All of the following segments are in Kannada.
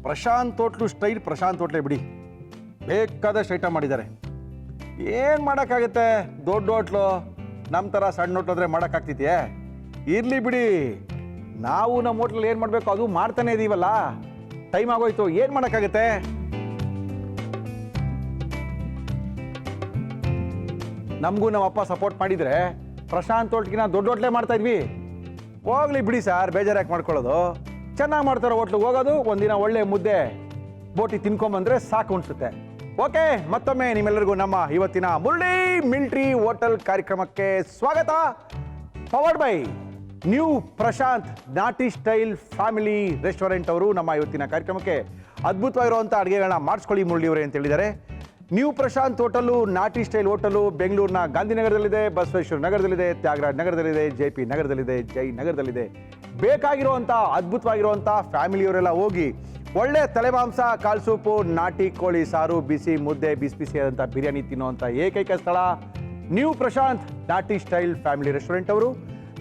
ಪ್ರಶಾಂತ್ ಹೋಟ್ಲು ಸ್ಟೈಲ್ ಪ್ರಶಾಂತ್ ಹೋಟ್ಲೇ ಬಿಡಿ, ಬೇಕಾದಷ್ಟು ಐಟಮ್ ಮಾಡಿದ್ದಾರೆ. ಏನು ಮಾಡೋಕ್ಕಾಗುತ್ತೆ, ದೊಡ್ಡ ಹೋಟ್ಲು ನಮ್ಮ ಥರ ಸಣ್ಣ ಹೋಟ್ಲು ಅಂದರೆ ಮಾಡೋಕ್ಕಾಗ್ತಿದೆಯೇ? ಇರಲಿ ಬಿಡಿ, ನಾವು ನಮ್ಮ ಹೋಟ್ಲಲ್ಲಿ ಏನು ಮಾಡಬೇಕು ಅದು ಮಾಡ್ತಾನೆ ಇದೀವಲ್ಲ. ಟೈಮ್ ಆಗೋಯ್ತು, ಏನು ಮಾಡೋಕ್ಕಾಗುತ್ತೆ. ನಮಗೂ ನಮ್ಮ ಅಪ್ಪ ಸಪೋರ್ಟ್ ಮಾಡಿದರೆ ಪ್ರಶಾಂತ್ ಹೋಟ್ಲಿಗಿನ ದೊಡ್ಡ ಹೋಟ್ಲೇ ಮಾಡ್ತಾ ಇದ್ವಿ. ಹೋಗ್ಲಿ ಬಿಡಿ ಸರ್, ಬೇಜಾರಾಗಿ ಮಾಡ್ಕೊಳ್ಳೋದು. ಚೆನ್ನಾಗಿ ಮಾಡ್ತಾರೆ ಹೋಟ್ಲಿಗೆ ಹೋಗೋದು, ಒಂದಿನ ಒಳ್ಳೆ ಮುದ್ದೆ ಬೋಟಿ ತಿನ್ಕೊಂಬಂದ್ರೆ ಸಾಕು ಅನಿಸುತ್ತೆ. ಓಕೆ, ಮತ್ತೊಮ್ಮೆ ನಿಮ್ಮೆಲ್ಲರಿಗೂ ನಮ್ಮ ಇವತ್ತಿನ ಮುರಳಿ ಮಿಲ್ಟ್ರಿ ಹೋಟೆಲ್ ಕಾರ್ಯಕ್ರಮಕ್ಕೆ ಸ್ವಾಗತ. ಪವರ್ಡ್ ಬೈ ನ್ಯೂ ಪ್ರಶಾಂತ್ ನಾಟಿ ಸ್ಟೈಲ್ ಫ್ಯಾಮಿಲಿ ರೆಸ್ಟೋರೆಂಟ್ ಅವರು ನಮ್ಮ ಇವತ್ತಿನ ಕಾರ್ಯಕ್ರಮಕ್ಕೆ ಅದ್ಭುತವಾಗಿರುವಂಥ ಅಡುಗೆಗಳನ್ನ ಮಾಡಿಸ್ಕೊಳ್ಳಿ ಮುರಳಿಯವರೇ ಅಂತ ಹೇಳಿದ್ದಾರೆ. ನ್ಯೂ ಪ್ರಶಾಂತ್ ಹೋಟೆಲು ನಾಟಿ ಸ್ಟೈಲ್ ಹೋಟೆಲು ಬೆಂಗಳೂರಿನ ಗಾಂಧಿನಗರದಲ್ಲಿದೆ, ಬಸವೇಶ್ವರ ನಗರದಲ್ಲಿದೆ, ತ್ಯಾಗರಾಜ್ ನಗರದಲ್ಲಿದೆ, JP ನಗರದಲ್ಲಿದೆ, ಜೈ ನಗರದಲ್ಲಿದೆ. ಬೇಕಾಗಿರುವಂಥ ಅದ್ಭುತವಾಗಿರುವಂಥ ಫ್ಯಾಮಿಲಿಯವರೆಲ್ಲ ಹೋಗಿ ಒಳ್ಳೆ ತಲೆಮಾಂಸ, ಕಾಲು ಸೂಪು, ನಾಟಿ ಕೋಳಿ ಸಾರು, ಬಿಸಿ ಮುದ್ದೆ, ಬಿಸಿ ಬಿಸಿಯಾದಂಥ ಬಿರಿಯಾನಿ ತಿನ್ನುವಂಥ ಏಕೈಕ ಸ್ಥಳ ನ್ಯೂ ಪ್ರಶಾಂತ್ ನಾಟಿ ಸ್ಟೈಲ್ ಫ್ಯಾಮಿಲಿ ರೆಸ್ಟೋರೆಂಟ್ ಅವರು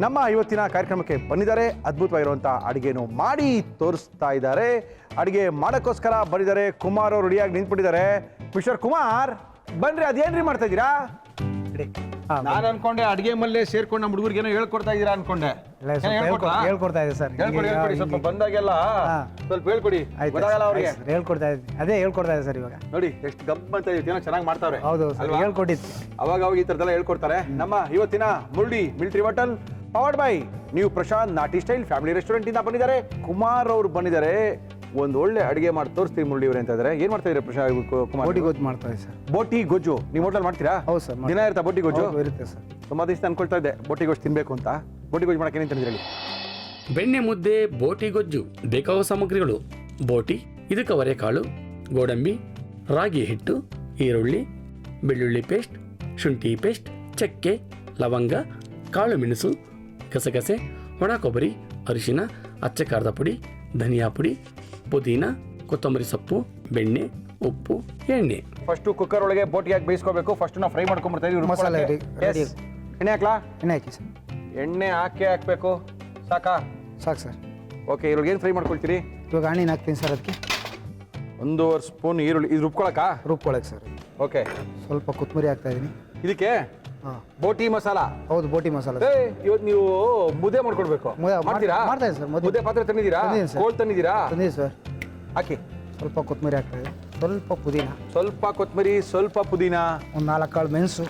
ನಮ್ಮ ಇವತ್ತಿನ ಕಾರ್ಯಕ್ರಮಕ್ಕೆ ಬಂದಿದ್ದಾರೆ. ಅದ್ಭುತವಾಗಿರುವಂಥ ಅಡುಗೆನೂ ಮಾಡಿ ತೋರಿಸ್ತಾ ಇದ್ದಾರೆ. ಅಡುಗೆ ಮಾಡೋಕ್ಕೋಸ್ಕರ ಬಂದಿದ್ದಾರೆ. ಕುಮಾರ್ ಅವರು ರೆಡಿಯಾಗಿ ನಿಂತ್ಬಿಟ್ಟಿದ್ದಾರೆ. ಮಿಸ್ಟರ್ ಕುಮಾರ್ ಬನ್ರಿ, ಅದೇನ್ರಿ ಮಾಡ್ತಾ ಇದ್ದೀರಾ? ನಾನು ಅನ್ಕೊಂಡೆ ಅಡುಗೆ ಮಲ್ಲೇ ಸೇರ್ಕೊಂಡು ನಮ್ಮ ಹುಡುಗರಿಗೇನೋ ಹೇಳ್ಕೊಡ್ತಾ ಇದ್ದೀರಾ ಅನ್ಕೊಂಡೆ. ಹೇಳ್ಕೊಡ್ತಾ ಇದೆ ಸರ್. ಹೇಳ್ಕೊಡಿ, ಸ್ವಲ್ಪ ಬಂದಾಗೆಲ್ಲ ಸ್ವಲ್ಪ ಹೇಳ್ಕೊಡಿ, ಗೊತ್ತಾಗಲ್ಲ ಅವ್ರಿಗೆ. ಹೇಳ್ಕೊಡ್ತಾ ಇದೆ, ಅದೇ ಹೇಳ್ಕೊಡ್ತಾ ಇದೆ ಸರ್. ಇವಾಗ ನೋಡಿ ಎಷ್ಟು ಗಪ್ ಅಂತ ಏನೋ ಚೆನ್ನಾಗಿ ಮಾಡ್ತಾವ್ರೆ. ಹೌದು ಸರ್, ಹೇಳ್ಕೊಟ್ಟಿದ್ದು ಅವಾಗ ಈ ಥರದೆಲ್ಲ ಹೇಳ್ಕೊಡ್ತಾರೆ. ನಮ್ಮ ಇವತ್ತಿನ Murali military hotel powered by new Prashanth ನಾಟಿ ಸ್ಟೈಲ್ ಫ್ಯಾಮಿಲಿ ರೆಸ್ಟೋರೆಂಟ್ ಇಂದ ಬಂದಿದ್ದಾರೆ. ಕುಮಾರ್ ಅವರು ಬಂದಿದ್ದಾರೆ. ಒಂದು ಒಳ್ಳೆ ಅಡುಗೆ ಮಾಡಿ ತೋರಿಸ್ತೀವಿ ಮುರಳಿ ಅವರೇ ಅಂತ ಇದ್ದಾರೆ. ಏನ್ ಮಾಡ್ತಾ ಇದ್ದಾರೆ ಕುಮಾರ್? ಬೋಟಿ ಗೊಜ್ಜು ಮಾಡ್ತಾ ಇದೆ ಸರ್. ಬೋಟಿ ಗೊಜ್ಜು ನೀವು ಹೋಟೆಲ್ ಮಾಡ್ತೀರಾ? ಹೌದು ಸರ್. ದಿನ ಇರ್ತಾ ಬೋಟಿ ಗೊಜ್ಜು? ಇರುತ್ತೆ ಸರ್. ತುಂಬಾ ದಿವಸ ಅನ್ಕೊಳ್ತಾ ಇದ್ದೆ ಬೋಟಿ ಗೊಜ್ಜು ತಿನ್ಬೇಕು ಅಂತ. ಬೋಟಿ ಗೊಜ್ಜು ಮಾಡಕ್ಕೆ ಏನೇನು ತಂದಿದ್ದೀರಿ? ಬೆಣ್ಣೆ ಮುದ್ದೆ, ಬೋಟಿ ಗೊಜ್ಜು ಬೇಕಾಗುವ ಸಾಮಗ್ರಿಗಳು: ಬೋಟಿ, ಇದಕ್ಕೆ ಕಾಳು, ಗೋಡಂಬಿ, ರಾಗಿ ಹಿಟ್ಟು, ಈರುಳ್ಳಿ, ಬೆಳ್ಳುಳ್ಳಿ ಪೇಸ್ಟ್, ಶುಂಠಿ ಪೇಸ್ಟ್, ಚಕ್ಕೆ, ಲವಂಗ, ಕಾಳು ಮೆಣಸು, ಗಸಗಸೆ, ಒಣ ಕೊಬ್ಬರಿ, ಅರಿಶಿನ, ಅಚ್ಚ ಖಾರದ ಪುಡಿ, ಧನಿಯಾ ಪುಡಿ, ಪುದೀನ, ಕೊತ್ತಂಬರಿ ಸೊಪ್ಪು, ಬೆಣ್ಣೆ, ಉಪ್ಪು, ಎಣ್ಣೆ. ಫಸ್ಟ್ ಕುಕ್ಕರ್ ಒಳಗೆ ಬೋಟಿ ಹಾಕಿ ಬೇಯಿಸ್ಕೋಬೇಕು. ಫಸ್ಟ್ ನಾವು ಫ್ರೈ ಮಾಡ್ಕೊಂಡ್ಬಿಡ್ತಾ ಇದೀವಿ. ಮಸಾಲೆ ಎಣ್ಣೆ ಹಾಕ್ಲಾ? ಎಣ್ಣೆ ಹಾಕಿ ಸರ್. ಎಣ್ಣೆ ಹಾಕಬೇಕು. ಸಾಕಾ? ಸಾಕು ಸರ್. ಓಕೆ, ಇದ್ರೊಳಗೆ ಏನು ಫ್ರೈ ಮಾಡ್ಕೊಳ್ತೀರಿ? ಇವಾಗ ಹಣ್ಣಿನ ಹಾಕ್ತೀನಿ ಸರ್. ಅದಕ್ಕೆ 1.5 ಸ್ಪೂನ್ ಈರುಳ್ಳಿ. ಇದು ರುಬ್ಕೊಳಕಾ? ರುಬ್ಕೊಳಕ್ಕೆ ಸರ್. ಓಕೆ, ಸ್ವಲ್ಪ ಕೊತ್ತಂಬರಿ ಹಾಕ್ತಾ ಇದೀನಿ ಇದಕ್ಕೆ. ಬೋಟಿ ಮಸಾಲ? ಹೌದು, ಬೋಟಿ ಮಸಾಲ. ಇವತ್ತು ನೀವು ಮುದ್ದೆ ಮಾಡ್ಕೊಡ್ಬೇಕು. ಮಾಡ್ತೀರಾ? ಮಾಡ್ತಾ ಇದೆ ಸರ್. ಮುದ್ದೆ ಪಾತ್ರೆ ತಂದಿದ್ದೀರಾ? ಕೋಲ್ ತಂದಿದ್ದೀರಾ? ತಂದಿದ್ದೀವಿ ಸರ್. ಹಾಕಿ. ಸ್ವಲ್ಪ ಕೊತ್ತಂಬರಿ ಹಾಕ್ತಾ ಇದೆ, ಸ್ವಲ್ಪ ಪುದೀನ, ಸ್ವಲ್ಪ ಕೊತ್ತಂಬರಿ, ಸ್ವಲ್ಪ ಪುದೀನ, ಒಂದು 4 ಕಾಳು ಮೆಣಸು,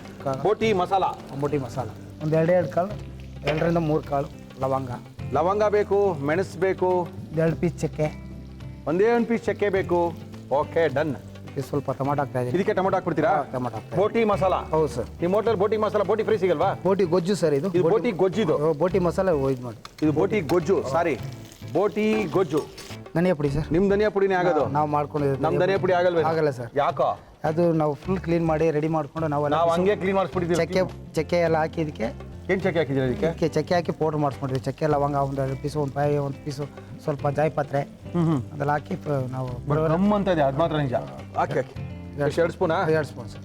ಬೋಟಿ ಮಸಾಲ. ಬೋಟಿ ಮಸಾಲ ಒಂದು 2 ಕಾಳು, 2ರಿಂದ 3 ಕಾಳು ಲವಂಗ. ಲವಂಗ ಬೇಕು, ಮೆಣಸು ಬೇಕು, 2 ಪೀಸ್ ಚಕ್ಕೆ, 1 ಪೀಸ್ ಚಕ್ಕೆ ಬೇಕು. Okay, done. ಸ್ವಲ್ಪ ಟೊಮಾಟೊ ಹಾಕ್ತಾ ಇದೆ. ಇದಕ್ಕೆ ಟೊಮಾಟೊ ಹಾಕ್ಬಿಡ್ತೀರಾ? ಟೊಮಾಟೊ ಹಾಕ್ತಾ. ಬೋಟಿ ಮಸಾಲ? ಹೌದು ಸರ್. ನಿಮ್ಮ ಹೋಟೆಲ್ ಬೋಟಿ ಮಸಾಲ, ಬೋಟಿ ಫ್ರೈ ಸಿಗಲ್ವಾ? ಬೋಟಿ ಗೊಜ್ಜು ಸರ್. ಇದು ಬೋಟಿ ಗೊಜ್ಜು. ಇದು ಬೋಟಿ ಮಸಾಲ ಇದು ಮಾಡಿ. ಇದು ಬೋಟಿ ಗೊಜ್ಜು. ಸಾರಿ, ಬೋಟಿ ಗೊಜ್ಜು. ಧನಿಯಾ ಪುಡಿ ಸರ್. ನಿಮ್ ಧನಿಯಾ ಪುಡಿನೇ ಆಗೋದು? ನಾವು ಮಾಡ್ಕೊಂಡಿದ್ದೀವಿ. ನಮ್ ಧನಿಯಾ ಪುಡಿ ಆಗಲ್ವೇ? ಆಗಲ್ಲ ಸರ್. ಯಾಕೋ? ಅದು ನಾವು ಫುಲ್ ಕ್ಲೀನ್ ಮಾಡಿ ರೆಡಿ ಮಾಡ್ಕೊಂಡು ನಾವು ಹಂಗೆ ಕ್ಲೀನ್ ಮಾಡಿಸ್ಬಿಟ್ಟಿದ್ದೀವಿ. ಚಕ್ಕೆ ಎಲ್ಲ ಹಾಕಿ ಇದಕ್ಕೆ ಏನು ಚಕ್ಕೆ ಹಾಕಿದ್ದೀರಾ? ಇದಕ್ಕೆ ಚಕ್ಕೆ ಹಾಕಿ ಪೌಡ್ರ್ ಮಾಡಿಸ್ಕೊಂಡಿದ್ವಿ. ಚಕ್ಕೆ ಲವಂಗ ಒಂದು 2 ಪೀಸು, ಒಂದು ಪೀಸು, ಸ್ವಲ್ಪ ಜಾಯಿಪತ್ರೆ ಅದೆಲ್ಲ ಹಾಕಿ ನಾವು ರಮ್ ಅಂತ ಇದೆ. ಅದು ಮಾತ್ರ ನಿಜ. ಹಾಕಿ ಹಾಕಿ. 2 ಸ್ಪೂನಾ? 2 ಸ್ಪೂನ್ ಸರ್.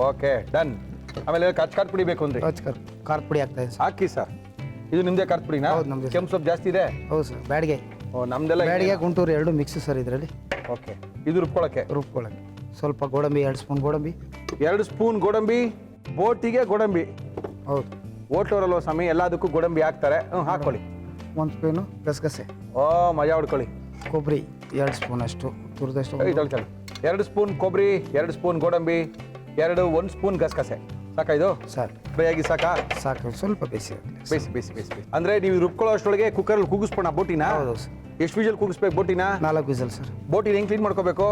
Okay, done. ಆಮೇಲೆ ಖಾರ ಪುಡಿ ಬೇಕು ಅಂದ್ರೆ ಖಾರ ಪುಡಿ ಹಾಕ್ತಾ ಇದೆ ಸರ್. ಹಾಕಿ ಸರ್. ಇದು ನಿಮ್ದೇ ಖಾರ ಪುಡಿನಾ? ಹೌದು, ನಮ್ದು. ಕೆಂಪು ಸೊಪ್ಪು ಜಾಸ್ತಿ ಇದೆ? ಹೌದು ಸರ್. ಬ್ಯಾಡಿಗೆ. ಓ, ನಮ್ದೆಲ್ಲ ಬ್ಯಾಡಿಗೆ, ಗುಂಟೂರು 2 ಮಿಕ್ಸ್ ಸರ್ ಇದರಲ್ಲಿ. ಓಕೆ, ಇದು ರುಬ್ಕೊಳಕ್ಕೆ? ಸ್ವಲ್ಪ ಗೋಡಂಬಿ, 2 ಸ್ಪೂನ್ ಗೋಡಂಬಿ. 2 ಸ್ಪೂನ್ ಗೋಡಂಬಿ. ಬೋಟಿಗೆ ಗೋಡಂಬಿ? ಹೌದು. ಹೋಟ್ಲವರಲ್ವ ಸ್ವಾಮಿ, ಎಲ್ಲದಕ್ಕೂ ಗೋಡಂಬಿ ಹಾಕ್ತಾರೆ. ಹಾಕೊಳ್ಳಿ. 1 ಸ್ಪೂನು ಗಸಗಸೆ. ಓ, ಮಜಾ ಹೊಡ್ಕೊಳ್ಳಿ. ಕೊಬ್ಬರಿ 2 ಸ್ಪೂನ್ ಅಷ್ಟು ತುರಿದಷ್ಟು. 2 ಸ್ಪೂನ್ ಕೊಬ್ಬರಿ, 2 ಸ್ಪೂನ್ ಗೋಡಂಬಿ, 1 ಸ್ಪೂನ್ ಗಸಗಸೆ. ಸಾಕಾ ಇದು ಸರ್? ಬೇಯಾಗಿ ಸಾಕಾ? ಸಾಕು. ಸ್ವಲ್ಪ ಬೇಯಿಸಿ ಬೇಯಿಸಿ. ಅಂದ್ರೆ ನೀವು ರುಬ್ಕೊಳ್ಳೋ ಅಷ್ಟೊಳಗೆ ಕುಕ್ಕರಲ್ಲಿ ಕೂಗಿಸ್ಬೋಣ ಬೋಟಿನ? ಹೌದು ಸರ್. ಎಷ್ಟು ವಿಜಲ್ ಕೂಗಿಸ್ಬೇಕು ಬೋಟಿನ? 4 ವಿಸಲ್ ಸರ್. ಬೋಟಿನ ಹೆಂಗೆ ಕ್ಲೀನ್ ಮಾಡ್ಕೋಬೇಕು?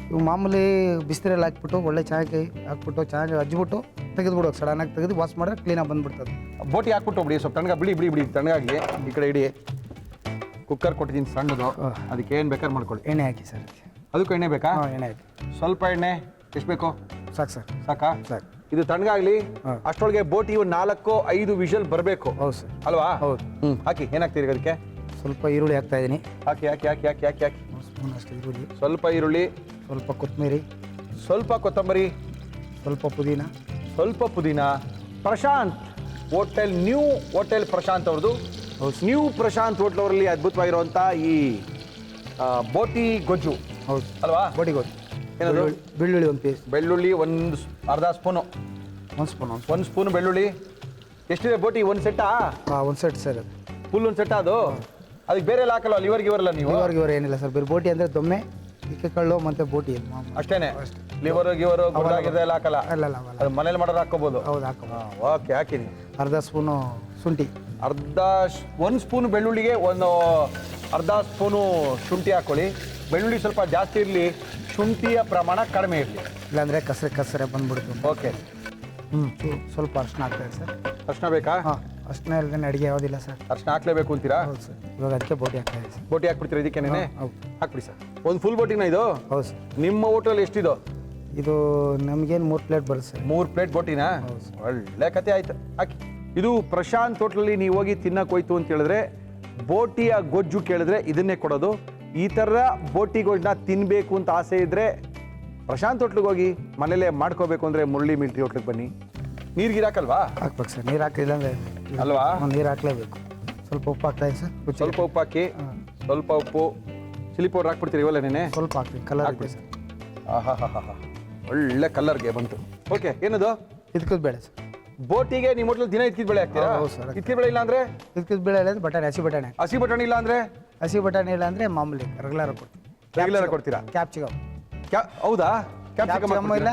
ಇವು ಮಾಮೂಲಿ ಬಿಸಿನೀರಲ್ಲಿ ಹಾಕ್ಬಿಟ್ಟು ಒಳ್ಳೆ ಚೆನ್ನಾಗಿ ಹಾಕ್ಬಿಟ್ಟು ಚೆನ್ನಾಗಿ ಹಜ್ಬಿಟ್ಟು ತೆಗೆದುಬಿಡು. ಸಡನ್ನಾಗಿ ತೆಗೆದು ವಾಶ್ ಮಾಡಿದ್ರೆ ಕ್ಲೀನಾಗಿ ಬಂದ್ಬಿಡ್ತದೆ. ಬೋಟಿ ಹಾಕ್ಬಿಟ್ಟು ಬಿಡಿ, ಸ್ವಲ್ಪ ತಣ್ಣಗ ಬಿಡಿ ತಣ್ಣಗಾಗಲಿ. ಈ ಕಡೆ ಇಡಿ. ಕುಕ್ಕರ್ ಕೊಟ್ಟಿದ್ದೀನಿ ಸಣ್ಣದು, ಅದಕ್ಕೆ ಏನು ಬೇಕಾದ್ರೆ ಮಾಡ್ಕೊಳ್ಳಿ. ಎಣ್ಣೆ ಹಾಕಿ ಸರ್. ಅದಕ್ಕೂ ಎಣ್ಣೆ ಬೇಕಾ? ಎಣ್ಣೆ ಹಾಕಿ. ಸ್ವಲ್ಪ ಎಣ್ಣೆ. ಎಷ್ಟು ಬೇಕು? ಸಾಕು ಸರ್. ಸಾಕಾ? ಸಾಕು. ಇದು ತಣ್ಣಗಾಗಲಿ. ಅಷ್ಟೊಳಗೆ ಬೋಟಿ 4-5 ವಿಷಲ್ ಬರಬೇಕು. ಹೌದು ಸರ್. ಅಲ್ವಾ? ಹೌದು. ಹಾಕಿ. ಏನಾಗ್ತೀರಿ ಅದಕ್ಕೆ? ಸ್ವಲ್ಪ ಈರುಳ್ಳಿ ಹಾಕ್ತಾ ಇದ್ದೀನಿ. ಹಾಕಿ. 1 ಸ್ಪೂನ್ ಅಷ್ಟು ಈರುಳ್ಳಿ. ಸ್ವಲ್ಪ ಈರುಳ್ಳಿ, ಸ್ವಲ್ಪ ಕೊತ್ತಂಬರಿ, ಸ್ವಲ್ಪ ಕೊತ್ತಂಬರಿ, ಸ್ವಲ್ಪ ಪುದೀನ. Prashanth hotel, new hotel Prashanth ಅವ್ರದ್ದು. ನ್ಯೂ ಪ್ರಶಾಂತ್ ಹೋಟ್ಲ್ ಅವರಲ್ಲಿ ಅದ್ಭುತವಾಗಿರುವಂಥ ಈ ಬೋಟಿ ಗೊಜ್ಜು ಹೌದು ಅಲ್ವಾ? ಬೋಟಿ ಗೊಜ್ಜು. ಏನದು? ಬೆಳ್ಳುಳ್ಳಿ ಒಂದು ಪೀಸ್, ಬೆಳ್ಳುಳ್ಳಿ ಅರ್ಧ ಸ್ಪೂನು, ಒಂದು ಸ್ಪೂನ್ ಒಂದು ಸ್ಪೂನು ಬೆಳ್ಳುಳ್ಳಿ. ಎಷ್ಟಿದೆ ಬೋಟಿ? ಒಂದು ಸೆಟ್ಟಾ? ಒಂದು ಸೆಟ್ ಸರ್. ಅದು ಫುಲ್ ಒಂದು ಸೆಟ್ಟಾ ಅದು? ಅದಕ್ಕೆ ಬೇರೆ ಎಲ್ಲ ಹಾಕಲ್ಲ, ಲಿವರ್ ಗಿವರಲ್ಲ ನೀವು? ಇವ್ರಿಗೆ ಏನಿಲ್ಲ ಸರ್, ಬೇರೆ ಬೋಟಿ ಅಂದರೆ ದೊಮ್ಮೆ, ಇಕ್ಕೆ ಕಳ್ಳು ಮತ್ತು ಬೋಟಿ ಅಷ್ಟೇನೆ? ಲಿವರ್ ಗಿವರು ಗುಡ್ಡಾಗಿರ್ದೆ ಎಲ್ಲ ಹಾಕಲ್ಲ? ಅಲ್ಲ ಅವಲ್ಲ. ಅದು ಮನೇಲಿ ಮಾಡೋರು ಹಾಕೋಬೋದು? ಹೌದು ಹಾಕೋ. ಓಕೆ, ಹಾಕಿನಿ. ಅರ್ಧ ಸ್ಪೂನು ಶುಂಠಿ, ಒಂದು ಸ್ಪೂನ್ ಬೆಳ್ಳುಳ್ಳಿಗೆ ಒಂದು ಅರ್ಧ ಸ್ಪೂನು ಶುಂಠಿ ಹಾಕೊಳ್ಳಿ. ಬೆಳ್ಳುಳ್ಳಿ ಸ್ವಲ್ಪ ಜಾಸ್ತಿ ಇರಲಿ, ಶುಂಠಿಯ ಪ್ರಮಾಣ ಕಡಿಮೆ ಇರಲಿ. ಇಲ್ಲಾಂದರೆ ಕಸರೆ ಬಂದ್ಬಿಡ್ತು. ಓಕೆ. ಸ್ವಲ್ಪ ಅರ್ಶಿನ ಹಾಕ್ತಾರೆ ಸರ್. ಅರ್ಶಿನ ಬೇಕಾ? ಹಾಂ, ಅರ್ಶಿನ ಇಲ್ಲದೇ ಅಡುಗೆ ಯಾವುದಿಲ್ಲ ಸರ್. ಅರ್ಶಿನ ಹಾಕ್ಲೇಬೇಕು ಅಂತೀರಾ? ಹೌದು ಸರ್. ಇವಾಗ ಅದಕ್ಕೆ ಬೋಟಿ ಹಾಕ್ತಾ ಇದೆ ಸರ್. ಬೋಟಿ ಹಾಕ್ಬಿಡ್ತೀರಾ ಇದಕ್ಕೇನೆ? ಹೌದು. ಹಾಕ್ಬಿಡಿ ಸರ್. ಒಂದು ಫುಲ್ ಬೋಟಿನ ಇದು? ಹೌದು ಸರ್. ನಿಮ್ಮ ಹೋಟೆಲ್ ಎಷ್ಟಿದು? ಇದು ನಮಗೇನು 3 ಪ್ಲೇಟ್ ಬರುತ್ತೆ ಸರ್. 3 ಪ್ಲೇಟ್ ಬೋಟಿನಾ? ಒಳ್ಳೆ ಕತೆ ಆಯ್ತು, ಹಾಕಿ. ಇದು ಪ್ರಶಾಂತ್ ಹೋಟ್ಲಲ್ಲಿ ನೀವು ಹೋಗಿ ತಿನ್ನಕ್ಕೆ ಹೋಯ್ತು ಅಂತ ಹೇಳಿದ್ರೆ, ಬೋಟಿಯ ಗೊಜ್ಜು ಕೇಳಿದ್ರೆ ಇದನ್ನೇ ಕೊಡೋದು. ಈ ಥರ ಬೋಟಿ ಗೊಜ್ಜನ್ನ ತಿನ್ನಬೇಕು ಅಂತ ಆಸೆ ಇದ್ದರೆ ಪ್ರಶಾಂತ್ ಹೋಟ್ಲಿಗೆ ಹೋಗಿ. ಮನೇಲೇ ಮಾಡ್ಕೋಬೇಕು ಅಂದರೆ ಮುರಳಿ ಮಿಲ್ಟ್ರಿ ಹೋಟ್ಲಿಗೆ ಬನ್ನಿ. ನೀರು ಹಾಕಲ್ವಾ? ಹಾಕ್ಬೇಕು ಸರ್. ನೀರು ಹಾಕಿಲ್ಲ ಅಂದರೆ ಅಲ್ವಾ? ನೀರು ಹಾಕ್ಲೇಬೇಕು. ಸ್ವಲ್ಪ ಉಪ್ಪು ಹಾಕ್ತಾ ಇದೆ ಸರ್. ಸ್ವಲ್ಪ ಉಪ್ಪು ಹಾಕಿ, ಸ್ವಲ್ಪ ಉಪ್ಪು, ಚಿಲ್ಲಿ ಪೌಡರ್ ಹಾಕ್ಬಿಡ್ತೀರಿ ಇವಲ್ಲ ನೆನೆ? ಸ್ವಲ್ಪ ಹಾಕ್ತೀವಿ, ಕಲರ್ ಹಾಕ್ಬಿಡಿ ಸರ್. ಒಳ್ಳೆ ಕಲರ್ಗೆ ಬಂತು. ಓಕೆ, ಏನದು? ಇದಕ್ಕದ ಬೇಳೆ ಸರ್. ಬೋಟಿಗೆ ನಿಮ್ಮ ಹೋಟ್ಲಲ್ಲಿ ದಿನ ಇದ್ಕಿದ ಬೆಳೆ ಹಾಕ್ತೀರಾ? ಹೌದು ಸರ್. ಇದ್ಕಿದ ಬೆಳೆ ಇಲ್ಲ ಅಂದರೆ? ಇದಕ್ಕದ ಬೇಳೆ ಇಲ್ಲ ಬಟಾಣಿ, ಹಸಿ ಬಟಾಣಿ. ಹಸಿ ಬಟಾಣಿ ಇಲ್ಲ ಅಂದರೆ? ಹಸಿ ಬಟಾಣಿ ಇಲ್ಲ ಅಂದರೆ ಮಾಮೂಲಿ ರೆಗ್ಯುಲರ್ ಕೊಡ್ತೀವಿ. ರೆಗ್ಯುಲರ್ ಕೊಡ್ತೀರಾ? ಕ್ಯಾಪ್ಸಿಕಮ್. ಹೌದಾ? ಕ್ಯಾಪ್ಸಿಕಮ್ ಇಲ್ಲ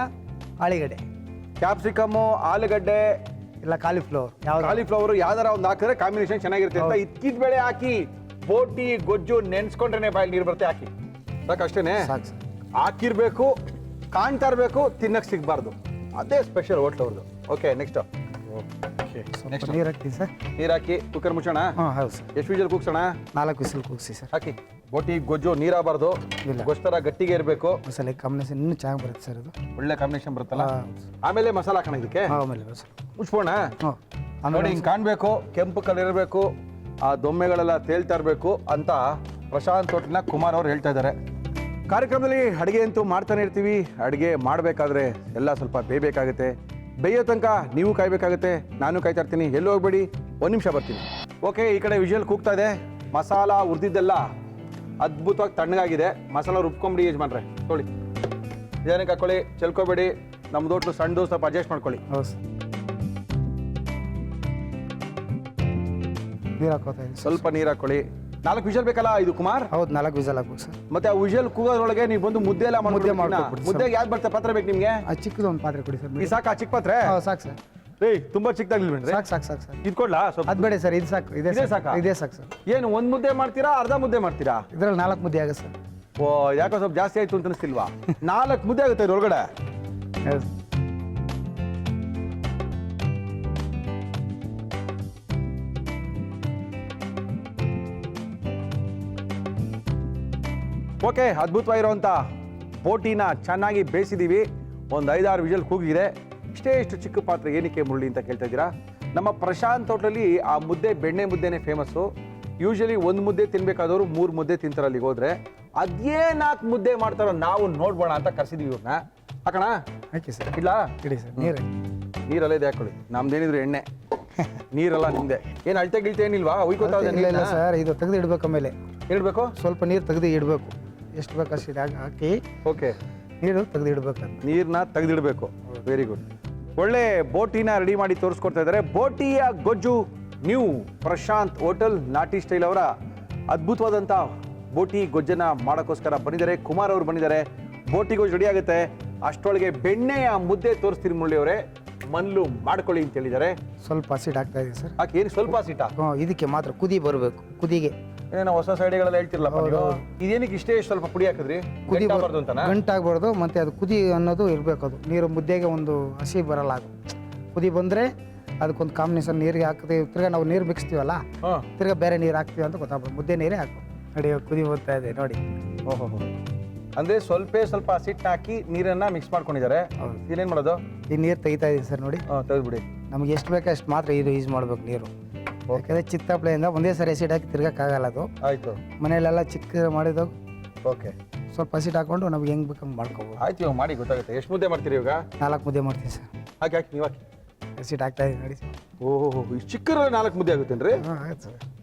ಆಳಿಗಡ್ಡೆ, ಕ್ಯಾಪ್ಸಿಕಮ್ಮು, ಆಲೂಗಡ್ಡೆ ಇಲ್ಲ ಕಾಲಿಫ್ಲವರ್, ಕಾಲಿಫ್ಲವರ್ ಯಾವ್ದಾರ ಒಂದು ಹಾಕಿದ್ರೆ ಕಾಂಬಿನೇಷನ್ ಚೆನ್ನಾಗಿರುತ್ತೆ ಅಂತ ಇದ್ಕಿದ ಬೆಳೆ ಹಾಕಿ ಬೋಟಿ ಗೊಜ್ಜು ನೆನ್ಸ್ಕೊಂಡ್ರೆ ಬಾಯಲ್ಲಿ ನೀರು ಬರುತ್ತೆ. ಹಾಕಿ ಸಾಕು, ಅಷ್ಟೇನೆ? ಸಾಕು ಸರ್. ಹಾಕಿರ್ಬೇಕು, ಕಾಣ್ತಾ ಇರಬೇಕು, ತಿನ್ನಕ್ಕೆ ಸಿಗಬಾರ್ದು. ಅದೇ ಸ್ಪೆಷಲ್ ಹೋಟ್ಲ್ ಅವ್ರದ್ದು. ಓಕೆ, ನೆಕ್ಸ್ಟ್ ಸ್ವಲ್ಪ ನೀರು ಹಾಕ್ತೀವಿ ಸರ್. ನೀರು ಹಾಕಿ ಕುಕ್ಕರ್ ಮುಚ್ಚೋಣ. ಹಾಂ ಹೌದು ಸರ್. ಎಷ್ಟು ವಿಜಲ್ ಕೂಗ್ಸೋಣ? 4 ವಿಸಿಲ್ ಕೂಗಿಸಿ ಸರ್. ಹಾಕಿ. ಬೋಟಿ ಗೊಜ್ಜು ನೀರಾಗಬಾರ್ದು, ಇಲ್ಲ. ಗೊಜ್ಜರ ಗಟ್ಟಿಗೆ ಇರಬೇಕು. ಮಸಾಲೆ ಕಾಂಬಿನೇಷನ್ ಇನ್ನೂ ಚೆನ್ನಾಗಿ ಬರುತ್ತೆ ಸರ್ ಇದು. ಒಳ್ಳೆ ಕಾಂಬಿನೇಷನ್ ಬರುತ್ತಲ್ಲ. ಆಮೇಲೆ ಮಸಾಲ ಹಾಕೋಣ ಇದಕ್ಕೆ. ಆಮೇಲೆ ಸರ್ ಮುಚ್ಬೋಣ. ಹಾಂ, ನೋಡಿ ಆಮೇಲೆ ಹಿಂಗೆ ಕಾಣಬೇಕು, ಕೆಂಪು ಕಲರ್ ಇರಬೇಕು, ಆ ದೊಮ್ಮೆಗಳೆಲ್ಲ ತೇಲ್ತಾ ಇರಬೇಕು ಅಂತ ಪ್ರಶಾಂತ್ ಹೋಟ್ಲಿನ ಕುಮಾರ್ ಅವ್ರು ಹೇಳ್ತಾ ಇದ್ದಾರೆ. ಕಾರ್ಯಕ್ರಮದಲ್ಲಿ ಅಡುಗೆ ಅಂತೂ ಮಾಡ್ತಾನೆ ಇರ್ತೀವಿ. ಅಡುಗೆ ಮಾಡಬೇಕಾದ್ರೆ ಎಲ್ಲ ಸ್ವಲ್ಪ ಬೇಯಬೇಕಾಗುತ್ತೆ. ಬೇಯೋ ತನಕ ನೀವು ಕಾಯಬೇಕಾಗುತ್ತೆ, ನಾನು ಕಾಯ್ತಾ ಇರ್ತೀನಿ. ಎಲ್ಲೂ ಹೋಗ್ಬೇಡಿ, 1 ನಿಮಿಷ ಬರ್ತೀನಿ. ಓಕೆ, ಈ ಕಡೆ ವಿಜುವಲ್ ಕೂಗ್ತಾ ಇದೆ. ಮಸಾಲ ಹುರಿದಿದ್ದೆಲ್ಲ ಅದ್ಭುತವಾಗಿ ತಣ್ಣಗಾಗಿದೆ. ಮಸಾಲ ರುಬ್ಕೊಂಬಿಡಿ ಯಜಮಾನ್ರೆ. ತೊಳಿ, ನಿಧಾನಕ್ಕೆ ಹಾಕ್ಕೊಳ್ಳಿ, ಚೆಲ್ಕೋಬೇಡಿ. ನಮ್ದು ಹೋಟ್ಲು ಸಣ್ಣದು, ಸ್ವಲ್ಪ ಅಡ್ಜಸ್ಟ್ ಮಾಡ್ಕೊಳ್ಳಿ. ಹೌದು ಸರ್. ನೀರು ಹಾಕೋತಾ ಇದ್ದೀವಿ ಸ್ವಲ್ಪ ನೀರು ಹಾಕ್ಕೊಳ್ಳಿ. 4 ವಿಷಲ್ ಬೇಕಲ್ಲ ಇದು ಕುಮಾರ್? ಹೌದು, 4 ವಿಸಲ್ ಹಾಕ್ಬೇಕು ಸರ್. ಮತ್ತೆ ಆ ವಿಷಲ್ ಕೂಗೋದ್ರೊಳಗೆ ನೀವು ಬಂದು ಮುದ್ದೆ ಎಲ್ಲ ಮುದ್ದೆ ಮಾಡ್ಬಿಡ್ತೀರಾ? ಮಾಡ್ಕೊಟ್ಬಿಡಿ ಮುದ್ದೆಗೆ ಯಾವ್ದು ಬರ್ತದೆ ಪಾತ್ರೆ ಬೇಕು ನಿಮಗೆ? ಆ ಚಿಕ್ಕದು ಒಂದು ಪಾತ್ರೆ ಕೊಡಿ ಸರ್. ಈ ಸಾಕು ಆ ಚಿಕ್ಕ ಪಾತ್ರೆ? ಹಾಂ ಸಾಕು ಸರ್. ತುಂಬಾ ಚಿಕ್ಕದಾಗಿಲ್ವೇನ್ರಿ? ಸಾಕು ಸಾಕು ಸಾಕು ಸರ್. ಇದು ಕೊಡ್ಲಾ ಸ್ವಲ್ಪ? ಅದು ಬೇಡ ಸರ್, ಇದು ಸಾಕು. ಇದೇ ಸಾಕಾ? ಇದೇ ಸಾಕು ಸರ್. ಏನು ಒಂದು ಮುದ್ದೆ ಮಾಡ್ತೀರಾ, ಅರ್ಧ ಮುದ್ದೆ ಮಾಡ್ತೀರಾ? ಇದರಲ್ಲಿ 4 ಮುದ್ದೆ ಆಗುತ್ತೆ ಸರ್. ಓ, ಯಾಕೋ ಸ್ವಲ್ಪ ಜಾಸ್ತಿ ಆಯ್ತು ಅಂತ ಅನಿಸ್ತಿಲ್ವಾ? 4 ಮುದ್ದೆ ಆಗುತ್ತೆ ಇದ್ರೊಳಗಡೆ. ಹೌದು. ಓಕೆ, ಅದ್ಭುತವಾಗಿರುವಂಥ ಬೋಟಿನ ಚೆನ್ನಾಗಿ ಬೇಯಿಸಿದ್ದೀವಿ. ಒಂದು 5-6 ವಿಷಲ್ ಕೂಗಿದೆ. ಇಷ್ಟು ಚಿಕ್ಕ ಪಾತ್ರೆ ಏನಕ್ಕೆ ಮುರಳಿ ಅಂತ ಕೇಳ್ತಾ ಇದ್ದೀರಾ? ನಮ್ಮ ಪ್ರಶಾಂತ್ ಹೋಟ್ಲಲ್ಲಿ ಆ ಮುದ್ದೆ ಬೆಣ್ಣೆ ಮುದ್ದೆನೇ ಫೇಮಸ್ಸು. ಯೂಶಲಿ 1 ಮುದ್ದೆ ತಿನ್ಬೇಕಾದವರು 3 ಮುದ್ದೆ ತಿಂತಾರೆ ಅಲ್ಲಿಗೆ ಹೋದ್ರೆ. ಅದೇ 4 ಮುದ್ದೆ ಮಾಡ್ತಾರೋ ನಾವು ನೋಡ್ಬೋಣ ಅಂತ ಕರ್ಸಿದೀವಿ ಇವ್ರನ್ನ. ಹಾಕೋಣ? ಹಾಕಿ ಸರ್. ಇಲ್ಲ ಇಡಿ ಸರ್. ನೀರು ನೀರಲ್ಲೇ ಇದೆ ಹಾಕೊಳ್ಳಿ. ನಮ್ದೇನಿದ್ರು ಎಣ್ಣೆ, ನೀರೆಲ್ಲ ನಿಮ್ದೆ. ಏನು ಅಳತೆ ಗಿಳ್ತೆ ಏನಿಲ್ವಾ? ಉಯ್ಕೋತಾ ಇಲ್ಲ ಇಲ್ಲ ಸರ್, ಇದು ತೆಗೆದು ಇಡಬೇಕು. ಆಮೇಲೆ ಇಡಬೇಕು, ಸ್ವಲ್ಪ ನೀರು ತೆಗೆದು ಇಡಬೇಕು. ಎಷ್ಟು ಬೇಕು ಅಷ್ಟು ಹಾಕಿ ಓಕೆ, ನೀರು ತೆಗೆದು ಇಡಬೇಕು. ನೀರನ್ನ ತೆಗೆದಿಡಬೇಕು. Very good. ಒಳ್ಳೆ ಬೋಟಿನ ರೆಡಿ ಮಾಡಿ ತೋರಿಸ್ಕೊಡ್ತಾ ಇದ್ದಾರೆ. ಬೋಟಿಯ ಗೊಜ್ಜು ನೀವು ಪ್ರಶಾಂತ್ ಹೋಟೆಲ್ ನಾಟಿ ಸ್ಟೈಲ್ ಅವರ ಅದ್ಭುತವಾದಂಥ ಬೋಟಿ ಗೊಜ್ಜನ್ನ ಮಾಡೋಕ್ಕೋಸ್ಕರ ಬಂದಿದ್ದಾರೆ. ಕುಮಾರ್ ಅವರು ಬಂದಿದ್ದಾರೆ. ಬೋಟಿ ಗೊಜ್ಜು ರೆಡಿ ಆಗುತ್ತೆ. ಅಷ್ಟರೊಳಗೆ ಬೆಣ್ಣೆಯ ಮುದ್ದೆ ತೋರಿಸ್ತೀರಿ ಮುರಳಿ ಅವರೇ. ಮನ್ಲು ಮಾಡ್ಕೊಳ್ಳಿ ಅಂತ ಹೇಳಿದ್ದಾರೆ. ಸ್ವಲ್ಪ ಹಸಿಟ್ಟು ಹಾಕ್ತಾ ಇದೀವಿ ಸರ್. ಯಾಕೆ, ಏನು ಸ್ವಲ್ಪ ಸೀಟ? ಇದಕ್ಕೆ ಮಾತ್ರ ಕುದಿ ಬರಬೇಕು. ಕುದಿಗೆ ಏನೇನೋ ಹೊಸ ಸೈಡ್ಗಳೆಲ್ಲ ಹೇಳ್ತಿರಲ್ಲ ನೀವು. ಇದೇನಕ್ಕೆ ಇಷ್ಟೇ ಸ್ವಲ್ಪ ಪುಡಿ ಹಾಕಿದ್ರಿ? ಕುದಿ ಬರಬಾರ್ದು ಅಂತನಾ? ಗಂಟಾಗಬಾರ್ದು. ಮತ್ತು ಅದು ಕುದಿ ಅನ್ನೋದು ಇರಬೇಕು. ಅದು ನೀರು ಮುದ್ದೆಗೆ ಒಂದು ಹಸಿ ಬರಲ್ಲ. ಅದು ಕುದಿ ಬಂದರೆ ಅದಕ್ಕೊಂದು ಕಾಂಬಿನೇಷನ್. ನೀರಿಗೆ ಹಾಕ್ತೀವಿ, ತಿರ್ಗಾ ನಾವು ನೀರು ಮಿಕ್ಸ್ತೀವಲ್ಲ, ತಿರ್ಗಾ ಬೇರೆ ನೀರು ಹಾಕ್ತೀವಿ ಅಂತ ಗೊತ್ತಾಗ್ಬೋದು. ಮುದ್ದೆ ನೀರೇ ಹಾಕು. ನೋಡಿ ಕುದಿ ಬರ್ತಾ ಇದೆ ನೋಡಿ. ಓಹೋ, ಅಂದರೆ ಸ್ವಲ್ಪ ಹಸಿಟ್ಟು ಹಾಕಿ ನೀರನ್ನು ಮಿಕ್ಸ್ ಮಾಡ್ಕೊಂಡಿದ್ದಾರೆ. ಇನ್ನೇನು ಮಾಡೋದು? ಈ ನೀರು ತೆಗಿತಾ ಇದೀವಿ ಸರ್ ನೋಡಿ. ತೆಗೆದ್ಬಿಡಿ. ನಮಗೆ ಎಷ್ಟು ಬೇಕೋ ಅಷ್ಟು ಮಾತ್ರ ಇದು ಯೂಸ್ ಮಾಡ್ಬೇಕು ನೀರು. ಯಾಕಂದರೆ ಚಿಕ್ಕಪ್ಲೆಯಿಂದ ಒಂದೇ ಸರಿ ಹಸಿಟ್ಟು ಹಾಕಿ ತಿರ್ಗೋಕ್ಕಾಗಲ್ಲ. ಅದು ಆಯಿತು. ಮನೆಯಲ್ಲೆಲ್ಲ ಚಿಕ್ಕ ಮಾಡಿದಾಗ ಓಕೆ, ಸ್ವಲ್ಪ ಹಸಿಟ್ಟು ಹಾಕೊಂಡು ನಮ್ಗೆ ಹೆಂಗೆ ಬೇಕಂಗೆ ಮಾಡ್ಕೋಬೋದು. ಆಯ್ತು, ಇವಾಗ ಮಾಡಿ ಗೊತ್ತಾಗುತ್ತೆ. ಎಷ್ಟು ಮುದ್ದೆ ಮಾಡ್ತೀರಿ ಇವಾಗ? 4 ಮುದ್ದೆ ಮಾಡ್ತೀವಿ ಸರ್. ಹಾಕಿ ನೀವು ಹಾಕಿ. ಹಸಿಟ್ಟು ಹಾಕ್ತಾ ಇದೀವಿ ನೋಡಿ. ಓಹೋ, ಇಷ್ಟು ಚಿಕ್ಕರಲ್ಲಿ 4 ಮುದ್ದೆ ಆಗುತ್ತೇನ್ರಿ? ಹಾಂ ಆಯ್ತು ಸರ್.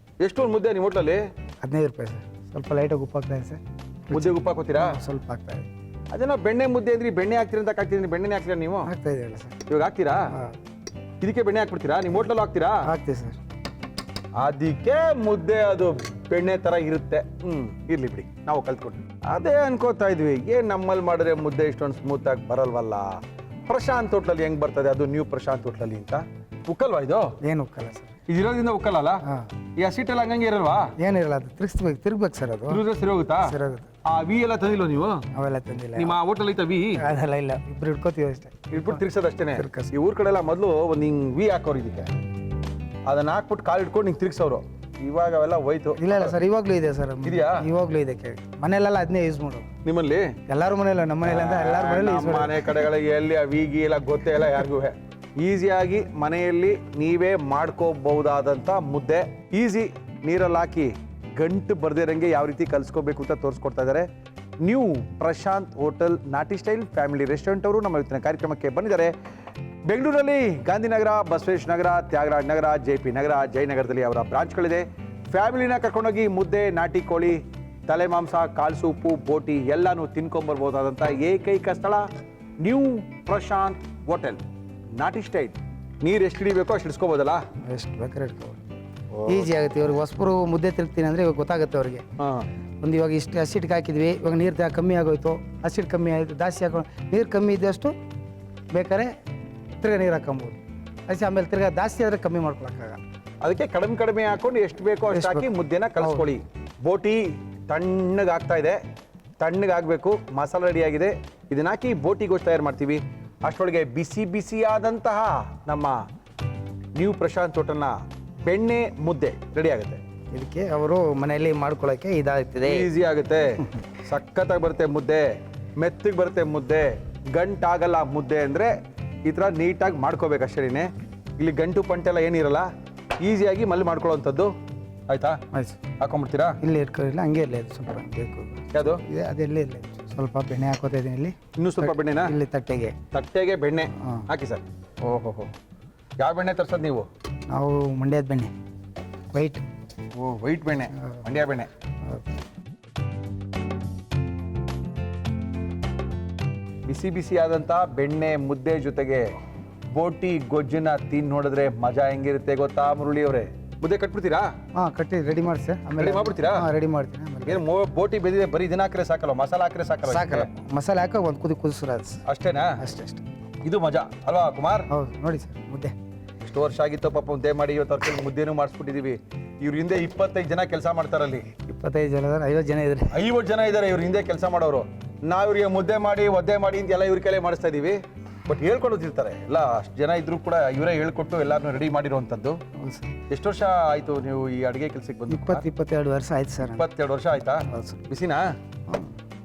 ಎಷ್ಟು ಒಂದು ಮುದ್ದೆ ನಿಮ್ಮ ಹೋಟ್ಲಲ್ಲಿ? 15 ರೂಪಾಯಿ ಸರ್. ಸ್ವಲ್ಪ ಲೈಟಾಗಿ ಉಪ್ಪು ಹಾಕ್ತಾ ಇದೆ ಸರ್. ಮುದ್ದೆಗೆ ಉಪ್ಪು ಹಾಕೋತೀರಾ? ಸ್ವಲ್ಪ ಹಾಕ್ತಾ ಇದೆ. ಅದೇನೋ ಬೆಣ್ಣೆ ಮುದ್ದೆ ಅಂದ್ರಿ, ಬೆಣ್ಣೆ ಹಾಕ್ತೀರಿ ಅಂತ ಹಾಕ್ತಿದ್ದೀನಿ, ಬೆಣ್ಣೆನೇ ಹಾಕ್ತೀರಾ ನೀವು? ಹಾಕ್ತಾ ಇದೆಯಲ್ಲ ಸರ್. ಇವಾಗ ಹಾಕ್ತೀರಾ? ಹಾಂ ಇದಕ್ಕೆ ಬೆಣ್ಣೆ ಹಾಕ್ಬಿಡ್ತೀರಾ? ನಿಮ್ಮ ಹೋಟ್ಲಲ್ಲೂ ಹಾಕ್ತೀರಾ? ಹಾಕ್ತೀವಿ ಸರ್. ಅದಕ್ಕೆ ಮುದ್ದೆ ಅದು ಬೆಣ್ಣೆ ಥರ ಇರುತ್ತೆ. ಇರ್ಲಿ ಬಿಡಿ, ನಾವು ಕಲ್ತ್ಕೊಟ್ವಿ. ಅದೇ ಅನ್ಕೋತಾ ಇದ್ವಿ, ಏನು ನಮ್ಮಲ್ಲಿ ಮಾಡಿದ್ರೆ ಮುದ್ದೆ ಇಷ್ಟೊಂದು ಸ್ಮೂತಾಗಿ ಬರಲ್ವಲ್ಲ, ಪ್ರಶಾಂತ್ ಹೋಟ್ಲಲ್ಲಿ ಹೆಂಗೆ ಬರ್ತದೆ ಅದು ನ್ಯೂ ಪ್ರಶಾಂತ್ ಹೋಟ್ಲಲ್ಲಿ ಅಂತ. ಉಕ್ಕಲ್ವಾ ಇದು? ಏನು ಉಕ್ಕಲ್ಲ ಸರ್. ಇದಿರೋದ್ರಿಂದ ಉಕ್ಕಲ್ಲ? ಹಾಂ. ಈ ಹಸಿಟ್ಟೆಲ್ಲ ಹಂಗಂಗೆ ಇರಲ್ವಾ? ಏನಿರಲ್ಲ, ಅದು ತಿರ್ಗ್ಬೇಕು ಸರ್. ಅದು ತಿರುಗಿದ್ರೆ ಸರಿ ಹೋಗುತ್ತಾ? ಸರಿ ಹೋಗುತ್ತೆ. ಆ ವಿ ಎಲ್ಲ ತಂದಿಲ್ಲ ನೀವು? ಅವೆಲ್ಲ ತಂದಿಲ್ಲ. ನಿಮ್ಮ ಹೋಟೆಲ್ ಐತಾ ವಿ? ಅದೆಲ್ಲ ಇಲ್ಲ, ಇಬ್ರು ಹಿಡ್ಕೋತೀವಿ ಅಷ್ಟೇ. ಇಟ್ಬಿಟ್ಟು ತಿರ್ಗ್ಸೋದಷ್ಟೇನೆ. ತಿರ್ಗ್ಸೋದು. ಈ ಊರ್ ಕಡೆ ಎಲ್ಲ ಮೊದಲು ಒಂದು ಹಿಂಗೆ ವಿ ಹಾಕೋರು ಇದಕ್ಕೆ, ಅದನ್ನ ಹಾಕ್ಬಿಟ್ಟು ಕಾಲು ಇಟ್ಕೊಂಡು ಹಿಂಗೆ ತಿರ್ಗ್ಸೋರು. ಇವಾಗ ಅವೆಲ್ಲ ಹೋಯ್ತು. ಇಲ್ಲ ಇಲ್ಲ ಸರ್, ಇವಾಗಲೂ ಇದೆ ಸರ್. ಇದೆಯಾ? ಇವಾಗಲೂ ಇದೆ. ಮನೆಯಲ್ಲೆಲ್ಲ ಅದನ್ನೇ ಯೂಸ್ ಮಾಡೋದು. ನಿಮ್ಮಲ್ಲಿ? ಎಲ್ಲರೂ ಮನೆಯಲ್ಲ, ನಮ್ಮ ಮನೇಲಿ ಅಂತ ಎಲ್ಲರ ಮನೇಲಿ ಯೂಸ್ ಮನೆ ಕಡೆಗಳಿಗೆ ಎಲ್ಲಿ ಆ ವಿಗಿ ಎಲ್ಲ ಗೊತ್ತೇ ಇಲ್ಲ ಯಾರಿಗೂ. ಈಸಿಯಾಗಿ ಮನೆಯಲ್ಲಿ ನೀವೇ ಮಾಡ್ಕೋಬಹುದಾದಂಥ ಮುದ್ದೆ, ಈಸಿ. ನೀರಲ್ಲಿ ಹಾಕಿ ಗಂಟು ಬರ್ದಿರಂಗೆ ಯಾವ ರೀತಿ ಕಲಿಸ್ಕೋಬೇಕು ಅಂತ ತೋರಿಸ್ಕೊಡ್ತಾ ಇದ್ದಾರೆ ನ್ಯೂ ಪ್ರಶಾಂತ್ ಹೋಟೆಲ್ ನಾಟಿ ಸ್ಟೈಲ್ ಫ್ಯಾಮಿಲಿ ರೆಸ್ಟೋರೆಂಟ್ ಅವರು ನಮ್ಮ ಇವತ್ತಿನ ಕಾರ್ಯಕ್ರಮಕ್ಕೆ ಬಂದಿದ್ದಾರೆ. ಬೆಂಗಳೂರಲ್ಲಿ ಗಾಂಧಿನಗರ, ಬಸವೇಶ್ ನಗರ, ತ್ಯಾಗರಾಜ್ ನಗರ, JP ನಗರ, ಜಯನಗರದಲ್ಲಿ ಅವರ ಬ್ರಾಂಚ್ಗಳಿದೆ. ಫ್ಯಾಮಿಲಿನ ಕರ್ಕೊಂಡೋಗಿ ಮುದ್ದೆ, ನಾಟಿ ಕೋಳಿ, ತಲೆ ಮಾಂಸ, ಕಾಳು ಸೂಪು, ಬೋಟಿ ಎಲ್ಲನೂ ತಿನ್ಕೊಂಬರ್ಬೋದಾದಂಥ ಏಕೈಕ ಸ್ಥಳ ನ್ಯೂ ಪ್ರಶಾಂತ್ ಹೋಟೆಲ್ ನಾಟಿ ಸ್ಟೈಲ್. ನೀರು ಎಷ್ಟು ಹಿಡಿಬೇಕೋ ಅಷ್ಟು ಹಿಡಿಸ್ಕೋಬೋದಲ್ಲ? ಎಷ್ಟು ಬೇಕಾದ್ರೆ ಇಟ್ಕೋಬೋದು. ಈಸಿ ಆಗುತ್ತೆ. ಇವ್ರಿಗೆ ಹೊಸಬರು ಮುದ್ದೆ ತಿರುಗ್ತೀನಿ ಅಂದರೆ ಇವಾಗ ಗೊತ್ತಾಗುತ್ತೆ ಅವ್ರಿಗೆ. ಒಂದು ಇವಾಗ ಇಷ್ಟು ಹಸಿಟ್ಟಿಗೆ ಹಾಕಿದ್ವಿ, ಇವಾಗ ನೀರು ಕಮ್ಮಿ ಆಗೋಯ್ತು, ಹಸಿಟ್ಟು ಕಮ್ಮಿ ಆಯಿತು, ಜಾಸ್ತಿ ಹಾಕೊಂಡು ನೀರು ಕಮ್ಮಿ ಇದ್ದಷ್ಟು ಬೇಕಾದ್ರೆ ತಿರ್ಗಾ ನೀರು ಹಾಕೊಬೋದು. ಆಮೇಲೆ ತಿರ್ಗಾ ಜಾಸ್ತಿ ಆದರೆ ಕಮ್ಮಿ ಮಾಡ್ಕೊಳಕ್ಕಾಗಲ್ಲ. ಅದಕ್ಕೆ ಕಡಿಮೆ ಹಾಕೊಂಡು ಎಷ್ಟು ಬೇಕೋ ಅಷ್ಟು ಹಾಕಿ ಮುದ್ದೆನ ಕಲಿಸ್ಕೊಳ್ಳಿ. ಬೋಟಿ ತಣ್ಣಗೆ ಆಗ್ತಾ ಇದೆ, ತಣ್ಣಗೆ ಆಗಬೇಕು. ಮಸಾಲೆ ರೆಡಿ ಆಗಿದೆ, ಇದನ್ನ ಹಾಕಿ ಬೋಟಿ ಗೊಜ್ಜು ತಯಾರು ಮಾಡ್ತೀವಿ. ಅಷ್ಟರೊಳಗೆ ಬಿಸಿ ಆದಂತಹ ನಮ್ಮ ನ್ಯೂ ಪ್ರಶಾಂತ್ ಹೋಟೆಲ್ನ ಬೆಣ್ಣೆ ಮುದ್ದೆ ರೆಡಿ ಆಗುತ್ತೆ. ಇದಕ್ಕೆ ಅವರು ಮನೆಯಲ್ಲಿ ಮಾಡ್ಕೊಳ್ಳೋಕ್ಕೆ ಇದಾಗ್ತಿದೆ, ಈಸಿ ಆಗುತ್ತೆ. ಸಖತ್ತಾಗಿ ಬರುತ್ತೆ ಮುದ್ದೆ, ಮೆತ್ತಗೆ ಬರುತ್ತೆ ಮುದ್ದೆ, ಗಂಟಾಗಲ್ಲ. ಮುದ್ದೆ ಅಂದರೆ ಈ ಥರ ನೀಟಾಗಿ ಮಾಡ್ಕೋಬೇಕಷ್ಟೇನೆ. ಇಲ್ಲಿ ಗಂಟು ಪಂಟೆಲ್ಲ ಏನಿರಲ್ಲ, ಈಸಿಯಾಗಿ ಮಲ್ಲಿ ಮಾಡ್ಕೊಳ್ಳೋವಂಥದ್ದು. ಆಯ್ತಾ? ಆಯ್ತು. ಹಾಕೊಂಡ್ಬಿಡ್ತೀರಾ? ಇಲ್ಲಿ ಇಟ್ಕೊಳ್ಳಿಲ್ಲ, ಹಂಗೆ ಇರಲಿ. ಅದು ಸ್ವಲ್ಪ ಬೇಕು. ಯಾವುದು ಇದೆ? ಅದೆಲ್ಲೇ ಇರಲಿ. ಸ್ವಲ್ಪ ಬೆಣ್ಣೆ ಹಾಕೋತಾ ಇದ್ದೀನಿ ಇಲ್ಲಿ. ಇನ್ನೂ ಸ್ವಲ್ಪ ಬೆಣ್ಣೆನಾ? ಇಲ್ಲಿ ತಟ್ಟೆಗೆ ಬೆಣ್ಣೆ ಹಾಂ. ಹಾಕಿ ಸರ್. ಓಹೋ, ಯಾವ ಬೆಣ್ಣೆ ತರ್ಸೋದು ನೀವು? ನಾವು ಮಂಡ್ಯದ ಬೆಣ್ಣೆ, ವೈಟ್. ವೈಟ್ ಬೆಣ್ಣೆ, ಮಂಡ್ಯ ಬೆಣ್ಣೆ. ಬಿಸಿ ಆದಂಥ ಬೆಣ್ಣೆ ಮುದ್ದೆ ಜೊತೆಗೆ ಬೋಟಿ ಗೊಜ್ಜನ್ನ ತಿಂದು ನೋಡಿದ್ರೆ ಮಜಾ ಹೆಂಗಿರುತ್ತೆ ಗೊತ್ತಾ ಮುರಳಿ ಅವರೇ? ಮುದ್ದೆ ಕಟ್ಬಿಡ್ತೀರಾ? ಹಾಂ, ಕಟ್ಟಿ ರೆಡಿ ಮಾಡಿ ಸರ್. ಆಮೇಲೆ ರೆಡಿ ಮಾಡ್ಬಿಡ್ತೀರಾ? ಹಾಂ, ರೆಡಿ ಮಾಡ್ತೀನಿ. ಆಮೇಲೆ ಏನು ಬೋಟಿ ಬೆಂದಿದೆ, ಬರೀ ಇದನ್ನ ಹಾಕ್ರೆ ಸಾಕಲ್ಲ, ಮಸಾಲ ಹಾಕ್ರೆ ಸಾಕಲ್ಲ? ಸಾಕಲ್ಲ, ಮಸಾಲೆ ಹಾಕೋ ಒಂದು ಕುದಿಸ್ರೋದು ಅಷ್ಟೇನಾ? ಅಷ್ಟೇ. ಇದು ಮಜಾ ಅಲ್ವಾ ಕುಮಾರ್? ಹೌದು. ನೋಡಿ ಸರ್, ಮುದ್ದೆ ಎಷ್ಟು ವರ್ಷ ಆಗಿತ್ತು ಪಾಪ ಮುದ್ದೆ ಮಾಡಿ, ಇವತ್ತು ಅವ್ರ ಕೈಲಿ ಮುದ್ದೆನೂ ಮಾಡಿಸ್ಬಿಟ್ಟಿದೀವಿ. ಇವ್ರ ಹಿಂದೆ 25 ಜನ ಕೆಲಸ ಮಾಡ್ತಾರಲ್ಲಿ. 25 ಜನ ಇದ್ದಾರೆ, 50 ಜನ ಇದ್ದಾರೆ. 50 ಜನ ಇದ್ದಾರೆ ಇವ್ರ ಹಿಂದೆ ಕೆಲಸ ಮಾಡೋರು. ನಾವು ಇವ್ರಿಗೆ ಮುದ್ದೆ ಮಾಡಿ, ಒದ್ದೆ ಮಾಡಿ ಅಂತೆಲ್ಲ ಇವ್ರ ಕೈಲೇ ಮಾಡಿಸ್ತಾ ಇದೀವಿ. ಬಟ್ ಹೇಳ್ಕೊಡೋದಿರ್ತಾರೆ ಎಲ್ಲ, ಅಷ್ಟು ಜನ ಇದ್ರೂ ಕೂಡ ಇವರೇ ಹೇಳ್ಕೊಟ್ಟು ಎಲ್ಲಾರನ್ನೂ ರೆಡಿ ಮಾಡಿರುವಂಥದ್ದು. ಹೌದು ಸರ್. ಎಷ್ಟು ವರ್ಷ ಆಯ್ತು ನೀವು ಈ ಅಡುಗೆ ಕೆಲಸಕ್ಕೆ ಬಂದು? 22 ವರ್ಷ ಆಯ್ತು ಸರ್. 22 ವರ್ಷ ಆಯ್ತಾ? ಹೌದು ಸರ್. ಬಿಸಿನಾ?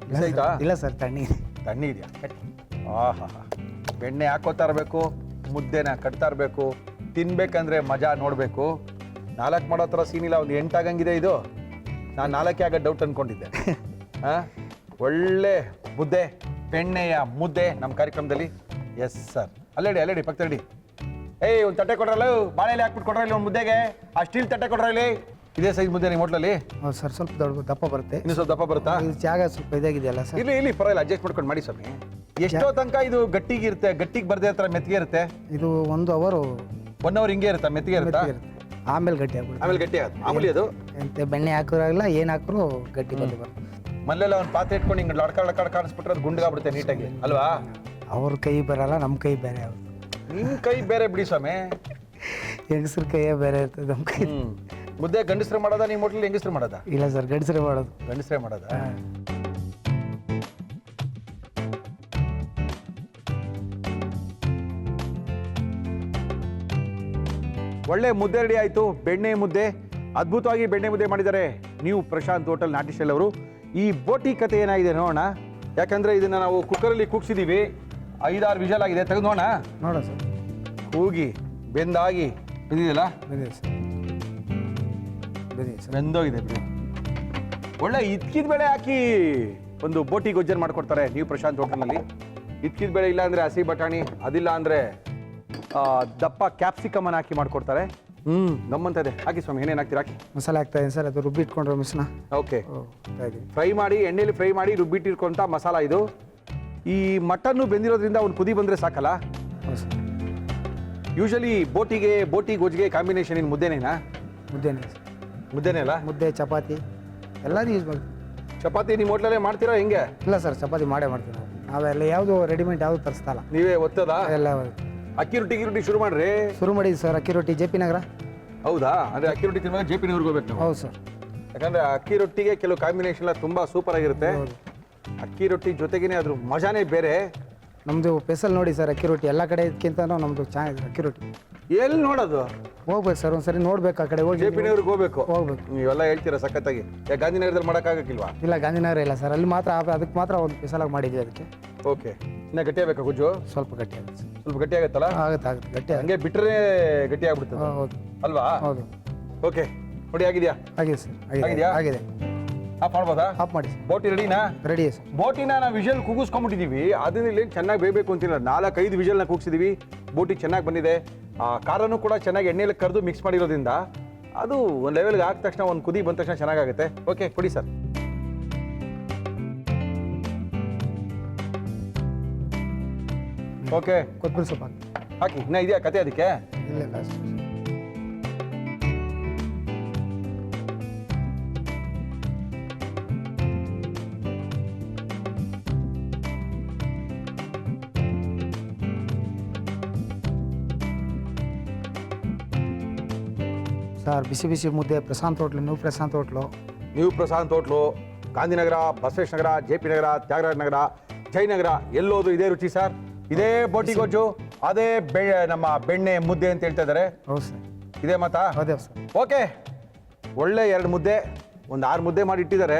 ಇಲ್ಲ ಆಯ್ತಾ? ಸರ್, ಇಲ್ಲ ಸರ್, ತಣ್ಣಗೆ. ತಣ್ಣಗಿದೆಯಾ? ಆಹಾ, ಬೆಣ್ಣೆ ಹಾಕೋತಾ ಇರಬೇಕು, ಮುದ್ದೆನ ಕಟ್ತಾ ಇರಬೇಕು, ತಿನ್ಬೇಕಂದ್ರೆ ಮಜಾ ನೋಡಬೇಕು. 4 ಮಾಡೋ ಥರ ಸೀನಿಲ್ಲ, ಒಂದು 8 ಆಗಂಗಿದೆ ಇದು. ನಾನು 4 ಆಗೋ ಡೌಟ್ ಅಂದ್ಕೊಂಡಿದ್ದೆ. ಹಾಂ, ಒಳ್ಳೆ ಮುದ್ದೆ, ಬೆಣ್ಣೆಯ ಮುದ್ದೆ ನಮ್ಮ ಕಾರ್ಯಕ್ರಮದಲ್ಲಿ. Yes sir. ಅಲ್ಲೇಡಿ ಪಕ್ಕದಲ್ಲಿ. ಏಯ್, ಒಂದು ತಟ್ಟೆ ಕೊಡ್ರಲ್ಲ, ಬಾಳೆಲೆ ಹಾಕ್ಬಿಟ್ಟು ಕೊಡ್ರ ಇಲ್ಲಿ ಒಂದು ಮುದ್ದೆಗೆ. ಆ ಸ್ಟೀಲ್ ತಟ್ಟೆ ಕೊಡ್ರ ಇಲ್ಲಿ. ಇದೇ ಸೈಜ್ ಮುದ್ದೆ ನಿಮ್ಮ ಹೋಟ್ಲಲ್ಲಿ? ಹೌದು ಸರ್, ಸ್ವಲ್ಪ ದೊಡ್ಡ ದಪ್ಪ ಬರುತ್ತೆ. ಇನ್ನು ಸ್ವಲ್ಪ ದಪ್ಪ ಬರುತ್ತಾ? ಇದು ಜಾಗ ಸ್ವಲ್ಪ ಇದಾಗಿದೆಯಲ್ಲ ಸರ್. ಇಲ್ಲಿ ಪರವಾಗಿಲ್ಲ, ಅಡ್ಜಸ್ಟ್ ಮಾಡ್ಕೊಂಡು ಮಾಡಿ ಸ್ವಾಮಿ. ಎಷ್ಟೋ ತನಕ ಇದು ಗಟ್ಟಿಗಿರುತ್ತೆ? ಗಟ್ಟಿಗೆ ಬರ್ದೇ ಥರ ಮೆತ್ತಿಗೆ ಇರುತ್ತೆ? ಇದು 1 ಅವರ್ 1 ಅವರ್ ಹಿಂಗೆ ಇರುತ್ತಾ? ಮೆತ್ತಿಗೆ ಇರುತ್ತಾ? ಆಮೇಲೆ ಗಟ್ಟಿ ಆಗ್ಬಿಡುತ್ತೆ. ಆಮೇಲೆ ಗಟ್ಟಿ ಆಗುತ್ತೆ ಮಾಮೂಲಿ ಅದು. ಎಂತ ಬೆಣ್ಣೆ ಹಾಕೋರಾಗಲ್ಲ, ಏನು ಹಾಕಿದ್ರು ಗಟ್ಟಿ ಬಂದು ಬರುತ್ತೆ. ಮಲ್ಲೆಲ್ಲ ಒಂದು ಪಾತ್ರೆ ಇಟ್ಕೊಂಡು ಹಿಂಗೆ ಲಡ್ಕಾಡ್ ಕಾಣಿಸ್ಬಿಟ್ರೆ ಅದು ಗುಂಡಿಗಾಗ್ಬಿಡುತ್ತೆ ನೀಟಾಗಿ ಅಲ್ವಾ? ಅವ್ರ ಕೈ ಬರಲ್ಲ, ನಮ್ಮ ಕೈ ಬೇರೆ ಆಗುತ್ತೆ. ನಿಮ್ಮ ಕೈ ಬೇರೆ ಬಿಡಿ ಸ್ವಾಮಿ, ಹೆಂಗಸ್ರ ಕೈಯೇ ಬೇರೆ ಇರ್ತದೆ ನಮ್ಮ ಕೈ. ಮುದ್ದೆ ಗಂಡಸ್ರೆ ಮಾಡೋದಾ ನಿಮ್ಮ ಹೋಟ್ಲಲ್ಲಿ ಹೆಂಗಸ್ರೆ ಮಾಡೋದಾ? ಇಲ್ಲ ಸರ್, ಗಂಡಸರೇ ಮಾಡೋದು. ಗಂಡಸ್ರೆ ಮಾಡೋದಾ? ಒಳ್ಳೆ ಮುದ್ದೆ ರೆಡಿ ಆಯಿತು. ಬೆಣ್ಣೆ ಮುದ್ದೆ, ಅದ್ಭುತವಾಗಿ ಬೆಣ್ಣೆ ಮುದ್ದೆ ಮಾಡಿದ್ದಾರೆ ನ್ಯೂ ಪ್ರಶಾಂತ್ ಹೋಟೆಲ್ ನಾಟಿ ಸ್ಟೈಲ್ ಅವರು. ಈ ಬೋಟಿ ಕತೆ ಏನಾಗಿದೆ ನೋಡೋಣ. ಯಾಕಂದರೆ ಇದನ್ನು ನಾವು ಕುಕ್ಕರಲ್ಲಿ ಕೂಗ್ಸಿದ್ದೀವಿ, 5-6 ವಿಷಲ್ ಆಗಿದೆ. ತೆಗೆದು ನೋಡೋಣ. ನೋಡ ಸರ್, ಕೂಗಿ ಬೆಂದಾಗಿ ಬೆಂದಿದೆಯಲ್ಲ? ಬೆಂದಿದೆ ಸರ್, ಬೆಂದಿದೆ ಸರ್. ಬೆಂದೋಗಿದೆ ಬಿಡಿ. ಒಳ್ಳೆ ಇದ್ಕಿದ ಬೇಳೆ ಹಾಕಿ ಒಂದು ಬೋಟಿ ಗೊಜ್ಜನ್ನು ಮಾಡ್ಕೊಡ್ತಾರೆ ನ್ಯೂ ಪ್ರಶಾಂತ್ ಹೋಟೆಲ್ನಲ್ಲಿ. ಇದ್ಕಿದ ಬೇಳೆ ಇಲ್ಲ ಅಂದರೆ ಹಸಿ ಬಟಾಣಿ, ಅದಿಲ್ಲ ಅಂದರೆ ದಪ್ಪ ಕ್ಯಾಪ್ಸಿಕಮನ್ನು ಹಾಕಿ ಮಾಡ್ಕೊಡ್ತಾರೆ. ಗಮ್ಮಂತ ಇದೆ. ಹಾಕಿ ಸ್ವಾಮಿ, ಏನೇನು ಹಾಕ್ತೀರಾ ಹಾಕಿ. ಮಸಾಲೆ ಹಾಕ್ತಾ ಇದ್ದೀನಿ ಸರ್, ಅದು ರುಬ್ಬಿ ಇಟ್ಕೊಂಡ್ರೆ ಮಿಶ್ರಣ ಓಕೆ, ಹಾಕ್ತಾ ಇದ್ದೀನಿ. ಫ್ರೈ ಮಾಡಿ ಎಣ್ಣೆಲಿ ಫ್ರೈ ಮಾಡಿ ರುಬ್ಬಿಟ್ಟಿರ್ಕೊಂತ ಮಸಾಲ ಇದು. ಈ ಮಟನ್ನು ಬೆಂದಿರೋದ್ರಿಂದ ಒಂದು ಕುದಿ ಬಂದರೆ ಸಾಕಲ್ಲ. ಹೌದು ಸರ್, ಯೂಶಲಿ ಬೋಟಿ ಗೊಜ್ಜಿಗೆ ಕಾಂಬಿನೇಷನ್ ಏನು ಮುದ್ದೆನೇನಾ? ಮುದ್ದೆನೇ ಸರ್. ಮುದ್ದೆನೇ ಅಲ್ಲ? ಮುದ್ದೆ ಚಪಾತಿ ಎಲ್ಲದೂ ಯೂಸ್ ಮಾಡ್ತೀವಿ. ಚಪಾತಿ ನಿಮ್ಮ ಹೋಟ್ಲಲ್ಲೇ ಮಾಡ್ತೀರಾ ಹೆಂಗೆ? ಇಲ್ಲ ಸರ್, ಚಪಾತಿ ಮಾಡೇ ಮಾಡ್ತೀವಿ ನಾವು. ನಾವೆಲ್ಲ ಯಾವುದು ರೆಡಿಮೇಡ್ ಯಾವುದು ತರಿಸ್ತಲ್ಲ, ನೀವೇ ಒತ್ತದ? ಎಲ್ಲ ಅಕ್ಕಿ ರೊಟ್ಟಿ ಶುರು ಮಾಡ್ರಿ. ಶುರು ಮಾಡಿದ್ವಿ ಸರ್. ಅಕ್ಕಿ ರೊಟ್ಟಿ ಜೆ ಪಿ ನಗರ. ಹೌದಾ? ಅಂದರೆ ಅಕ್ಕಿ ರೊಟ್ಟಿ ತಿನ್ನುವಾಗ ಜೆ ಪಿ ನಗರ್ಗೆ ಹೋಗ್ಬೇಕು ನಾವು. ಹೌದು ಸರ್. ಯಾಕಂದರೆ ಅಕ್ಕಿ ರೊಟ್ಟಿಗೆ ಕೆಲವು ಕಾಂಬಿನೇಷನ್ ಎಲ್ಲ ತುಂಬ ಸೂಪರ್ ಆಗಿರುತ್ತೆ. ಹೌದು. ಅಕ್ಕಿ ರೊಟ್ಟಿ ಜೊತೆಗೇನೆ ಅದ್ರ ಮಜಾನೇ ಬೇರೆ. ನಮ್ಮದು ಸ್ಪೆಷಲ್ ನೋಡಿ ಸರ್, ಅಕ್ಕಿ ರೊಟ್ಟಿ ಎಲ್ಲ ಕಡೆಗಿಂತ ನಮ್ಮದು ಚೆನ್ನಾಗಿದೆ ಅಕ್ಕಿ ರೊಟ್ಟಿ. ಎಲ್ಲಿ ನೋಡೋದು? ಹೋಗ್ಬೇಕು ಸರ್, ಒಂದ್ಸರಿ ನೋಡ್ಬೇಕು, ಆ ಕಡೆ ಹೋಗಿ ಜೆ ಪಿ ನಗರ್ಗೆ ಹೋಗ್ಬೇಕು. ಹೋಗ್ಬೇಕು. ನೀವೆಲ್ಲ ಹೇಳ್ತೀರಾ ಸಖತ್ತಾಗಿ. ಯಾಕೆ ಗಾಂಧಿನಗರದಲ್ಲಿ ಮಾಡೋಕ್ಕಾಗಕ್ಕಿಲ್ವಾ? ಇಲ್ಲ, ಗಾಂಧಿನಗರ ಇಲ್ಲ ಸರ್, ಅಲ್ಲಿ ಮಾತ್ರ ಅದಕ್ಕೆ ಮಾತ್ರ ಒಂದು ಸ್ಪೆಷಲಾಗಿ ಮಾಡಿದ್ವಿ. ಅದಕ್ಕೆ ಓಕೆ. ಇನ್ನು ಗಟ್ಟಿ ಆಗ್ಬೇಕಾ ಗುಜ್ಜು? ಸ್ವಲ್ಪ ಗಟ್ಟಿ ಆಗುತ್ತೆ ಸರ್. ಸ್ವಲ್ಪ ಗಟ್ಟಿ ಆಗುತ್ತಲ್ಲ? ಆಗುತ್ತೆ ಗಟ್ಟಿ ಆಗುತ್ತೆ. ಹಂಗೆ ಬಿಟ್ಟರೆ ಗಟ್ಟಿ ಆಗ್ಬಿಡ್ತದೆ ಹೌದು ಅಲ್ವಾ? ಹೌದು. ಓಕೆ, ನೋಡಿ ಆಗಿದೆಯಾ? ಆಗಿದೆ ಸರ್, ಆಗಿದೆಯಾ? ಆಗಿದೆ. ಆಫ್ ಮಾಡ್ಬೋದಾ? ಆಫ್ ಮಾಡಿ ಸರ್. ಬೋಟಿ ರೆಡಿನಾ? Ready sir. ಬೋಟಿನ ನಾವು ವಿಷಲ್ ಕೂಗಿಸ್ಕೊಂಡ್ಬಿಟ್ಟಿದ್ದೀವಿ. ಅದರಲ್ಲಿ ಚೆನ್ನಾಗಿ ಬೇಯಬೇಕು ಅಂತಿಲ್ಲ. 4-5 ವಿಷಲ್ನ ಕೂಗಿಸಿದ್ದೀವಿ. ಬೋಟಿ ಚೆನ್ನಾಗಿ ಬಂದಿದೆ. ಖಾರನೂ ಕೂಡ ಚೆನ್ನಾಗಿ ಎಣ್ಣೆಯಲ್ಲಿ ಕರೆದು ಮಿಕ್ಸ್ ಮಾಡಿರೋದ್ರಿಂದ ಅದು ಒಂದು ಲೆವೆಲ್ಗೆ ಆದ ತಕ್ಷಣ, ಒಂದು ಕುದಿ ಬಂದ ತಕ್ಷಣ ಚೆನ್ನಾಗಾಗುತ್ತೆ. ಓಕೆ, ಕೊಡಿ ಸರ್. ಓಕೆ, ಕೊತ್ತಂಬರಿ ಸೊಪ್ಪು ಹಾಕಿ. ಇನ್ನ ಇದೆಯಾ ಕತೆ ಅದಕ್ಕೆ? ಇಲ್ಲ ಇಲ್ಲ ಸರ್. ಸರ್, ಬಿಸಿ ಬಿಸಿ ಮುದ್ದೆ Prashanth hotel, new Prashanth hotel, Gandhinagar, Basaveshwara Nagar, J P Nagar, Tyagaraja Nagar, Jayanagar, ಎಲ್ಲೋದು ಇದೇ ರುಚಿ ಸರ್. ಇದೇ ಬೋಟಿ ಗೊಜ್ಜು, ಅದೇ ನಮ್ಮ ಬೆಣ್ಣೆ ಮುದ್ದೆ ಅಂತ ಹೇಳ್ತಾ ಇದ್ದಾರೆ. ಹೌದು ಸರ್, ಇದೇ ಮಾತಾ? ಅದೇ ಸರ್. ಓಕೆ, ಒಳ್ಳೆ 2 ಮುದ್ದೆ, ಒಂದು 6 ಮುದ್ದೆ ಮಾಡಿ ಇಟ್ಟಿದ್ದಾರೆ.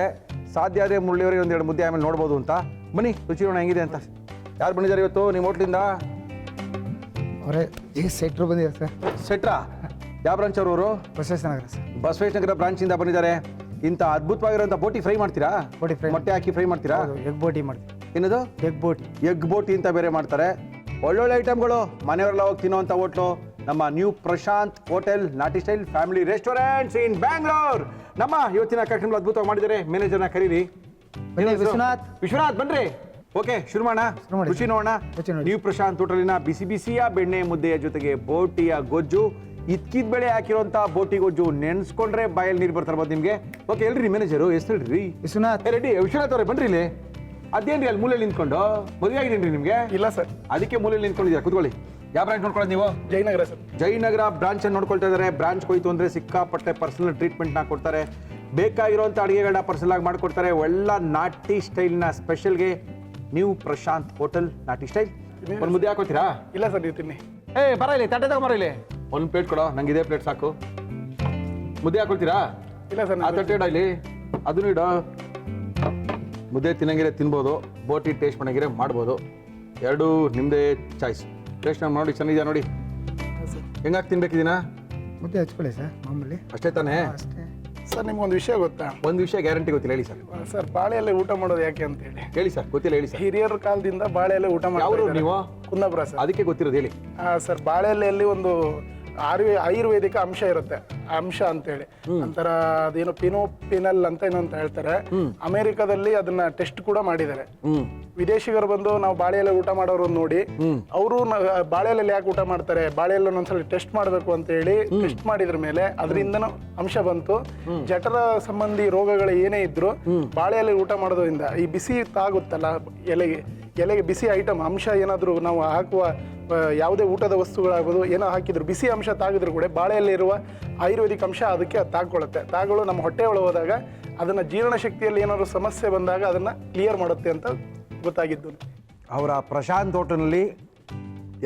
ಸಾಧ್ಯ ಆದರೆ ಮುರಳಿಯವರಿಗೆ 1-2 ಮುದ್ದೆ ಆಮೇಲೆ ನೋಡ್ಬೋದು ಅಂತ. ಬನ್ನಿ ರುಚಿ ನೋಡೋಣ ಹೆಂಗಿದೆ ಅಂತ. ಯಾರು ಬಂದಿದ್ದಾರೆ ಇವತ್ತು ನಿಮ್ಮ ಹೋಟ್ಲಿಂದ? ಅವರೇ ಸೆಟ್ರು ಬಂದಿದ್ದಾರೆ ಸರ್. ಸೆಟ್ರಾ? ಯಾವ ಬ್ರಾಂಚ್ ಅವರು? ಬಸವೇಶ್ವರ ನಗರ ಸರ್. ಬಸವೇಶ್ವರ ನಗರ ಬ್ರಾಂಚಿಂದ ಬಂದಿದ್ದಾರೆ. ಇಂಥ ಅದ್ಭುತವಾಗಿರೋಂಥ ಬೋಟಿ ಫ್ರೈ ಮಾಡ್ತೀರಾ? ಬೋಟಿ ಫ್ರೈ, ಮೊಟ್ಟೆ ಹಾಕಿ ಫ್ರೈ ಮಾಡ್ತೀರಾ? ಎಗ್ ಬೋಟಿ ಮಾಡ್ತೀವಿ. ಏನದು? ಎಗ್ ಬೋಟಿ ಅಂತ ಬೇರೆ ಮಾಡ್ತಾರೆ. ಒಳ್ಳೊಳ್ಳೆ ಐಟಮ್ಗಳು. ಮನೆಯವರೆಲ್ಲ ಹೋಗಿ ತಿನ್ನೋಂಥ ಹೋಟ್ಲು ನಮ್ಮ ನ್ಯೂ ಪ್ರಶಾಂತ್ ಹೋಟೆಲ್, ನಾಟಿ style family restaurants in Bangalore. ನಮ್ಮ ಇವತ್ತಿನ ಕಾರ್ಯಕ್ರಮ ಅದ್ಭುತವಾಗಿ ಮಾಡಿದ್ದಾರೆ. ಮ್ಯಾನೇಜರ್ನ ಕರೀರಿ. ವಿಶ್ವನಾಥ್ ಬನ್ರಿ. ಓಕೆ, ಶುರು ಮಾಡೋಣ. ರುಚಿ ನೋಡೋಣ. ನ್ಯೂ ಪ್ರಶಾಂತ್ ಹೋಟೆಲಿನ ಬಿಸಿ ಬಿಸಿಯ ಬೆಣ್ಣೆ ಮುದ್ದೆಯ ಜೊತೆಗೆ ಬೋಟಿಯ ಗೊಜ್ಜು, ಇದ್ಕಿದ ಬೆಳೆ ಹಾಕಿರೋಂಥ ಬೋಟಿ ಗೊಜ್ಜು ನೆನೆಸ್ಕೊಂಡ್ರೆ ಬಾಯಲ್ಲಿ ನೀರು ಬರ್ತಾ ಇರ್ಬೋದು ನಿಮಗೆ. ಓಕೆ, ಹೇಳ್ರಿ ಮ್ಯಾನೇಜರು, ಹೆಸರು ಹೇಳ್ರಿ. ವಿಶ್ವನಾಥ್. ರೆಡ್ಡಿ. ವಿಶ್ವನಾಥ್ ಅವರೇ ಬನ್ರಿ ಇಲ್ಲಿ. ಅದೇನ್ರಿ ಅಲ್ಲಿ ಮೂಲೆಯಲ್ಲಿ ನಿಂತ್ಕೊಂಡು? ಮದುವೆ ಆಗಿದೇನ್ರಿ ನಿಮಗೆ? ಇಲ್ಲ ಸರ್. ಅದಕ್ಕೆ ಮೂಲೆಯಲ್ಲಿ ನಿಂತ್ಕೊಂಡಿದ್ದೀರಾ, ಕೂತ್ಕೊಳ್ಳಿ. ಯಾವ ಬ್ರಾಂಚ್ ನೋಡ್ಕೊಳ್ಳೋದು ನೀವು? ಜಯನಗರ ಸರ್. ಜಯನಗರ ಬ್ರಾಂಚ್ ಅನ್ನು ನೋಡ್ಕೊಳ್ತಾ ಇದ್ದಾರೆ. ಬ್ರಾಂಚ್ ಹೋಯ್ತು ಅಂದರೆ ಸಿಕ್ಕಾಪಟ್ಟೆ ಪರ್ಸನಲ್ ಟ್ರೀಟ್ಮೆಂಟ್ನ ಕೊಡ್ತಾರೆ. ಬೇಕಾಗಿರುವಂಥ ಅಡುಗೆಗಳನ್ನ ಪರ್ಸನಲ್ ಆಗಿ ಮಾಡಿಕೊಡ್ತಾರೆ. ಒಳ್ಳೆ ನಾಟಿ ಸ್ಟೈಲ್ನ ಸ್ಪೆಷಲ್ಗೆ ನ್ಯೂ ಪ್ರಶಾಂತ್ ಹೋಟೆಲ್ ನಾಟಿ ಸ್ಟೈಲ್. ಒಂದು ಮುದ್ದೆ ಹಾಕೋತೀರಾ? ಇಲ್ಲ ಸರ್, ನೀವು ತಿನ್ನಿ. ಬರ ಇಲ್ಲಿ, ತಟ್ಟೆ ತಗೊಂಬರ ಇಲ್ಲಿ. ಒಂದು ಪ್ಲೇಟ್ ಕೊಡೋ, ನಂಗೆ ಇದೇ ಪ್ಲೇಟ್ ಸಾಕು. ಮುದ್ದೆ ಹಾಕೊಳ್ತೀರಾ? ಇಲ್ಲ ಸರ್. ಆ ತಟ್ಟೆ ಇಡ ಇಲ್ಲಿ, ಅದನ್ನು ಇಡೋ. ಮುದ್ದೆ ತಿನ್ನಂಗಿರೆ ತಿನ್ಬೋದು, ಬೋಟಿ ಟೇಸ್ಟ್ ಮಾಡಂಗಿರೆ ಮಾಡ್ಬೋದು. ಎರಡೂ ನಿಮ್ಮದೇ ಚಾಯ್ಸ್. ಟೇಸ್ಟ್ ನೋಡಿ, ಚೆನ್ನಾಗಿದೆಯಾ ನೋಡಿ. ಹೆಂಗಾಗಿ ತಿನ್ಬೇಕಿದ್ದೀನ? ಮುದ್ದೆ ಹಚ್ಕೊಳ್ಳಿ ಸರ್, ಮಾಮೂಲಿ ಅಷ್ಟೇ ತಾನೇ? ಅಷ್ಟೇ ಸರ್, ನಿಮ್ಗೊಂದು ವಿಷಯ ಗೊತ್ತಾ? ಒಂದು ವಿಷಯ ಗ್ಯಾರಂಟಿ ಗೊತ್ತಿಲ್ಲ, ಹೇಳಿ ಸರ್. ಸರ್, ಬಾಳೆಯಲ್ಲಿ ಊಟ ಮಾಡೋದು ಯಾಕೆ ಅಂತ ಹೇಳಿ ಹೇಳಿ ಸರ್. ಗೊತ್ತಿಲ್ಲ, ಹೇಳಿ ಸರ್. ಹಿರಿಯರ ಕಾಲದಿಂದ ಬಾಳೆಯಲ್ಲಿ ಊಟ ಯಾವ ಮಾಡೋದು ನೀವು? ಕುಂದಾಪುರ ಸರ್. ಅದಕ್ಕೆ ಗೊತ್ತಿರೋದು ಹೇಳಿ. ಸರ್, ಬಾಳೆಯಲ್ಲಿ ಒಂದು ಆಯುರ್ವೇದಿಕ ಅಂಶ ಇರುತ್ತೆ, ಅಂಶ ಅಂತೇಳಿ ಒಂಥರ ಅದೇನೋ ಪಿನೋಪಿನಲ್ ಅಂತ ಏನೋ ಅಂತ ಹೇಳ್ತಾರೆ. ಅಮೆರಿಕದಲ್ಲಿ ಅದನ್ನ ಟೆಸ್ಟ್ ಕೂಡ ಮಾಡಿದ್ದಾರೆ. ವಿದೇಶಿಗರು ಬಂದು ನಾವು ಬಾಳೆಯಲ್ಲಿ ಊಟ ಮಾಡೋರು ನೋಡಿ ಅವರು ಬಾಳೆಯಲ್ಲಿ ಯಾಕೆ ಊಟ ಮಾಡ್ತಾರೆ, ಬಾಳೆಯಲ್ಲಿ ಒಂದ್ಸಲ ಟೆಸ್ಟ್ ಮಾಡಬೇಕು ಅಂತ ಹೇಳಿ ಟೆಸ್ಟ್ ಮಾಡಿದ್ರ ಮೇಲೆ ಅದರಿಂದನೂ ಅಂಶ ಬಂತು. ಜಠರ ಸಂಬಂಧಿ ರೋಗಗಳು ಏನೇ ಇದ್ರು ಬಾಳೆಯಲ್ಲಿ ಊಟ ಮಾಡೋದ್ರಿಂದ ಈ ಬಿಸಿ ತಾಗುತ್ತಲ್ಲ ಎಲೆಗೆ ಬಿಸಿ ಐಟಮ್ ಅಂಶ ಏನಾದರೂ ನಾವು ಹಾಕುವ ಯಾವುದೇ ಊಟದ ವಸ್ತುಗಳಾಗೋದು ಏನೋ ಹಾಕಿದ್ರು ಬಿಸಿ ಅಂಶ ತಾಗಿದ್ರು ಕೂಡ ಬಾಳೆಯಲ್ಲಿರುವ ಆಯುರ್ವೇದಿಕ್ ಅಂಶ ಅದಕ್ಕೆ ತಾಗೊಳ್ಳುತ್ತೆ. ತಾಗಳು ನಮ್ಮ ಹೊಟ್ಟೆ ಒಳಗೆ ಹೋದಾಗ ಅದನ್ನು ಜೀರ್ಣಶಕ್ತಿಯಲ್ಲಿ ಏನಾದರೂ ಸಮಸ್ಯೆ ಬಂದಾಗ ಅದನ್ನು ಕ್ಲಿಯರ್ ಮಾಡುತ್ತೆ ಅಂತ ಗೊತ್ತಾಗಿದ್ದು. ಅವರ ಪ್ರಶಾಂತ್ ಹೋಟೆಲ್ನಲ್ಲಿ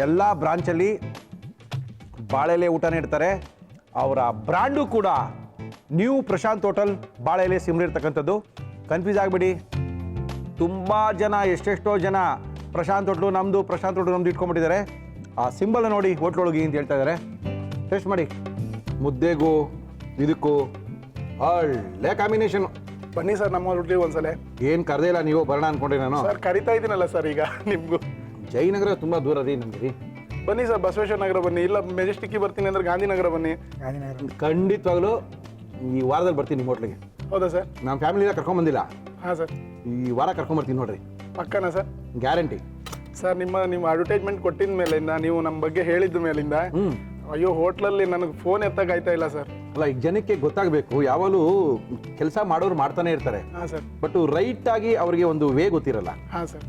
ಎಲ್ಲ ಬ್ರಾಂಚಲ್ಲಿ ಬಾಳೆಲೆ ಊಟ ನೀಡ್ತಾರೆ. ಅವರ ಬ್ರ್ಯಾಂಡು ಕೂಡ ನ್ಯೂ ಪ್ರಶಾಂತ್ ಹೋಟೆಲ್ ಬಾಳೆಲೆ ಸಿಮ್ರಿ ಇರ್ತಕ್ಕಂಥದ್ದು. ಕನ್ಫ್ಯೂಸ್ ಆಗಿಬಿಡಿ. ತುಂಬ ಜನ, ಎಷ್ಟೆಷ್ಟೋ ಜನ ಪ್ರಶಾಂತ್ ಹೋಟ್ಲು ನಮ್ಮದು, ಪ್ರಶಾಂತ್ ಹೋಟ್ಲು ನಮ್ಮದು ಇಟ್ಕೊಂಡ್ಬಿಟ್ಟಿದ್ದಾರೆ. ಆ ಸಿಂಬಲ್ ನೋಡಿ ಹೋಟ್ಲೊಳಗೆ ಅಂತ ಹೇಳ್ತಾ ಇದ್ದಾರೆ. ಟೇಸ್ಟ್ ಮಾಡಿ. ಮುದ್ದೆಗೂ ಇದಕ್ಕೂ ಒಳ್ಳೆ ಕಾಂಬಿನೇಷನ್. ಬನ್ನಿ ಸರ್ ನಮ್ಮ ಹೋಟ್ಲಿಗೆ ಒಂದ್ಸಲ. ಏನು ಕರೆದೇ ಇಲ್ಲ ನೀವು, ಬರೋಣ ಅನ್ಕೊಂಡೆ ನಾನು. ಸರ್, ಕರಿತಾ ಇದ್ದೀನಲ್ಲ ಸರ್ ಈಗ ನಿಮಗೂ. ಜಯನಗರ ತುಂಬ ದೂರ ರೀ ನಮಗೆ ರೀ. ಬನ್ನಿ ಸರ್, ಬಸವೇಶ್ವರ ನಗರ ಬನ್ನಿ, ಇಲ್ಲ ಮೆಜೆಸ್ಟಿಕ್ಗೆ ಬರ್ತೀನಿ ಅಂದ್ರೆ ಗಾಂಧಿನಗರ ಬನ್ನಿ. ಗಾಂಧಿನಗರ ಖಂಡಿತವಾಗ್ಲೂ ಈ ವಾರದಲ್ಲಿ ಬರ್ತೀನಿ ನಿಮ್ಮ ಹೋಟ್ಲಿಗೆ. ಹೌದಾ ಸರ್? ನಮ್ಮ ಫ್ಯಾಮಿಲಿನ ಕರ್ಕೊಂಬಂದಿಲ್ಲ, ಹಾಂ ಸರ್. ಈ ವಾರ ಕರ್ಕೊಂಬರ್ತೀನಿ ನೋಡ್ರಿ, ಪಕ್ಕನಾ ಸರ್? ಗ್ಯಾರಂಟಿ. ಸರ್, ನಿಮ್ಮ ಅಡ್ವರ್ಟೈಸ್ಮೆಂಟ್ ಕೊಟ್ಟಿದ ಮೇಲಿಂದ, ನೀವು ನಮ್ಮ ಬಗ್ಗೆ ಹೇಳಿದ ಮೇಲಿಂದ, ಅಯ್ಯೋ ಹೋಟ್ಲಲ್ಲಿ ನನಗೆ ಫೋನ್ ಎತ್ತಕ್ಕಾಯ್ತಾ ಇಲ್ಲ ಸರ್. ಅಲ್ಲ, ಈಗ ಜನಕ್ಕೆ ಗೊತ್ತಾಗಬೇಕು, ಯಾವಾಗಲೂ ಕೆಲಸ ಮಾಡೋರು ಮಾಡ್ತಾನೆ ಇರ್ತಾರೆ, ಹಾಂ ಸರ್. ಬಟ್ ರೈಟ್ ಆಗಿ ಅವ್ರಿಗೆ ಒಂದು ವೇ ಗೊತ್ತಿರಲ್ಲ. ಹಾಂ ಸರ್.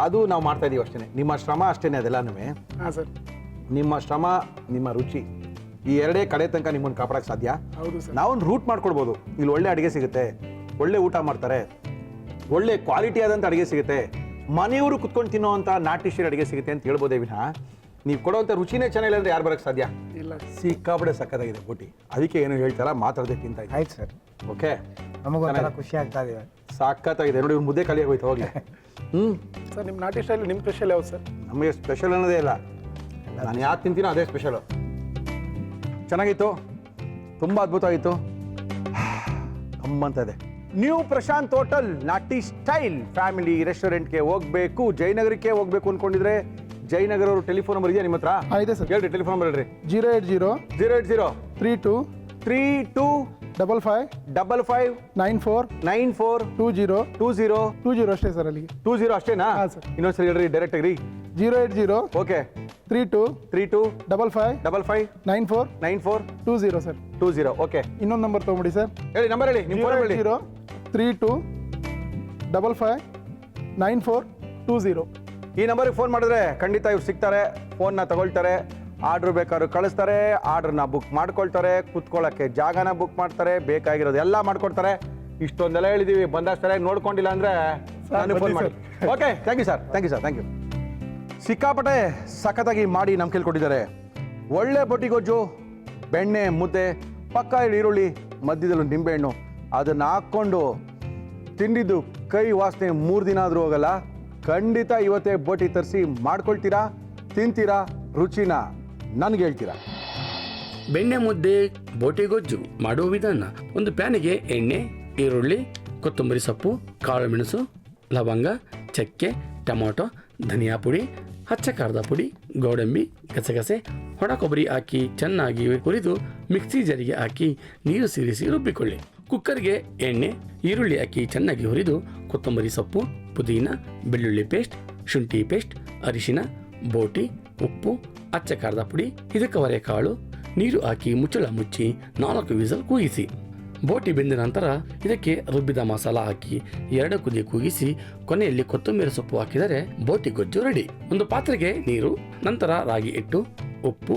ಅದು ನಾವು ಮಾಡ್ತಾ ಇದೀವಿ ಅಷ್ಟೇ. ನಿಮ್ಮ ಶ್ರಮ ಅಷ್ಟೇನೆ ಅದೆಲ್ಲನೂ. ಹಾಂ ಸರ್. ನಿಮ್ಮ ಶ್ರಮ, ನಿಮ್ಮ ರುಚಿ, ಈ ಎರಡೇ ಕಡೆ ತನಕ ನಿಮ್ಮನ್ನು ಕಾಪಾಡಕ್ಕೆ ಸಾಧ್ಯ. ಹೌದು ಸರ್. ನಾವೊಂದು ರೂಟ್ ಮಾಡ್ಕೊಡ್ಬೋದು. ಇಲ್ಲಿ ಒಳ್ಳೆ ಅಡುಗೆ ಸಿಗುತ್ತೆ, ಒಳ್ಳೆ ಊಟ ಮಾಡ್ತಾರೆ, ಒಳ್ಳೆ ಕ್ವಾಲಿಟಿ ಆದಂಥ ಅಡುಗೆ ಸಿಗುತ್ತೆ, ಮನೆಯವರು ಕುತ್ಕೊಂಡು ತಿನ್ನೋ ಅಂತ ನಾಟಿ ಶೀರ್ ಅಡುಗೆ ಸಿಗುತ್ತೆ ಅಂತ ಹೇಳ್ಬೋದೇ ವಿನಃ ನೀವು ಕೊಡೋವಂಥ ರುಚಿನೇ ಚೆನ್ನಾಗಿಲ್ಲ ಅಂದರೆ ಯಾರು ಬರೋಕ್ಕೆ ಸಾಧ್ಯ ಇಲ್ಲ. ಸಿಕ್ಕಾಪಡೆ ಸಕ್ಕತ್ತಾಗಿದೆ ಬೋಟಿ. ಅದಕ್ಕೆ ಏನು ಹೇಳ್ತಾರ ಮಾತಾಡೋದೇ ತಿಂತ ಇದ್ದೀನಿ. ಆಯ್ತು ಸರ್, ಓಕೆ, ನಮಗೊಂಥರ ಖುಷಿ ಆಗ್ತಾ ಇದೆ. ಸಾಕತ್ತಾಗಿದೆ ನೋಡಿ. ಮುದ್ದೆ ಖಾಲಿ ಆಗೋಯ್ತು ಹೋಗಿ. ಸರ್, ನಿಮ್ಮ ನಾಟಿ ಸ್ಟೈಲ್, ನಿಮ್ಮ ಸ್ಪೆಷಲ್ ಯಾವ್ದು ಸರ್? ನಮಗೆ ಸ್ಪೆಷಲ್ ಅನ್ನೋದೇ ಇಲ್ಲ, ನಾನು ಯಾಕೆ ತಿಂತೀನೋ ಅದೇ ಸ್ಪೆಷಲು. ಚೆನ್ನಾಗಿತ್ತು, ತುಂಬ ಅದ್ಭುತವಾಗಿತ್ತು, ಗಮ್ಮಂತ ಇದೆ. ನ್ಯೂ ಪ್ರಶಾಂತ್ ಹೋಟೆಲ್ ನಾಟಿ ಸ್ಟೈಲ್ ಫ್ಯಾಮಿಲಿ ರೆಸ್ಟೋರೆಂಟ್ಗೆ ಹೋಗಬೇಕು, ಜಯನಗರಕ್ಕೆ ಹೋಗಬೇಕು ಅಂದ್ಕೊಂಡಿದ್ರೆ ಜಯನಗರ ಅವರು ಟೆಲಿಫೋನ್ ನಂಬರ್ ಇದೆಯಾ ನಿಮ್ಮ ಹತ್ರ? ಇದೆ ಸರ್. ಹೇಳ್ರಿ, ಟೆಲಿಫೋನ್ ನಂಬರ್ ಹೇಳ್ರಿ. 080 080 32 32 55 55 94 94 20 20 ಅಷ್ಟೇ ಸರ್. ಅಲ್ಲಿಗೆ 20 ಅಷ್ಟೇನಾ? ಹಾಂ ಸರ್. ಇನ್ನೊಂದ್ಸರಿ ಹೇಳ್ರಿ ಡೈರೆಕ್ಟ್ ಆಗಿ. 080 ಓಕೆ 32 32 55 55 94 94 20 ಸರ್. 20. ಓಕೆ, ಇನ್ನೊಂದು ನಂಬರ್ ತೊಗೊಂಬಿಡಿ ಸರ್. ಹೇಳಿ ನಂಬರ್ ಹೇಳಿ, ನಿಮ್ಮ ಫೋನ್ ಹೇಳಿ. 32 55 94 20. ಈ ನಂಬರ್ಗೆ ಫೋನ್ ಮಾಡಿದ್ರೆ ಖಂಡಿತ ಇವ್ರು ಸಿಗ್ತಾರೆ, ಫೋನ್ನ ತಗೊಳ್ತಾರೆ, ಆರ್ಡ್ರ್ ಬೇಕಾದ್ರೂ ಕಳಿಸ್ತಾರೆ, ಆರ್ಡ್ರನ್ನ ಬುಕ್ ಮಾಡ್ಕೊಳ್ತಾರೆ, ಕುತ್ಕೊಳ್ಳೋಕ್ಕೆ ಜಾಗನ ಬುಕ್ ಮಾಡ್ತಾರೆ, ಬೇಕಾಗಿರೋದು ಎಲ್ಲ ಮಾಡ್ಕೊಡ್ತಾರೆ. ಇಷ್ಟೊಂದೆಲ್ಲ ಹೇಳಿದ್ದೀವಿ, ಬಂದಷ್ಟೇ ನೋಡ್ಕೊಂಡಿಲ್ಲ ಅಂದರೆ ನಾನು ಫೋನ್ ಮಾಡಿ. Okay, thank you sir, thank you sir, thank you. ಸಿಕ್ಕಾಪಟ್ಟೆ ಸಖತ್ತಾಗಿ ಮಾಡಿ ನಮ್ಮ ಕೇಳ್ಕೊಟ್ಟಿದ್ದಾರೆ. ಒಳ್ಳೆ ಬೊಟ್ಟಿಗೊಜ್ಜು, ಬೆಣ್ಣೆ ಮುದ್ದೆ, ಪಕ್ಕ ಈರುಳ್ಳಿ, ಮಧ್ಯದಲ್ಲಿ ನಿಂಬೆಹಣ್ಣು, ಅದನ್ನು ಹಾಕ್ಕೊಂಡು ತಿಂದಿದ್ದು ಕೈ ವಾಸನೆ 3 ದಿನ ಆದರೂ ಹೋಗಲ್ಲ. ಖಂಡಿತ ಇವತ್ತೇ ಬೋಟಿ ತರಿಸಿ ಮಾಡ್ಕೊಳ್ತೀರಾ, ತಿಂತೀರಾ, ರುಚಿನ ನನಗೆ ಹೇಳ್ತೀರಾ. ಬೆಣ್ಣೆ ಮುದ್ದೆ ಬೋಟಿಗೊಜ್ಜು ಮಾಡುವ ವಿಧಾನ: ಒಂದು ಪ್ಯಾನಿಗೆ ಎಣ್ಣೆ, ಈರುಳ್ಳಿ, ಕೊತ್ತಂಬರಿ ಸೊಪ್ಪು, ಕಾಳು ಮೆಣಸು, ಲವಂಗ, ಚಕ್ಕೆ, ಟೊಮೊಟೊ, ಧನಿಯಾ ಪುಡಿ, ಹಚ್ಚ ಖಾರದ ಪುಡಿ, ಗೋಡಂಬಿ, ಗಸಗಸೆ, ಒಣ ಕೊಬ್ಬರಿ ಹಾಕಿ ಚೆನ್ನಾಗಿ ಹುರಿದು ಮಿಕ್ಸಿ ಜಾರಿಗೆ ಹಾಕಿ ನೀರು ಸೇರಿಸಿ ರುಬ್ಬಿಕೊಳ್ಳಿ. ಕುಕ್ಕರ್ಗೆ ಎಣ್ಣೆ, ಈರುಳ್ಳಿ ಹಾಕಿ ಚೆನ್ನಾಗಿ ಹುರಿದು ಕೊತ್ತಂಬರಿ ಸೊಪ್ಪು, ಪುದೀನ, ಬೆಳ್ಳುಳ್ಳಿ ಪೇಸ್ಟ್, ಶುಂಠಿ ಪೇಸ್ಟ್, ಅರಿಶಿನ, ಬೋಟಿ, ಉಪ್ಪು, ಅಚ್ಚ ಖಾರದ ಪುಡಿ, ಇದಕ್ಕವರೆ ಕಾಳು, ನೀರು ಹಾಕಿ ಮುಚ್ಚಳ ಮುಚ್ಚಿ 4 ವಿಸಲ್ ಕೂಗಿಸಿ. ಬೋಟಿ ಬೆಂದ ನಂತರ ಇದಕ್ಕೆ ರುಬ್ಬಿದ ಮಸಾಲ ಹಾಕಿ 2 ಕುದಿ ಕೂಗಿಸಿ ಕೊನೆಯಲ್ಲಿ ಕೊತ್ತಂಬರಿ ಸೊಪ್ಪು ಹಾಕಿದರೆ ಬೋಟಿ ಗೊಜ್ಜು ರೆಡಿ. ಒಂದು ಪಾತ್ರೆಗೆ ನೀರು, ನಂತರ ರಾಗಿ ಹಿಟ್ಟು, ಉಪ್ಪು,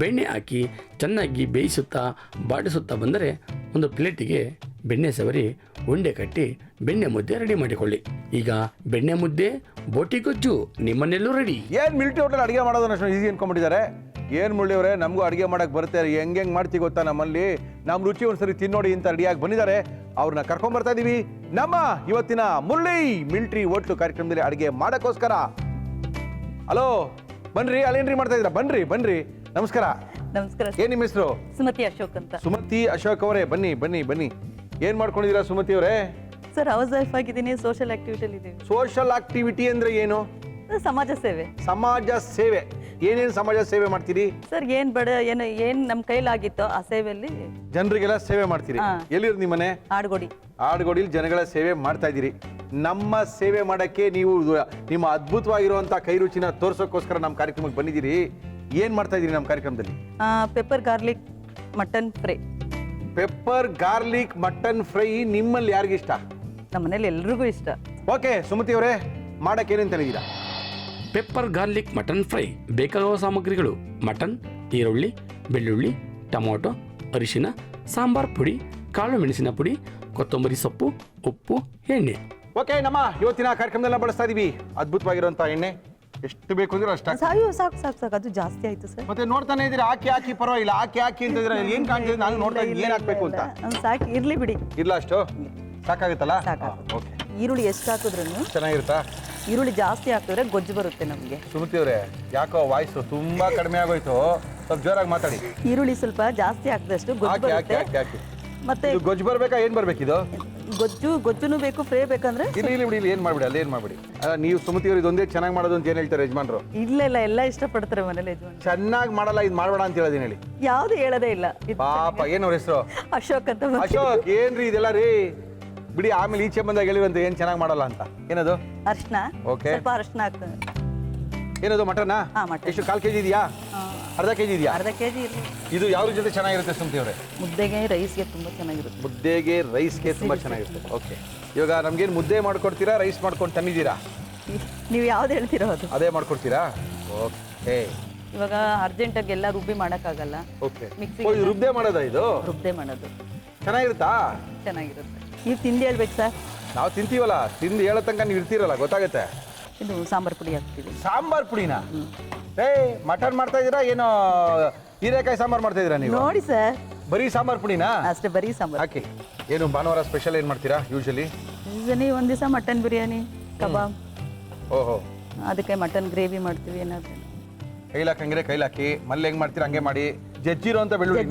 ಬೆಣ್ಣೆ ಹಾಕಿ ಚೆನ್ನಾಗಿ ಬೇಯಿಸುತ್ತಾ ಬಾಡಿಸುತ್ತಾ ಬಂದರೆ ಒಂದು ಪ್ಲೇಟಿಗೆ ಬೆಣ್ಣೆ ಸವರಿ ಉಂಡೆ ಕಟ್ಟಿ ಬೆಣ್ಣೆ ಮುದ್ದೆ ರೆಡಿ ಮಾಡಿಕೊಳ್ಳಿ. ಈಗ ಬೆಣ್ಣೆ ಮುದ್ದೆ ಬೋಟಿ ಗೊಜ್ಜು ನಿಮ್ಮನ್ನೆಲ್ಲೂ ರೆಡಿ. ಏನು ಮಿಲಿಟರಿ ಹೋಟೆಲ್ ಅಡುಗೆ ಮಾಡೋದನ್ನ ಅಷ್ಟು ಈಸಿ ಅನ್ಕೊಂಡ್ಬಿಟ್ಟಿದ್ದಾರೆ. ಏನು ಮುಳ್ಳಿಯವರೇ, ನಮಗೂ ಅಡುಗೆ ಮಾಡೋಕ್ಕೆ ಬರುತ್ತೆ, ಹೆಂಗೆ ಮಾಡ್ತೀವಿ ಗೊತ್ತಾ, ನಮ್ಮಲ್ಲಿ ನಮ್ಮ ರುಚಿ ಒಂದ್ಸರಿ ತಿನ್ನೋಡಿ ಅಂತ ರೆಡಿಯಾಗಿ ಬಂದಿದ್ದಾರೆ. ಅವ್ರನ್ನ ಕರ್ಕೊಂಡ್ಬರ್ತಾ ಇದ್ದೀವಿ ನಮ್ಮ ಇವತ್ತಿನ ಮುರಳಿ ಮಿಲಿಟರಿ ಹೋಟ್ಲು ಕಾರ್ಯಕ್ರಮದಲ್ಲಿ ಅಡುಗೆ ಮಾಡೋಕ್ಕೋಸ್ಕರ. ಹಲೋ, ಬನ್ರಿ, ಅಲ್ಲೇನ್ರಿ ಮಾಡ್ತಾ ಇದ್ದೀರಾ? ಬನ್ರಿ ಬನ್ರಿ, ನಮಸ್ಕಾರ. ನಮಸ್ಕಾರ. ಏನು ನಿಮ್ಮ ಹೆಸರು? ಸುಮತಿ ಅಶೋಕ್ ಅಂತ. ಸುಮತಿ ಅಶೋಕ್ ಅವರೇ, ಬನ್ನಿ ಬನ್ನಿ ಬನ್ನಿ. ಏನು ಮಾಡ್ಕೊಂಡಿದ್ದೀರಾ ಸುಮತಿ ಅವರೇ? ಸರ್, ಹೌಸ್ ವೈಫ್ ಆಗಿದ್ದೀನಿ, ಸೋಷಿಯಲ್ ಆಕ್ಟಿವಿಟಿಯಲ್ಲಿ ಇದ್ದೀವಿ. ಸೋಷಿಯಲ್ ಆಕ್ಟಿವಿಟಿ ಅಂದ್ರೆ ಏನು? ಸಮಾಜ ಸೇವೆ. ಸಮಾಜ ಸೇವೆ. ಏನೇನು ಸಮಾಜ ಸೇವೆ ಮಾಡ್ತೀರಿ? ಸರ್, ಏನ್ ನಮ್ಮ ಕೈಲಾಗಿತ್ತೋ ಆ ಸೇವೆಯಲ್ಲಿ ಜನರಿಗೆಲ್ಲ ಸೇವೆ ಮಾಡ್ತೀರಿ. ಹಾ. ಎಲ್ಲಿರೋದು ನಿಮ್ಮ ಮನೆ? ಆಡ್ಗೋಡಿ. ಆಡ್ಗೋಡಿಲಿ ಜನಗಳ ಸೇವೆ ಮಾಡ್ತಾ ಇದ್ದೀರಿ. ನಮ್ಮ ಸೇವೆ ಮಾಡಕ್ಕೆ ನೀವು ನಿಮ್ಮ ಅದ್ಭುತವಾಗಿರುವಂಥ ಕೈ ರುಚಿನ ತೋರ್ಸೋಕ್ಕೋಸ್ಕರ ನಮ್ಮ ಕಾರ್ಯಕ್ರಮಕ್ಕೆ ಬಂದಿದ್ದೀರಿ. ಏನು ಮಾಡ್ತಾ ಇದ್ದೀರಿ ನಮ್ಮ ಕಾರ್ಯಕ್ರಮದಲ್ಲಿ? Pepper garlic mutton fry. Pepper garlic mutton fry ನಿಮ್ಮಲ್ಲಿ ಯಾರಿಗಿಷ್ಟ? ನಮ್ಮ ಮನೇಲಿ ಎಲ್ರಿಗೂ ಇಷ್ಟ. ಓಕೆ ಸುಮತಿ ಅವರೇ, ಮಾಡಕ್ಕೆ ಏನೇನು ತಂದಿದ್ದೀರಾ? ಪೆಪ್ಪರ್ ಗಾರ್ಲಿಕ್ ಮಟನ್ ಫ್ರೈ ಬೇಕಾಗುವ ಸಾಮಗ್ರಿಗಳು: ಮಟನ್, ಈರುಳ್ಳಿ, ಬೆಳ್ಳುಳ್ಳಿ, ಟೊಮೊಟೊ, ಅರಿಶಿನ, ಸಾಂಬಾರ್ ಪುಡಿ, ಕಾಳು ಮೆಣಸಿನ ಪುಡಿ, ಕೊತ್ತಂಬರಿ ಸೊಪ್ಪು, ಉಪ್ಪು, ಎಣ್ಣೆ. ಓಕೆ, ನಮ್ಮ ಇವತ್ತಿನ ಕಾರ್ಯಕ್ರಮದಲ್ಲಿ ಬಳಸ್ತಾ ಇದೀವಿ ಅದ್ಭುತವಾಗಿರುವಂಥ ಎಣ್ಣೆ. ಎಷ್ಟು ಬೇಕು ಅಂದ್ರೆ ಅಷ್ಟು ಹಾಕಿ. ಸಾಕು ಸಾಕು ಸಾಕು ಸಾಕು, ಅದು ಜಾಸ್ತಿ ಆಯ್ತು ಸರ್. ಮತ್ತೆ ನೋಡ್ತಾನೆ ಇದ್ದೀರಾ, ಹಾಕಿ ಪರವಾಗಿಲ್ಲ, ಹಾಕಿ ಅಂತ ಇದ್ರೆ ಏನ್ ಕಾಣ್ತಿದೆ? ನಾನು ನೋಡ್ತಾ ಇದ್ದೀನಿ ಏನ್ ಹಾಕ್ಬೇಕು ಅಂತ. ಸಾಕು, ಇರ್ಲಿ ಬಿಡಿ. ಇಲ್ಲ, ಅಷ್ಟು ಸಾಕಾಗುತ್ತಲ್ಲ? ಸಾಕಾಗುತ್ತೆ. ಓಕೆ. ಈರುಳ್ಳಿ ಎಷ್ಟು ಹಾಕಿದ್ರು ಚೆನ್ನಾಗಿರುತ್ತಾ? ಈರುಳ್ಳಿ ಜಾಸ್ತಿ ಹಾಕಿದ್ರೆ ಗೊಜ್ಜು ಬರುತ್ತೆ ನಮಗೆ. ಸುಮತಿ ಅವರೇ, ಯಾಕೋ ವಾಯ್ಸು ತುಂಬಾ ಕಡಿಮೆ ಆಗೋಯ್ತು, ಸ್ವಲ್ಪ ಜೋರಾಗಿ ಮಾತಾಡಿ. ಈರುಳ್ಳಿ ಸ್ವಲ್ಪ ಜಾಸ್ತಿ ಹಾಕಿದಷ್ಟು ಗೊಜ್ಜು ಹಾಕಿ ಬರುತ್ತೆ. ಹಾಕಿ ಹಾಕಿ ಹಾಕಿ. ಮತ್ತೆ ಇದು ಗೊಜ್ಜು ಬರ್ಬೇಕಾ, ಏನ್ ಬರ್ಬೇಕಿದು? ಗೊಜ್ಜುನು ಬೇಕು, ಫ್ರೈ ಬೇಕಂದ್ರೆ ಇಲ್ಲಿ ಬಿಡಿ, ಇಲ್ಲಿ ಏನು ಮಾಡ್ಬಿಡಿ, ಅಲ್ಲಿ ಏನು ಮಾಡ್ಬಿಡಿ. ನೀವು ಸುಮತಿಯವ್ರು ಇದೊಂದೇ ಚೆನ್ನಾಗಿ ಮಾಡೋದು ಅಂತ ಏನು ಹೇಳ್ತಾರೆ ಯಜಮಾನ್ರು? ಇಲ್ಲ ಇಲ್ಲ ಎಲ್ಲ ಇಷ್ಟಪಡ್ತಾರೆ ಮನೇಲಿ ಯಜಮಾನ್. ಚೆನ್ನಾಗಿ ಮಾಡಲ್ಲ, ಇದು ಮಾಡಬೇಡ ಅಂತ ಹೇಳೋದೇನು ಹೇಳಿ? ಯಾವ್ದು ಹೇಳೋದೇ ಇಲ್ಲ. ಪಾಪ ಏನವ್ರ ಹೆಸರು? ಅಶೋಕ್ ಅಂತ ಬರ್ತಾರೆ. ಅಶೋಕ್. ಏನ್ರಿ ಇದೆಲ್ಲ ರೀ? ಬಿಡಿ, ಆಮೇಲೆ ಈಚೆ ಬಂದಾಗ ಹೇಳಿವಂತೆ ಏನು ಚೆನ್ನಾಗಿ ಮಾಡಲ್ಲ ಅಂತ. ಏನದು? ಅರ್ಶಿನ, ಓಕೆ. ಸ್ವಲ್ಪ ಅರ್ಶಿನ ಹಾಕ್ತಾರೆ. ಏನದು ಮಟನಾ? ಹಾ, ಮಟನ್. ಎಷ್ಟು, 1/4 kg ಇದೆಯಾ? ಅರ್ಧ kg ಇದೆಯಾ? ಅರ್ಧ ಕೆಜಿ ಇರಲಿ. ಇದು ಯಾವ್ದ್ರ ಜೊತೆ ಚೆನ್ನಾಗಿರುತ್ತೆ ಸುಮತಿಯವ್ರೆ? ಮುದ್ದೆಗೆ ರೈಸ್ಗೆ ತುಂಬಾ ಚೆನ್ನಾಗಿರುತ್ತೆ. ಮುದ್ದೆಗೆ ರೈಸ್ಗೆ ತುಂಬ ಚೆನ್ನಾಗಿರುತ್ತೆ. ಓಕೆ, ಇವಾಗ ನಮ್ಗೇನು ಮುದ್ದೆ ಮಾಡ್ಕೊಡ್ತೀರಾ, ರೈಸ್ ಮಾಡ್ಕೊಂಡು ತಂದಿದ್ದೀರಾ? ನೀವು ಯಾವ್ದು ಹೇಳ್ತೀರೋ ಅದು. ಅದೇ ಮಾಡ್ಕೊಡ್ತೀರಾ? ಓಕೆ. ಇವಾಗ ಅರ್ಜೆಂಟಾಗಿ ಎಲ್ಲ ರುಬ್ಬಿ ಮಾಡೋಕ್ಕಾಗಲ್ಲ. ಓಕೆ. ಮಿಕ್ಸಿ ಇದು ರುಬ್ದೆ ಮಾಡೋದಾ ಇದು? ರುಬ್ಬೆ ಮಾಡೋದು ಚೆನ್ನಾಗಿರುತ್ತಾ? ಚೆನ್ನಾಗಿರುತ್ತೆ. ನೀವು ತಿಂದು ಹೇಳ್ಬೇಕು ಸರ್. ನಾವು ತಿಂತೀವಲ್ಲ, ತಿಂದು ಹೇಳೋ ತನಕ ನೀವು ಇರ್ತೀರಲ್ಲ, ಗೊತ್ತಾಗುತ್ತೆ. ಇದು ಸಾಂಬಾರ್ ಪುಡಿ ಹಾಕ್ತೀವಿ. ಸಾಂಬಾರ್ ಪುಡಿನ? ಮಟನ್ ಮಾಡ್ತಾ ಇದ್ದೀರಾ ಏನೋ ಹೀರೆಕಾಯಿ ಸಾಂಬಾರ್ ಮಾಡ್ತಾ ಇದ್ದೀರಾ ನೀವು? ನೋಡಿ ಸರ್, ಬರೀ ಸಾಂಬಾರ್ ಪುಡಿನಾ? ಅಷ್ಟೇ, ಬರೀ ಸಾಂಬಾರ್. ಹಾಕಿ. ಏನು ಭಾನುವಾರ ಸ್ಪೆಷಲ್ ಏನು ಮಾಡ್ತೀರಾ ಯೂಶಲಿ? ಒಂದ್ ದಿವಸ ಮಟನ್ ಬಿರಿಯಾನಿ, ಕಬಾಬ್, ಓಹೋ, ಅದಕ್ಕೆ ಮಟನ್ ಗ್ರೇವಿ ಮಾಡ್ತೀವಿ. ಏನಾದ್ರು ಕೈಲಾಕಂಗ್ರೆ ಕೈಲಾಕಿ, ಮಲ್ಲಿ ಹೆಂಗ್ ಮಾಡ್ತೀರಾ ಹಂಗೆ ಮಾಡಿ. ಜಜ್ಜಿರೋ ಅಂತ ಬೆಳ್ಳುಳ್ಳಿ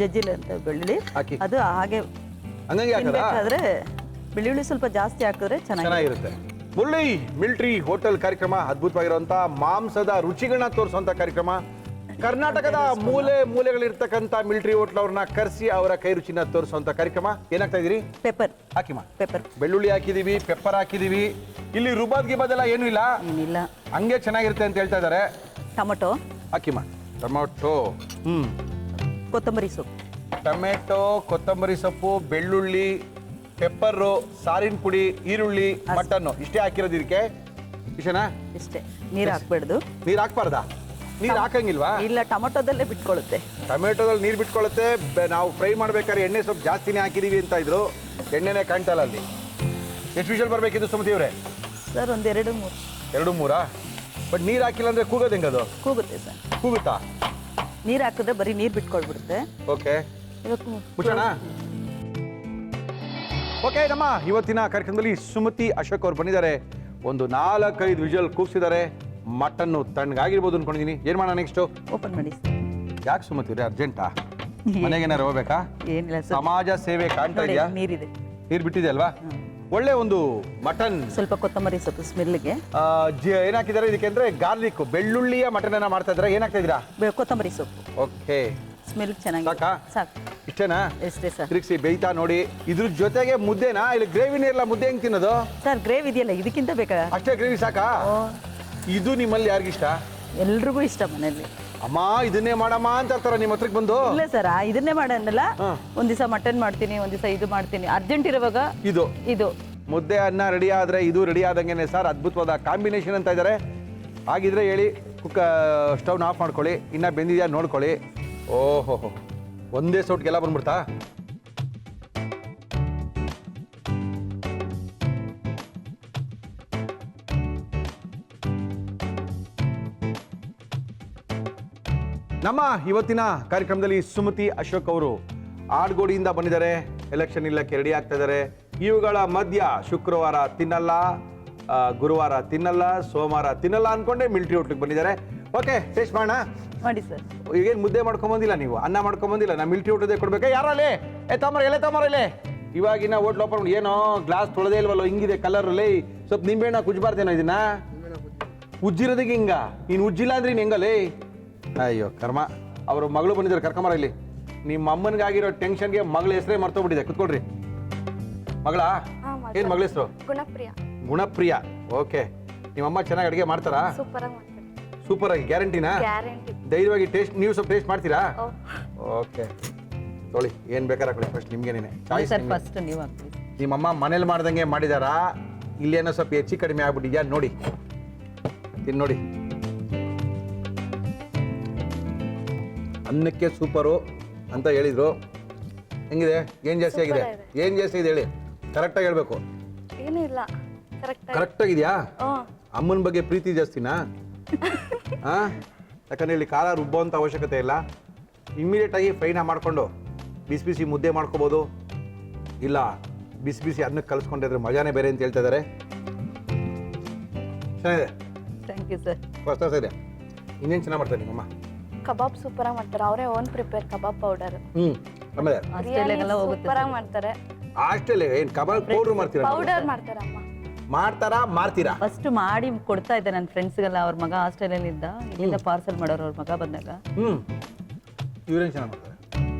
ಜಜ್ಜಿಲೆ ಅಂತ ಬೆಳ್ಳುಳ್ಳಿ ಹಾಕಿ. ಅದು ಹಾಗೆ ಹಂಗಂಗೆ ಹಾಕದಾ? ತಿನ್ಬೇಕಾದ್ರೆ ಬೆಳ್ಳುಳ್ಳಿ ಸ್ವಲ್ಪ ಜಾಸ್ತಿ ಹಾಕಿದ್ರೆ ಚೆನ್ನಾಗಿರುತ್ತೆ. ಮುರಳಿ ಮಿಲ್ಟ್ರಿ ಹೋಟೆಲ್ ಕಾರ್ಯಕ್ರಮ, ಅದ್ಭುತವಾಗಿರುವಂತ ಮಾಂಸದ ರುಚಿಗಳನ್ನ ತೋರಿಸುವಂತ ಕಾರ್ಯಕ್ರಮ. ಕರ್ನಾಟಕದ ಮೂಲೆ ಮೂಲೆಗಳಿರ್ತಕ್ಕಂಥ ಮಿಲ್ಟ್ರಿ ಹೋಟ್ಲ್ ಅವ್ರನ್ನ ಕರೆಸಿ ಅವರ ಕೈ ರುಚಿನ ತೋರಿಸುವಂತ ಕಾರ್ಯಕ್ರಮ. ಏನಾಗ್ತಾ ಇದೀರಿ? ಪೆಪ್ಪರ್ ಹಾಕಿಮ್ಮ. ಪೆಪ್ಪರ್ ಬೆಳ್ಳುಳ್ಳಿ ಹಾಕಿದೀವಿ, ಪೆಪ್ಪರ್ ಹಾಕಿದೀವಿ. ಇಲ್ಲಿ ರುಬಾದ್ ಗಿಬಾದೆಲ್ಲ ಏನೂ ಇಲ್ಲ, ಏನಿಲ್ಲ. ಹಂಗೆ ಚೆನ್ನಾಗಿರುತ್ತೆ ಅಂತ ಹೇಳ್ತಾ ಇದ್ದಾರೆ. ಟೊಮೊಟೊ ಹಾಕಿಮ್ಮ. ಟೊಮೊಟೊ, ಕೊತ್ತಂಬರಿ ಸೊಪ್ಪು, ಟೊಮೆಟೊ, ಕೊತ್ತಂಬರಿ ಸೊಪ್ಪು, ಬೆಳ್ಳುಳ್ಳಿ, ಪೆಪ್ಪರು, ಸಾರಿನ ಪುಡಿ, ಈರುಳ್ಳಿ, ಮಟನ್ನು ಇಷ್ಟೇ ಹಾಕಿರೋದು ಇದಕ್ಕೆ. ಇಷ್ಟೇನಾ? ಇಷ್ಟೇ. ನೀರು ಹಾಕ್ಬೇಡ್ದು. ನೀರು ಹಾಕ್ಬಾರ್ದಾ? ನೀರು ಹಾಕಂಗಿಲ್ವಾ? ಇಲ್ಲ, ಟೊಮೊಟೊದಲ್ಲೇ ಬಿಟ್ಕೊಳ್ಳುತ್ತೆ. ಟೊಮೆಟೊದಲ್ಲಿ ನೀರು ಬಿಟ್ಕೊಳ್ಳುತ್ತೆ. ನಾವು ಫ್ರೈ ಮಾಡ್ಬೇಕಾದ್ರೆ ಎಣ್ಣೆ ಸ್ವಲ್ಪ ಜಾಸ್ತಿನೇ ಹಾಕಿದೀವಿ ಅಂತ ಇದ್ರು, ಎಣ್ಣೆನೇ ಕಾಣ್ತಲ್ಲ ಅಲ್ಲಿ. ಎಷ್ಟು ವಿಷಲ್ ಬರಬೇಕಿದ್ದು ಸುಮತಿಯವ್ರೆ? ಸರ್ ಒಂದು 2-3. 2-3? ಬಟ್ ನೀರು ಹಾಕಿಲ್ಲ ಅಂದ್ರೆ ಕೂಗೋದು ಹೆಂಗದು? ಕೂಗುತ್ತೆ ಸರ್. ಕೂಗುತ್ತಾ? ನೀರು ಹಾಕಿದ್ರೆ ಬರೀ ನೀರು ಬಿಟ್ಕೊಳ್ಬಿಡುತ್ತೆ. ಓಕೆ, ಇವಾಗ ಮುಚ್ಚೋಣ. ಓಕೆ, ನಮ್ಮ ಇವತ್ತಿನ ಕಾರ್ಯಕ್ರಮದಲ್ಲಿ ಸುಮತಿ ಅಶೋಕ್ ಅವ್ರು ಬಂದಿದ್ದಾರೆ. ಒಂದು 4-5 ವಿಜುವಲ್ ಕೂಗ್ಸಿದ್ದಾರೆ. ಮಟನ್ನು ತಣ್ಣಗಾಗಿರ್ಬೋದು ಅನ್ಕೊಂಡಿದ್ದೀನಿ. ಏನು ಮಾಡೋಣ ನೆಕ್ಸ್ಟು? ಓಪನ್ ಮಾಡಿ ಸರ್. ಯಾಕೆ ಸುಮತಿ ಅವ್ರೆ, ಅರ್ಜೆಂಟಾ? ಮನೆಗೇನಾರು ಹೋಗ್ಬೇಕಾ? ಏನಿಲ್ಲ ಸರ್. ಸಮಾಜ ಸೇವೆ ಕಾಣ್ತಾ ನೋಡಿ, ಇದೆಯಾ? ನೀರಿದೆ. ನೀರು ಬಿಟ್ಟಿದೆ ಅಲ್ವಾ? ಒಳ್ಳೆ ಒಂದು ಮಟನ್. ಸ್ವಲ್ಪ ಕೊತ್ತಂಬರಿ ಸೊಪ್ಪು ಸ್ಮೆಲ್ಗೆ. ಏನ್ ಹಾಕಿದ್ದಾರೆ ಇದಕ್ಕೆ ಅಂದ್ರೆ ಗಾರ್ಲಿಕ್, ಬೆಳ್ಳುಳ್ಳಿಯ ಮಟನ್ ಅನ್ನ ಮಾಡ್ತಾ ಇದ್ದಾರೆ. ಏನ್ ಹಾಕ್ತಾ ಇದ್ದೀರಾ? ಕೊತ್ತಂಬರಿ ಸೊಪ್ಪು. ಓಕೆ, ಸ್ಮೆಲ್ ಚೆನ್ನಾಗಿ. ಸಾಕಾ? ಸಾಕು. ಇಷ್ಟೇನಾ? ಎಷ್ಟೇ ಸರ್. ತಿರುಗಿಸಿ ಬೇಯ್ತಾ ನೋಡಿ. ಇದ್ರ ಜೊತೆಗೆ ಮುದ್ದೆನಾ? ಇಲ್ಲಿ ಗ್ರೇವಿನೇ ಇರಲ್ಲ, ಮುದ್ದೆ ಹೆಂಗ್ ತಿನ್ನೋದು? ಸರ್ ಗ್ರೇವಿ ಇದೆಯಲ್ಲ, ಇದಕ್ಕಿಂತ ಬೇಕಾ? ಅಷ್ಟೇ ಗ್ರೇವಿ ಸಾಕಾ? ಇದು ನಿಮ್ಮಲ್ಲಿ ಯಾರಿಗಿಷ್ಟ? ಎಲ್ರಿಗೂ ಇಷ್ಟ ಮನೆಯಲ್ಲಿ. ಅಮ್ಮ ಇದನ್ನೇ ಮಾಡಮ್ಮ ಅಂತ ಇರ್ತಾರ ನಿಮ್ಮ ಹತ್ರಕ್ಕೆ ಬಂದು? ಇಲ್ಲ ಸರ್, ಇದನ್ನೇ ಮಾಡಲ್ಲ. ಒಂದ್ ದಿವಸ ಮಟನ್ ಮಾಡ್ತೀನಿ, ಒಂದ್ ದಿವಸ ಇದು ಮಾಡ್ತೀನಿ. ಅರ್ಜೆಂಟ್ ಇರುವಾಗ ಇದು ಇದು ಮುದ್ದೆ ಅನ್ನ ರೆಡಿ ಆದ್ರೆ ಇದು ರೆಡಿ ಆದಂಗೆನೆ ಸರ್. ಅದ್ಭುತವಾದ ಕಾಂಬಿನೇಷನ್ ಅಂತ ಇದ್ದಾರೆ. ಹಾಗಿದ್ರೆ ಹೇಳಿ, ಸ್ಟವ್ನ ಆಫ್ ಮಾಡ್ಕೊಳ್ಳಿ. ಇನ್ನ ಬೆಂದಿದ್ಯಾ ನೋಡ್ಕೊಳ್ಳಿ. ಓಹೋ, ಒಂದೇ ಸೌಟ್ಗೆಲ್ಲ ಬಂದ್ಬಿಡ್ತಾ? ನಮ್ಮ ಇವತ್ತಿನ ಕಾರ್ಯಕ್ರಮದಲ್ಲಿ ಸುಮತಿ ಅಶೋಕ್ ಅವರು ಆಡ್ಗೋಡಿಯಿಂದ ಬಂದಿದ್ದಾರೆ. ಎಲೆಕ್ಷನ್ ಇಲ್ಲಕ್ಕೆ ರೆಡಿ ಆಗ್ತಾ ಇದ್ದಾರೆ. ಇವುಗಳ ಮಧ್ಯ ಶುಕ್ರವಾರ ತಿನ್ನಲ್ಲ, ಗುರುವಾರ ತಿನ್ನಲ್ಲ, ಸೋಮವಾರ ತಿನ್ನಲ್ಲ ಅನ್ಕೊಂಡೆ ಮಿಲ್ಟ್ರಿ ಹೋಟ್ಲಿಗೆ ಬಂದಿದ್ದಾರೆ. ಓಕೆ, ಟೇಸ್ಟ್ ಮಾಡೋಣ. ಮಾಡಿ ಸರ್. ಈಗೇನು ಮುದ್ದೆ ಮಾಡ್ಕೊಂಬಂದಿಲ್ಲ ನೀವು, ಅನ್ನ ಮಾಡ್ಕೊಂಬಂದಿಲ್ಲ. ನಾ ಮಿಲ್ಟ್ರಿ ಹೋಟೆಲ್ದೇ ಕೊಡ್ಬೇಕಾ? ಯಾರಲ್ಲಿ ಎಲೆ ತಮ್ಮರಲ್ಲೇ ಇವಾಗಿನ ಹೋಟ್ಲ್ ಓಪನ್ ಏನೋ ಗ್ಲಾಸ್ ತೊಳೆದೇ ಇಲ್ವಲ್ಲೋ, ಹಿಂಗಿದೆ ಕಲರಲ್ಲಿ. ಸ್ವಲ್ಪ ನಿಂಬೆಹಣ್ಣ ಕುಜ್ಬಾರ್ದೇನೋ ಇದನ್ನ? ಉಜ್ಜಿರೋದಕ್ಕೆ ಹಿಂಗ? ನೀನು ಉಜ್ಜಿಲ್ಲ ಅಂದ್ರೆ ನೀನು ಹೆಂಗಲೇ? ಅಯ್ಯೋ ಕರ್ಮ. ಅವರು ಮಗಳು ಬಂದಿದ್ದಾರೆ, ಕರ್ಕೊಂಬರ ಇಲ್ಲಿ. ನಿಮ್ಮ ಅಮ್ಮನಿಗಾಗಿರೋ ಟೆನ್ಷನ್ಗೆ ಮಗಳ ಹೆಸರೇ ಮರ್ತೋಗ್ಬಿಟ್ಟಿದೆ. ಕುತ್ಕೊಳ್ರಿ. ಮಗಳ ಏನ್ ಮಗಳ ಹೆಸರು? ಗುಣಪ್ರಿಯ. ಗುಣಪ್ರಿಯ. ಓಕೆ, ನಿಮ್ಮಮ್ಮ ಚೆನ್ನಾಗಿ ಅಡುಗೆ ಮಾಡ್ತಾರಾ? ಸೂಪರ್ ಆಗಿ ಮಾಡ್ತಾರೆ. ಸೂಪರ್ ಆಗಿ, ಗ್ಯಾರಂಟಿನಾ? ಗ್ಯಾರಂಟಿ. ಧೈರ್ಯವಾಗಿ ಟೇಸ್ಟ್, ನೀವು ಸ್ವಲ್ಪ ಟೇಸ್ಟ್ ಮಾಡ್ತೀರಾ? ಓಕೆ, ತೊಳಿ ಏನ್ ಬೇಕಾದ್ರೆ ಹಾಕೊಳ್ಳಿ. ಫಸ್ಟ್ ನಿಮ್ಗೇನೆ ಸರ್, ಫಸ್ಟ್ ನೀವು ಹಾಕ್ತೀವಿ. ನಿಮ್ಮಮ್ಮ ಮನೇಲಿ ಮಾಡ್ದಂಗೆ ಮಾಡಿದಾರಾ? ಇಲ್ಲೇನೋ ಸ್ವಲ್ಪ ಹೆಚ್ಚು ಕಡಿಮೆ ಆಗ್ಬಿಟ್ಟಿದ್ಯಾ? ನೋಡಿ, ತಿನ್ ನೋಡಿ. ಅನ್ನಕ್ಕೆ ಸೂಪರು ಅಂತ ಹೇಳಿದ್ರು. ಹೆಂಗಿದೆ? ಏನ್ ಜಾಸ್ತಿ ಆಗಿದೆ? ಏನ್ ಜಾಸ್ತಿ ಇದೆ ಹೇಳಿ, ಕರೆಕ್ಟಾಗಿ ಹೇಳ್ಬೇಕು. ಏನು ಇಲ್ಲ, ಕರೆಕ್ಟ್ ಕರೆಕ್ಟಾಗಿದೆಯಾ? ಅಮ್ಮನ ಬಗ್ಗೆ ಪ್ರೀತಿ ಜಾಸ್ತಿನಾ? ಯಾಕಂದ್ರೆ ಇಲ್ಲಿ ಖಾರ ರುಬ್ಬುವಂಥ ಅವಶ್ಯಕತೆ ಇಲ್ಲ. ಇಮ್ಮಿಡಿಯೇಟಾಗಿ ಫ್ರೈನ ಮಾಡಿಕೊಂಡು ಬಿಸಿ ಬಿಸಿ ಮುದ್ದೆ ಮಾಡ್ಕೋಬೋದು, ಇಲ್ಲ ಬಿಸಿ ಬಿಸಿ ಅನ್ನಕ್ಕೆ ಕಲಿಸ್ಕೊಂಡಿದ್ರೆ ಮಜಾನೇ ಬೇರೆ ಅಂತ ಹೇಳ್ತಾ ಇದ್ದಾರೆ. ಚೆನ್ನಾಗಿದೆ. Thank you sir. ಹೊಸ ಇದೆ. ಇನ್ನೇನು ಚೆನ್ನಾಗಿ ಮಾಡ್ತಾರೆ ನಿಮ್ಮಮ್ಮ? ಕಬಾಬ್ ಸೂಪರ್ ಆಗಿ ಮಾಡ್ತಾರೆ. ಅವರೇ ಓನ್ ಪ್ರಿಪೇರ್ ಕಬಾಬ್ ಪೌಡರ್. ಆಮೇಲೆ ಆಸ್ಟ್ರೇಲಿಯಾಗೆಲ್ಲ ಹೋಗುತ್ತೆ ಸೂಪರ್ ಆಗಿ ಮಾಡ್ತಾರೆ. ಅಷ್ಟೇ ಏನು ಕಬಾಬ್ ಪೌಡ್ರ್ ಮಾಡ್ತೀರಾ ಪೌಡರ್ ಮಾಡ್ತಾರಮ್ಮ. ಮಾಡ್ತಾರಾ ಮಾರ್ತೀರಾ? ಫಸ್ಟ್ ಮಾಡಿ ಕೊಡ್ತಾ ಇದ್ದೆ ನನ್ನ ಫ್ರೆಂಡ್ಸ್ಗೆಲ್ಲ. ಅವ್ರ ಮಗ ಹಾಸ್ಟೆಲಲ್ಲಿ ಇದ್ದ, ಇಲ್ಲಿಂದ ಪಾರ್ಸಲ್ ಮಾಡೋರು ಅವ್ರ ಮಗ ಬಂದಾಗ. ಇವ್ರೇನು ಚೆನ್ನಾಗಿ ಮಾಡ್ತಾರೆ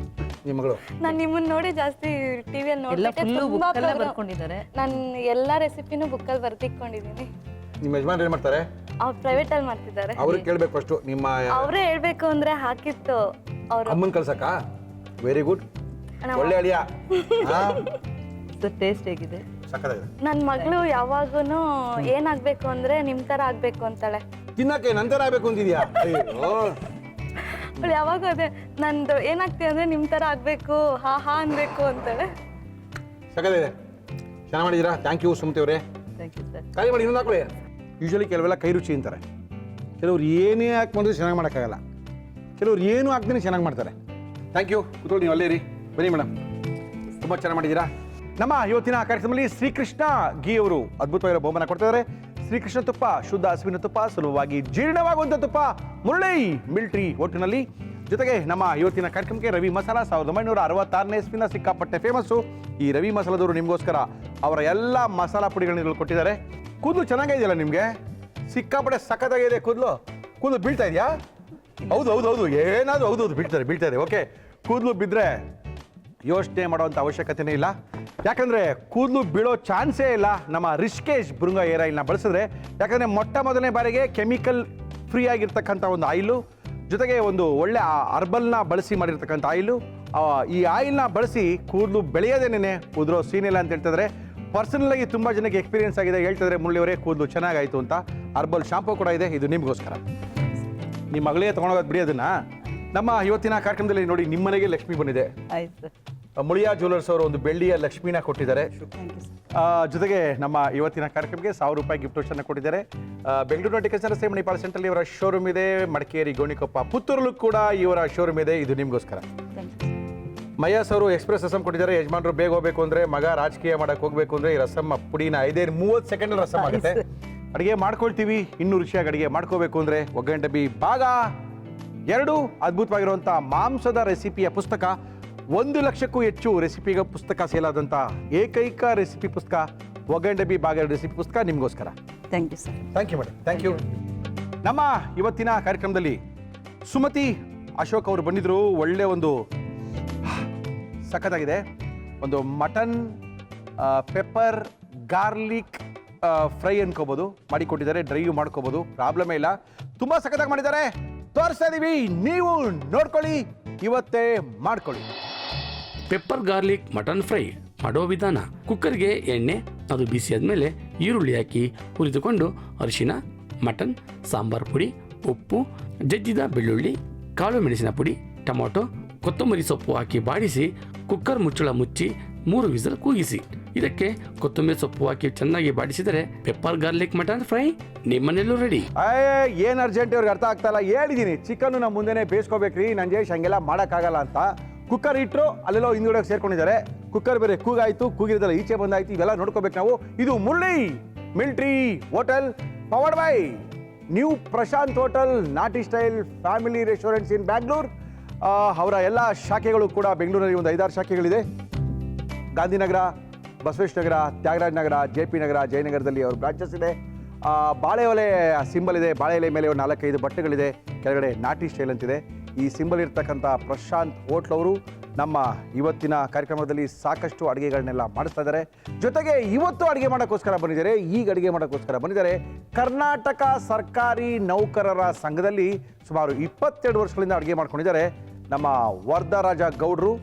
ನಿಮ್ಮ ಮಗಳು? ನಾನು ನಿಮ್ಮನ್ನ ನೋಡಿ ಜಾಸ್ತಿ ಟಿವಿಯಲ್ಲಿ ಎಲ್ಲ ನೋಡ್ಬಿಟ್ಟೆ ಫುಲ್ಲು ತುಂಬಾ ಬುಕ್ಕಲ್ಲೇ program. ಬರ್ಕೊಂಡಿದ್ದಾರೆ. ನಾನು ಎಲ್ಲ ರೆಸಿಪಿನೂ ಬುಕ್ಕಲ್ಲಿ ಬರ್ದಿಟ್ಕೊಂಡಿದ್ದೀನಿ. ನಿಮ್ಮ ಯಜಮಾನ್ರು ಏನು ಮಾಡ್ತಾರೆ? ಅವ್ರು ಪ್ರೈವೇಟ್ ಅಲ್ಲಿ ಮಾಡ್ತಿದ್ದಾರೆ. ಅವ್ರಿಗೆ ಕೇಳಬೇಕು ಫಸ್ಟು. ನಿಮ್ಮ ಅವರೇ ಹೇಳ್ಬೇಕು ಅಂದ್ರೆ ಹಾಕಿತ್ತು ಅವ್ರು. ಅಮ್ಮನ ಕಳ್ಸಕ್ಕ? ವೆರಿ ಗುಡ್, ಒಳ್ಳೆ ಅಳಿಯ. ಟೇಸ್ಟ್ ಹೇಗಿದೆ? ಸಕ್ಕತ್ತಾಗಿದೆ. ನನ್ನ ಮಗಳು ಯಾವಾಗೂನು ಏನಾಗ್ಬೇಕು ಅಂದ್ರೆ ನಿಮ್ ತರ ಆಗ್ಬೇಕು ಅಂತಾಳೆ. ತಿನ್ನಕ್ಕೆ ನಂತರ ಆಗ್ಬೇಕು ಅಂತಿದ್ಯಾ? ಅಯ್ಯೋ, ಅವಳು ಯಾವಾಗ ಅದೇ ನಂದು ಏನಾಗ್ತೀವಿ ಅಂದ್ರೆ ನಿಮ್ ತರ ಆಗ್ಬೇಕು, ಹಾ ಹಾ ಅನ್ಬೇಕು ಅಂತಾಳೆ. ಸಕ್ಕತ್ತಾಗಿದೆ, ಚೆನ್ನಾಗಿ ಮಾಡಿದ್ದೀರಾ. ಥ್ಯಾಂಕ್ ಯು ಸುಮತಿ ಅವರೇ. Thank you sir. ಖಾಲಿ ಮಾಡಿ ಇನ್ನೊಂದು ಹಾಕೊಳ್ಳಿ. ಯೂಶಲಿ ಕೆಲವೆಲ್ಲ ಕೈ ರುಚಿ ಅಂತಾರೆ. ಕೆಲವ್ರು ಏನೇ ಹಾಕಿ ಮಾಡಿದ್ರೆ ಚೆನ್ನಾಗಿ ಮಾಡೋಕ್ಕಾಗಲ್ಲ, ಕೆಲವ್ರು ಏನು ಹಾಕ್ದೇ ಚೆನ್ನಾಗಿ ಮಾಡ್ತಾರೆ. Thank you. ಕೂತ್ಕೊಳ್ಳಿ, ನೀವು ಅಲ್ಲೇ ರೀ. ಬನ್ನಿ ಮೇಡಮ್, ತುಂಬ ಚೆನ್ನಾಗಿ ಮಾಡಿದ್ದೀರಾ. ನಮ್ಮ ಇವತ್ತಿನ ಕಾರ್ಯಕ್ರಮದಲ್ಲಿ ಶ್ರೀಕೃಷ್ಣ ಘೀ ಅವರು ಅದ್ಭುತವಾಗಿರೋ ಬಹುಮಾನ ಕೊಡ್ತಿದ್ದಾರೆ. ಶ್ರೀಕೃಷ್ಣ ತುಪ್ಪ, ಶುದ್ಧ ಹಸುವಿನ ತುಪ್ಪ, ಸುಲಭವಾಗಿ ಜೀರ್ಣವಾಗುವಂಥ ತುಪ್ಪ, ಮುರಳಿ ಮಿಲ್ಟ್ರಿ ಹೋಟೆಲ್ನಲ್ಲಿ. ಜೊತೆಗೆ ನಮ್ಮ ಇವತ್ತಿನ ಕಾರ್ಯಕ್ರಮಕ್ಕೆ ರವಿ ಮಸಾಲ 1966ನೇ ಇಸ್ವಿನ ಸಿಕ್ಕಾಪಟ್ಟೆ ಫೇಮಸ್ಸು. ಈ ರವಿ ಮಸಾಲದವರು ನಿಮಗೋಸ್ಕರ ಅವರ ಎಲ್ಲ ಮಸಾಲ ಪುಡಿಗಳನ್ನ ಕೊಟ್ಟಿದ್ದಾರೆ. ಕೂದಲು ಚೆನ್ನಾಗಿದೆಯಲ್ಲ ನಿಮಗೆ? ಸಿಕ್ಕಾಪಟ್ಟೆ ಸಖತ್ತಾಗಿದೆ ಕೂದಲು. ಕೂದಲು ಬೀಳ್ತಾ ಇದೆಯಾ? ಹೌದು ಹೌದು ಹೌದು, ಏನಾದರೂ ಹೌದು ಹೌದು ಬೀಳ್ತಾ ಇದೆ. ಓಕೆ, ಕೂದಲು ಬಿದ್ದರೆ ಯೋಚನೆ ಮಾಡೋವಂಥ ಅವಶ್ಯಕತೆನೇ ಇಲ್ಲ, ಯಾಕಂದರೆ ಕೂದಲು ಬೀಳೋ ಚಾನ್ಸೇ ಇಲ್ಲ ನಮ್ಮ ರಿಷಿಕೇಶ್ ಭೃಂಗ ಏರ್ ಆಯಿಲ್ನ ಬಳಸಿದ್ರೆ. ಯಾಕಂದರೆ ಮೊಟ್ಟ ಮೊದಲನೇ ಬಾರಿಗೆ ಕೆಮಿಕಲ್ ಫ್ರೀ ಆಗಿರ್ತಕ್ಕಂಥ ಒಂದು ಆಯಿಲು, ಜೊತೆಗೆ ಒಂದು ಒಳ್ಳೆ ಅರ್ಬಲ್ನ ಬಳಸಿ ಮಾಡಿರ್ತಕ್ಕಂಥ ಆಯಿಲು. ಈ ಆಯಿಲ್ನ ಬಳಸಿ ಕೂದಲು ಬೆಳೆಯೋದೇನೇ ಉದುರೋ ಸೀನಿಲ್ಲ ಅಂತ ಹೇಳ್ತಿದ್ರೆ. ಪರ್ಸನಲಾಗಿ ತುಂಬ ಜನಕ್ಕೆ ಎಕ್ಸ್ಪೀರಿಯನ್ಸ್ ಆಗಿದೆ, ಹೇಳ್ತಿದ್ರೆ ಮುರಳಿಯವರೇ ಕೂದಲು ಚೆನ್ನಾಗಾಯಿತು ಅಂತ. ಅರ್ಬಲ್ ಶಾಂಪೂ ಕೂಡ ಇದೆ, ಇದು ನಿಮಗೋಸ್ಕರ. ನಿಮ್ಮ ಮಗಳೇ ತೊಗೊಂಡೋಗೋದು ಬಿಡಿ ಅದನ್ನು. ನಮ್ಮ ಇವತ್ತಿನ ಕಾರ್ಯಕ್ರಮದಲ್ಲಿ ನೋಡಿ, ನಿಮ್ಮ ಮನೆಗೆ ಲಕ್ಷ್ಮಿ ಬಂದಿದೆ. ಆಯ್ತು ಸರ್. ಮುಳಿಯಾ ಜ್ಯುವೆಲರ್ಸ್ ಅವರು ಒಂದು ಬೆಳ್ಳಿಯ ಲಕ್ಷ್ಮಿನ ಕೊಟ್ಟಿದ್ದಾರೆ. Thank you sir. ಜೊತೆಗೆ ನಮ್ಮ ಇವತ್ತಿನ ಕಾರ್ಯಕ್ರಮಕ್ಕೆ 1000 ರೂಪಾಯಿ ಗಿಫ್ಟ್ ವೋಚರ್ನ ಕೊಟ್ಟಿದ್ದಾರೆ. ಬೆಂಗಳೂರು ಟಿಕೆಟ್ಸ್ ರಸ್ತೆ ಮಣಿಪಾಲ್ ಸೆಂಟ್ರಲ್ಲಿ ಇವರ ಶೋರೂಮ್ ಇದೆ. ಮಡಿಕೇರಿ, ಗೋಣಿಕೊಪ್ಪ, ಪುತ್ತೂರಲ್ಲೂ ಕೂಡ ಇವರ ಶೋರೂಮ್ ಇದೆ, ಇದು ನಿಮಗೋಸ್ಕರ. Thank you. ಮಯಾಸ್ ಅವರು ಎಕ್ಸ್ಪ್ರೆಸ್ ರಸಮ್ ಕೊಟ್ಟಿದ್ದಾರೆ. ಯಜಮಾನರು ಬೇಗ ಹೋಗಬೇಕು ಅಂದರೆ, ಮಗ ರಾಜಕೀಯ ಮಾಡಕ್ಕೆ ಹೋಗಬೇಕು ಅಂದರೆ ಈ ರಸಮ್ ಪುಡಿನ 5-30 ಸೆಕೆಂಡ್ ರಸಮ್ ಆಗುತ್ತೆ. ಅಡುಗೆ ಮಾಡ್ಕೊಳ್ತೀವಿ, ಇನ್ನೂ ರುಚಿಯಾಗಿ ಅಡುಗೆ ಮಾಡ್ಕೋಬೇಕು ಅಂದರೆ ಒಗ್ಗರಣೆ ಡಬ್ಬಿ ಭಾಗ 2 ಅದ್ಭುತವಾಗಿರುವಂಥ ಮಾಂಸದ ರೆಸಿಪಿಯ ಪುಸ್ತಕ. 1 ಲಕ್ಷಕ್ಕೂ ಹೆಚ್ಚು ರೆಸಿಪಿಗ ಪುಸ್ತಕ ಸೇಲಾದಂಥ ಏಕೈಕ ರೆಸಿಪಿ ಪುಸ್ತಕ ಒಗ್ಗರಣೆ ಡಬ್ಬಿ ಭಾಗ 2 ರೆಸಿಪಿ ಪುಸ್ತಕ ನಿಮಗೋಸ್ಕರ. Thank you sir. Thank you madam, thank you. ನಮ್ಮ ಇವತ್ತಿನ ಕಾರ್ಯಕ್ರಮದಲ್ಲಿ ಸುಮತಿ ಅಶೋಕ್ ಅವರು ಬಂದಿದ್ದರು. ಒಳ್ಳೆ ಒಂದು ಸಖತ್ತಾಗಿದೆ ಒಂದು ಮಟನ್ ಪೆಪ್ಪರ್ ಗಾರ್ಲಿಕ್ ಫ್ರೈ ಅನ್ಕೋಬೋದು, ಮಾಡಿಕೊಟ್ಟಿದ್ದಾರೆ. ಡ್ರೈವ್ ಮಾಡ್ಕೋಬೋದು, ಪ್ರಾಬ್ಲಮೇ ಇಲ್ಲ. ತುಂಬ ಸಖತ್ತಾಗಿ ಮಾಡಿದ್ದಾರೆ, ತೋರಿಸ್ತಾ ಇದ್ದೀವಿ, ನೀವು ನೋಡ್ಕೊಳ್ಳಿ, ಇವತ್ತೇ ಮಾಡ್ಕೊಳ್ಳಿ. ಪೆಪ್ಪರ್ ಗಾರ್ಲಿಕ್ ಮಟನ್ ಫ್ರೈ ಮಾಡೋ ವಿಧಾನ: ಕುಕ್ಕರ್ಗೆ ಎಣ್ಣೆ, ಅದು ಬಿಸಿ ಆದಮೇಲೆ ಈರುಳ್ಳಿ ಹಾಕಿ ಹುರಿದುಕೊಂಡು ಅರಿಶಿನ, ಮಟನ್, ಸಾಂಬಾರ್ ಪುಡಿ, ಉಪ್ಪು, ಜಜ್ಜಿದ ಬೆಳ್ಳುಳ್ಳಿ, ಕಾಳು ಮೆಣಸಿನ ಪುಡಿ, ಟೊಮೊಟೊ, ಕೊತ್ತಂಬರಿ ಸೊಪ್ಪು ಹಾಕಿ ಬಾಡಿಸಿ ಕುಕ್ಕರ್ ಮುಚ್ಚಳ ಮುಚ್ಚಿ 3 ವಿಸಲ್ ಕೂಗಿಸಿ. ಇದಕ್ಕೆ ಕೊತ್ತಂಬರಿ ಸೊಪ್ಪು ಹಾಕಿ ಚೆನ್ನಾಗಿ ಬಾಡಿಸಿದರೆ ಪೆಪ್ಪರ್ ಗಾರ್ಲಿಕ್ ಮಟನ್ ಫ್ರೈ ನಿಮ್ಮನೆಲ್ಲೂ ರೆಡಿ. ಏನು ಅರ್ಜೆಂಟ್ ಇವ್ರಿಗೆ ಅರ್ಥ ಆಗ್ತಾಯಿಲ್ಲ. ಹೇಳಿದ್ದೀನಿ, ಚಿಕನ್ನು ನಮ್ಮ ಮುಂದೆನೇ ಬೇಯಿಸ್ಕೋಬೇಕ್ರಿ ನಂಜೇಶ್, ಹಂಗೆಲ್ಲ ಮಾಡೋಕ್ಕಾಗಲ್ಲ ಅಂತ. ಕುಕ್ಕರ್ ಇಟ್ಟರು ಅಲ್ಲೆಲ್ಲೋ ಹಿಂದುಗಡೆ ಸೇರ್ಕೊಂಡಿದ್ದಾರೆ. ಕುಕ್ಕರ್ ಬೇರೆ ಕೂಗಾಯಿತು, ಕೂಗಿರೋದಲ್ಲ ಈಚೆ ಬಂದಾಯ್ತು, ಇವೆಲ್ಲ ನೋಡ್ಕೋಬೇಕು ನಾವು. ಇದು Murali military hotel, powered by new Prashanth hotel, ನಾಟಿ style family restaurants in Bangalore. ಅವರ ಎಲ್ಲ ಶಾಖೆಗಳು ಕೂಡ ಬೆಂಗಳೂರಲ್ಲಿ ಒಂದು 5-6 ಶಾಖೆಗಳಿದೆ. ಗಾಂಧಿನಗರ, ಬಸವೇಶ್ವರ ನಗರ, ತ್ಯಾಗರಾಜ ನಗರ, JP ನಗರ, ಜಯನಗರದಲ್ಲಿ ಅವ್ರ ಬ್ರಾಂಚಸ್ ಇದೆ. ಬಾಳೆ ಎಲೆ ಸಿಂಬಲ್ ಇದೆ, ಬಾಳೆ ಎಲೆ ಮೇಲೆ ಒಂದು 4-5 ಬಟ್ಟೆಗಳಿದೆ, ಕೆಳಗಡೆ ನಾಟಿ ಸ್ಟೈಲ್ ಅಂತಿದೆ. ಈ ಸಿಂಬಲ್ ಇರ್ತಕ್ಕಂಥ ಪ್ರಶಾಂತ್ ಹೋಟ್ಲವರು ನಮ್ಮ ಇವತ್ತಿನ ಕಾರ್ಯಕ್ರಮದಲ್ಲಿ ಸಾಕಷ್ಟು ಅಡುಗೆಗಳನ್ನೆಲ್ಲ ಮಾಡಿಸ್ತಾ ಇದ್ದಾರೆ. ಜೊತೆಗೆ ಇವತ್ತು ಅಡುಗೆ ಮಾಡೋಕ್ಕೋಸ್ಕರ ಬಂದಿದ್ದಾರೆ, ಈಗ ಅಡುಗೆ ಮಾಡೋಕ್ಕೋಸ್ಕರ ಬಂದಿದ್ದಾರೆ. ಕರ್ನಾಟಕ ಸರ್ಕಾರಿ ನೌಕರರ ಸಂಘದಲ್ಲಿ ಸುಮಾರು 22 ವರ್ಷಗಳಿಂದ ಅಡುಗೆ ಮಾಡ್ಕೊಂಡಿದ್ದಾರೆ ನಮ್ಮ ವರದರಾಜ ಗೌಡ್ರು.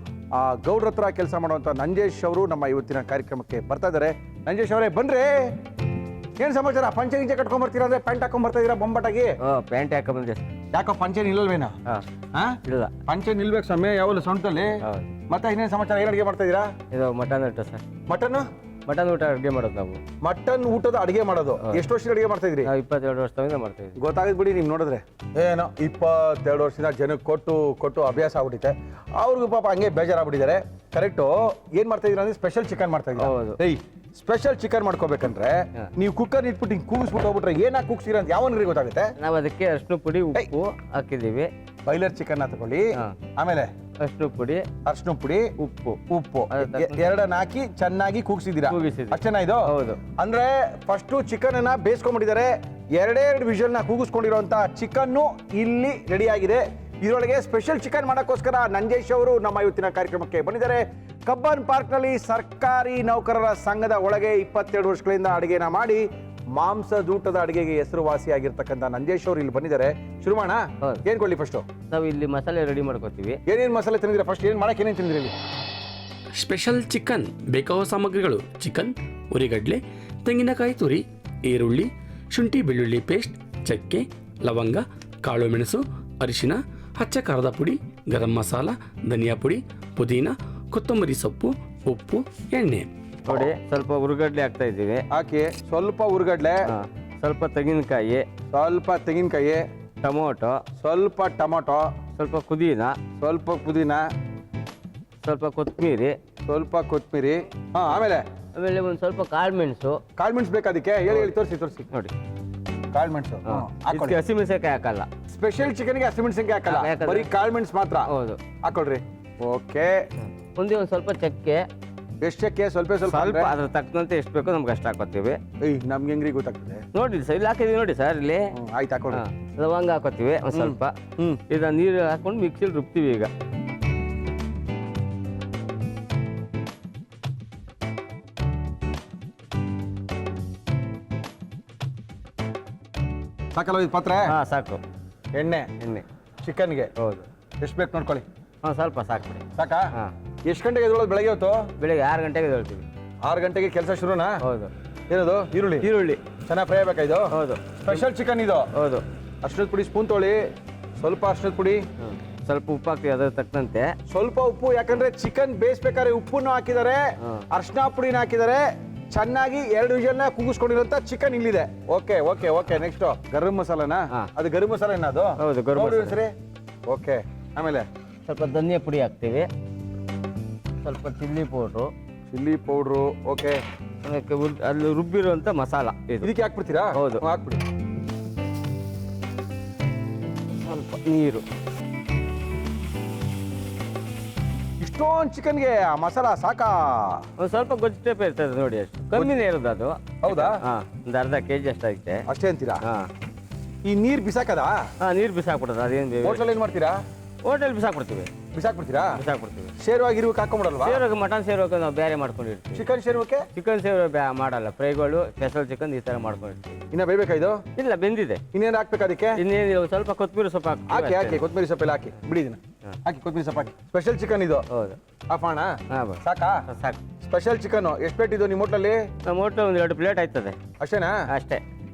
ಗೌಡ್ರ ಹತ್ರ ಕೆಲಸ ಮಾಡುವಂಥ ನಂಜೇಶ್ ಅವರು ನಮ್ಮ ಇವತ್ತಿನ ಕಾರ್ಯಕ್ರಮಕ್ಕೆ ಬರ್ತಾ ಇದ್ದಾರೆ. ನಂಜೇಶ್ ಅವರೇ ಬನ್ರಿ, ಏನು ಸಮಾಚಾರ? ಪಂಚೆ ಗಿಂಚೆ ಕಟ್ಕೊಂಡ್ಬರ್ತೀರಾ ಅಂದ್ರೆ ಪ್ಯಾಂಟ್ ಹಾಕೊಂಡ್ಬರ್ತಾ ಇದೀರಾ ಬೊಂಬಾಟಾಗಿ? ಪ್ಯಾಂಟ್ ಹಾಕೊಂಡ್ಬಂದೆ. ಯಾಕೋ ಪಂಚೆ ನಿಲ್ಲಲ್ವೇನಾ? ಇಲ್ಲ, ಪಂಚೆ ನಿಲ್ಬೇಕು ಸಮಯ ಯಾವಲ್ಲ ಸೊಂಟಲ್ಲಿ. ಮತ್ತೆ ಇನ್ನೇನು ಸಮಾಚಾರ? ಏನು ಅಡುಗೆ ಮಾಡ್ತಾ ಇದೀರಾ? ಇದು ಮಟನ್ ಊಟ ಸರ್. ಮಟನ್ ಊಟ ಅಡುಗೆ ಮಾಡೋದು ನಾವು. ಮಟನ್ ಊಟದ ಅಡುಗೆ ಮಾಡೋದು. ಎಷ್ಟು ವರ್ಷದ ಅಡುಗೆ ಮಾಡ್ತಾ ಇದ್ರಿ? ನಾವು 22 ವರ್ಷದಿಂದ ಮಾಡ್ತಾ ಇದ್ವಿ. ಗೊತ್ತಾಗದ್ ಬಿಡಿ, ನೀವು ನೋಡಿದ್ರೆ ಏನೋ 22 ವರ್ಷದಿಂದ ಜನಕ್ಕೆ ಕೊಟ್ಟು ಅಭ್ಯಾಸ ಆಗ್ಬಿಟ್ಟಿದೆ. ಅವ್ರಿಗೂ ಪಾಪ ಹಂಗೆ ಬೇಜಾರಾಗ್ಬಿಟ್ಟಿದ್ದಾರೆ. ಕರೆಕ್ಟು. ಏನು ಮಾಡ್ತಾ ಇದ್ದೀರಾ ಅಂದ್ರೆ ಸ್ಪೆಷಲ್ ಚಿಕನ್ ಮಾಡ್ತಾ ಇದ್ದೀರಾ? ಹೌದು. ಏಯ್ ಸ್ಪೆಷಲ್ ಚಿಕನ್ ಮಾಡ್ಕೋಬೇಕಂದ್ರೆ ನೀವು ಕುಕ್ಕರ್ ಇಟ್ಬಿಟ್ಟು ಹಿಂಗೆ ಕೂಗಿಸ್ಬಿಟ್ಟು ಹೋಗ್ಬಿಟ್ರೆ ಏನಾಗಿ ಕೂಗ್ಸಿರ ಅಂತ ಯಾವನ್ರಿಗೆ ಗೊತ್ತಾಗುತ್ತೆ? ನಾವು ಅದಕ್ಕೆ ಅರಿಶಿನ ಪುಡಿ ಉಪ್ಪು ಹಾಕಿದ್ದೀವಿ. ಬಾಯ್ಲರ್ ಚಿಕನ್ ತಗೊಳ್ಳಿ, ಆಮೇಲೆ ಅರಿಶಿನ ಪುಡಿ, ಅರ್ಶಿನ ಪುಡಿ, ಉಪ್ಪು ಉಪ್ಪು ಎರಡನ್ನ ಹಾಕಿ ಚೆನ್ನಾಗಿ ಕೂಗಿಸಿದ್ದೀರಾ? ಕೂಗಿಸಿದ್ದೀವಿ. ಅಷ್ಟೇನಾ ಇದು? ಹೌದು. ಅಂದ್ರೆ ಫಸ್ಟು ಚಿಕನ್ ಅನ್ನ ಬೇಯಿಸ್ಕೊಂಡ್ಬಿಟ್ಟಿದ್ದಾರೆ. ಎರಡೆರಡು ವಿಷಲ್ನ ಕೂಗಿಸ್ಕೊಂಡಿರುವಂತ ಚಿಕನ್ನು ಇಲ್ಲಿ ರೆಡಿ ಆಗಿದೆ. ಇದರೊಳಗೆ ಸ್ಪೆಷಲ್ ಚಿಕನ್ ಮಾಡೋಕ್ಕೋಸ್ಕರ ನಂಜೇಶ್ ಅವರು ನಮ್ಮ ಇವತ್ತಿನ ಕಾರ್ಯಕ್ರಮಕ್ಕೆ ಬಂದಿದ್ದಾರೆ. ಕಬ್ಬನ್ ಪಾರ್ಕ್ನಲ್ಲಿ ಸರ್ಕಾರಿ ನೌಕರರ ಸಂಘದ ಒಳಗೆ 22 ವರ್ಷಗಳಿಂದ ಅಡುಗೆನ ಮಾಡಿ ಮಾಂಸದೂಟದ ಅಡುಗೆಗೆ ಹೆಸರುವಾಸಿಯಾಗಿರ್ತಕ್ಕಂಥ ನಂಜೇಶ್ ಅವರು ಇಲ್ಲಿ ಬಂದಿದ್ದಾರೆ. ಶುರು ಮಾಡೋಣ? ಹೌದು. ಏನ್ ಕೊಡ್ಲಿ ಫಸ್ಟು? ನಾವು ಇಲ್ಲಿ ಮಸಾಲೆ ರೆಡಿ ಮಾಡ್ಕೋತೀವಿ. ಏನೇನು ಮಸಾಲೆ ತಂದಿದ್ದೀರಾ? ಫಸ್ಟ್ ಏನು ಮಾಡಕ್ಕೆ ಏನೇನು ತಂದಿದ್ದೀರಿ ಇಲ್ಲಿ? ಸ್ಪೆಷಲ್ ಚಿಕನ್ ಬೇಕಾಗುವ ಸಾಮಗ್ರಿಗಳು: ಚಿಕನ್, ಉರಿಗಡ್ಲೆ, ತೆಂಗಿನಕಾಯಿ ತುರಿ, ಈರುಳ್ಳಿ, ಶುಂಠಿ ಬೆಳ್ಳುಳ್ಳಿ ಪೇಸ್ಟ್, ಚಕ್ಕೆ, ಲವಂಗ, ಕಾಳು ಮೆಣಸು, ಅರಿಶಿನ, ಹಚ್ಚ ಖಾರದ ಪುಡಿ, ಗರಂ ಮಸಾಲ, ಧನಿಯಾ ಪುಡಿ, ಪುದೀನ, ಕೊತ್ತಂಬರಿ ಸೊಪ್ಪು, ಉಪ್ಪು, ಎಣ್ಣೆ. ನೋಡಿ, ಸ್ವಲ್ಪ ಉರುಗಡ್ಲೆ ಹಾಕ್ತಾ ಇದ್ದೀವಿ. ಹಾಕಿ ಸ್ವಲ್ಪ ಉರ್ಗಡ್ಲೆ, ಸ್ವಲ್ಪ ತೆಂಗಿನಕಾಯಿ, ಸ್ವಲ್ಪ ತೆಂಗಿನಕಾಯಿ, ಟೊಮೊಟೊ, ಸ್ವಲ್ಪ ಟೊಮೊಟೊ, ಸ್ವಲ್ಪ ಸ್ವಲ್ಪ ಪುದೀನ, ಸ್ವಲ್ಪ ಕೊತ್ತಂಬರಿ, ಸ್ವಲ್ಪ ಕೊತ್ತಂಬರಿ. ಆಮೇಲೆ ಒಂದು ಸ್ವಲ್ಪ ಕಾಳು ಮೆಣಸು. ಕಾಳು ಮೆಣಸು ಬೇಕು ಅದಕ್ಕೆ? ಹೇಳಿ ತೋರಿಸಿ ನೋಡಿ, ಕಾಳು ಮೆಣಸು ಇದಕ್ಕೆ ಹಸಿಮೆಣಸಿನಕಾಯಿ ಹಾಕಲ್ಲ. ಸ್ಪೆಷಲ್ ಚಿಕನ್ಗೆ ಹಸಿಮೆಣಸಿನಕಾಯಿ ಹಾಕಲ್ಲ, ಹಾಕಲ್ಲ. ಬರೀ ಕಾಳು ಮೆಣಸು ಮಾತ್ರ. ಹೌದು. ಹಾಕೊಳ್ರಿ. ಓಕೆ. ಒಂದು ಸ್ವಲ್ಪ ಚಕ್ಕೆ, ಎಷ್ಟು ಚಕ್ಕೆ? ಸ್ವಲ್ಪ ಸ್ವಲ್ಪ ಅಂದ್ರೆ? ಅದ್ರ ತಕ್ಕಂತೆ ಎಷ್ಟು ಬೇಕೋ ನಮ್ಗೆ ಅಷ್ಟು ಹಾಕೋತೀವಿ. ನಮ್ಗೆ ಹೆಂಗ್ರಿ ಗೊತ್ತಾಗ್ತದೆ? ನೋಡಿ ಸರ್, ಇಲ್ಲಿ ಹಾಕಿದೀವಿ ನೋಡಿ ಸರ್, ಇಲ್ಲಿ ಆಯ್ತು ಹಾಕೊಳ್ರಿ. ಲವಂಗ ಹಾಕೋತೀವಿ ಒಂದು ಸ್ವಲ್ಪ. ಇದನ್ನ ನೀರು ಹಾಕೊಂಡು ಮಿಕ್ಸಿಲಿ ರುಬ್ತೀವಿ. ಈಗ ಸಾಕಲ್ಲ ಇದು ಪಾತ್ರೆ? ಸಾಕು. ಎಣ್ಣೆ ಚಿಕನ್ಗೆ ಹೌದು. ಎಷ್ಟು ಬೇಕು ನೋಡ್ಕೊಳ್ಳಿ. ಸ್ವಲ್ಪ ಸಾಕ್ಬಿಡಿ. ಸಾಕಾ? ಹಾಂ. ಎಷ್ಟು ಗಂಟೆಗೆ ಎದ್ದೇಳೋದು ಬೆಳಗ್ಗೆ ಹೊತ್ತು? ಬೆಳಿಗ್ಗೆ 6 ಗಂಟೆಗೆ ಎದ್ದೇಳ್ತೀವಿ. 6 ಗಂಟೆಗೆ ಕೆಲಸ ಶುರುನಾ? ಹೌದು. ಏನದು? ಈರುಳ್ಳಿ ಚೆನ್ನಾಗಿ ಫ್ರೈ ಆಗ್ಬೇಕಾ ಇದು? ಹೌದು. ಸ್ಪೆಷಲ್ ಚಿಕನ್ ಇದು. ಹೌದು. ಅರ್ಶಿನದ ಪುಡಿ ಸ್ಪೂನ್ ತೊಗೊಳ್ಳಿ. ಸ್ವಲ್ಪ ಅರ್ಶಿನದ ಪುಡಿ, ಸ್ವಲ್ಪ ಉಪ್ಪು ಹಾಕ್ತೀವಿ ಅದ್ರ ತಕ್ಕಂತೆ. ಸ್ವಲ್ಪ ಉಪ್ಪು, ಯಾಕಂದ್ರೆ ಚಿಕನ್ ಬೇಯಿಸ್ಬೇಕಾದ್ರೆ ಉಪ್ಪನ್ನು ಹಾಕಿದ್ದಾರೆ, ಅರ್ಶಿನ ಪುಡಿನ ಹಾಕಿದ್ದಾರೆ. ಚೆನ್ನಾಗಿ 2 ವಿಷಲ್ನ ಕೂಗಿಸ್ಕೊಂಡಿರೋಂಥ ಚಿಕನ್ ಇಲ್ಲಿದೆ. Okay okay okay. ನೆಕ್ಸ್ಟ್ ಗರಂ ಮಸಾಲನಾ? ಅದು ಗರಂ ಮಸಾಲ ಅದು? ಹೌದು, ಗರಂ ಮಸಾಲೆ. ಸರಿ. ಓಕೆ. ಆಮೇಲೆ ಸ್ವಲ್ಪ ಧನಿಯಾ ಪುಡಿ ಹಾಕ್ತೀವಿ, ಸ್ವಲ್ಪ ಚಿಲ್ಲಿ ಪೌಡ್ರು. ಓಕೆ. ಅದಕ್ಕೆ ಅಲ್ಲಿ ರುಬ್ಬಿರುವಂಥ ಮಸಾಲ ಇದು. ಇದಕ್ಕೆ ಹಾಕ್ಬಿಡ್ತೀರಾ? ಹೌದು. ಹಾಕ್ಬಿಡಿ. ಸ್ವಲ್ಪ ನೀರು. ಇಷ್ಟೊಂದು ಚಿಕನ್ಗೆ ಆ ಮಸಾಲ ಸಾಕಾ? ಒಂದು ಸ್ವಲ್ಪ ಗೊಜ್ಜು ಟೈಪ್ ಇರ್ತದೆ ನೋಡಿ, ಅಷ್ಟು ಕಮ್ಮಿನೇ ಇರೋದು ಅದು. ಹೌದಾ? ಒಂದು ಅರ್ಧ ಕೆಜಿ ಅಷ್ಟಾಗುತ್ತೆ. ಅಷ್ಟೇ ಅಂತೀರಾ? ಈ ನೀರು ಬಿಸಾಕದಾ? ನೀರು ಬಿಸಾಕ್ಬಿಡೋದು. ಅದೇನು ಹೋಟ್ಲಲ್ಲಿ ಏನು ಮಾಡ್ತೀರಾ? ಹೋಟೆಲ್ ಬಿಸಾಕ್ಬಿಡ್ತೀವಿ. ಬಿಸಾಕ್ಬಿಡ್ತೀರಾ? ಬಿಸಾಕ್ಬಿಡ್ತೀವಿ. ಶೇರ್ವಾಗಿ ಇರುವಕ್ಕೆ ಹಾಕೊಂಬಿಡಲ್ವಾ? ಸೇರೋಕೆ ಮಟನ್ ಸೇರೋಕೆ ನಾವು ಬೇರೆ ಮಾಡ್ಕೊಂಡಿರ್ತೀವಿ. ಚಿಕನ್ ಶೇರ್ವಕ್ಕೆ? ಚಿಕನ್ ಸೇರೋ ಮಾಡಲ್ಲ, ಫ್ರೈಗಳು, ಸ್ಪೆಷಲ್ ಚಿಕನ್ ಈ ಥರ ಮಾಡ್ಕೊಂಡಿರ್ತೀವಿ. ಇನ್ನ ಬೇಯ್ಬೇಕಾ ಇದು? ಇಲ್ಲ, ಬೆಂದಿದೆ. ಇನ್ನೇನು ಹಾಕ್ಬೇಕು ಅದಕ್ಕೆ? ಇನ್ನೇನಿಲ್ಲ, ಸ್ವಲ್ಪ ಕೊತ್ತಂಬರಿ ಸೊಪ್ಪು ಹಾಕಿ ಕೊತ್ತಂಬರಿ ಸೊಪ್ಪೆಲ್ಲ ಹಾಕಿ ಬಿಡಿ. ಇದನ್ನ ಹಾಕಿ ಕೊತ್ತಂಬರಿ ಸೊಪ್ಪು ಹಾಕಿ. ಸ್ಪೆಷಲ್ ಚಿಕನ್ ಇದು. ಹೌದು. ಆಫ್ ಮಾಡೋಣ? ಹಾಂ, ಸಾಕಾ? ಸಾಕು. ಸ್ಪೆಷಲ್ ಚಿಕನ್ ಎಷ್ಟು ಪ್ಲೇಟ್ ಇದು ನಿಮ್ಮ ಹೋಟ್ಲಲ್ಲಿ? ನಮ್ಮ ಹೋಟ್ಲು ಒಂದು 2 ಪ್ಲೇಟ್ ಆಯ್ತದೆ. ಅಷ್ಟೇನಾ? ಅಷ್ಟೇ.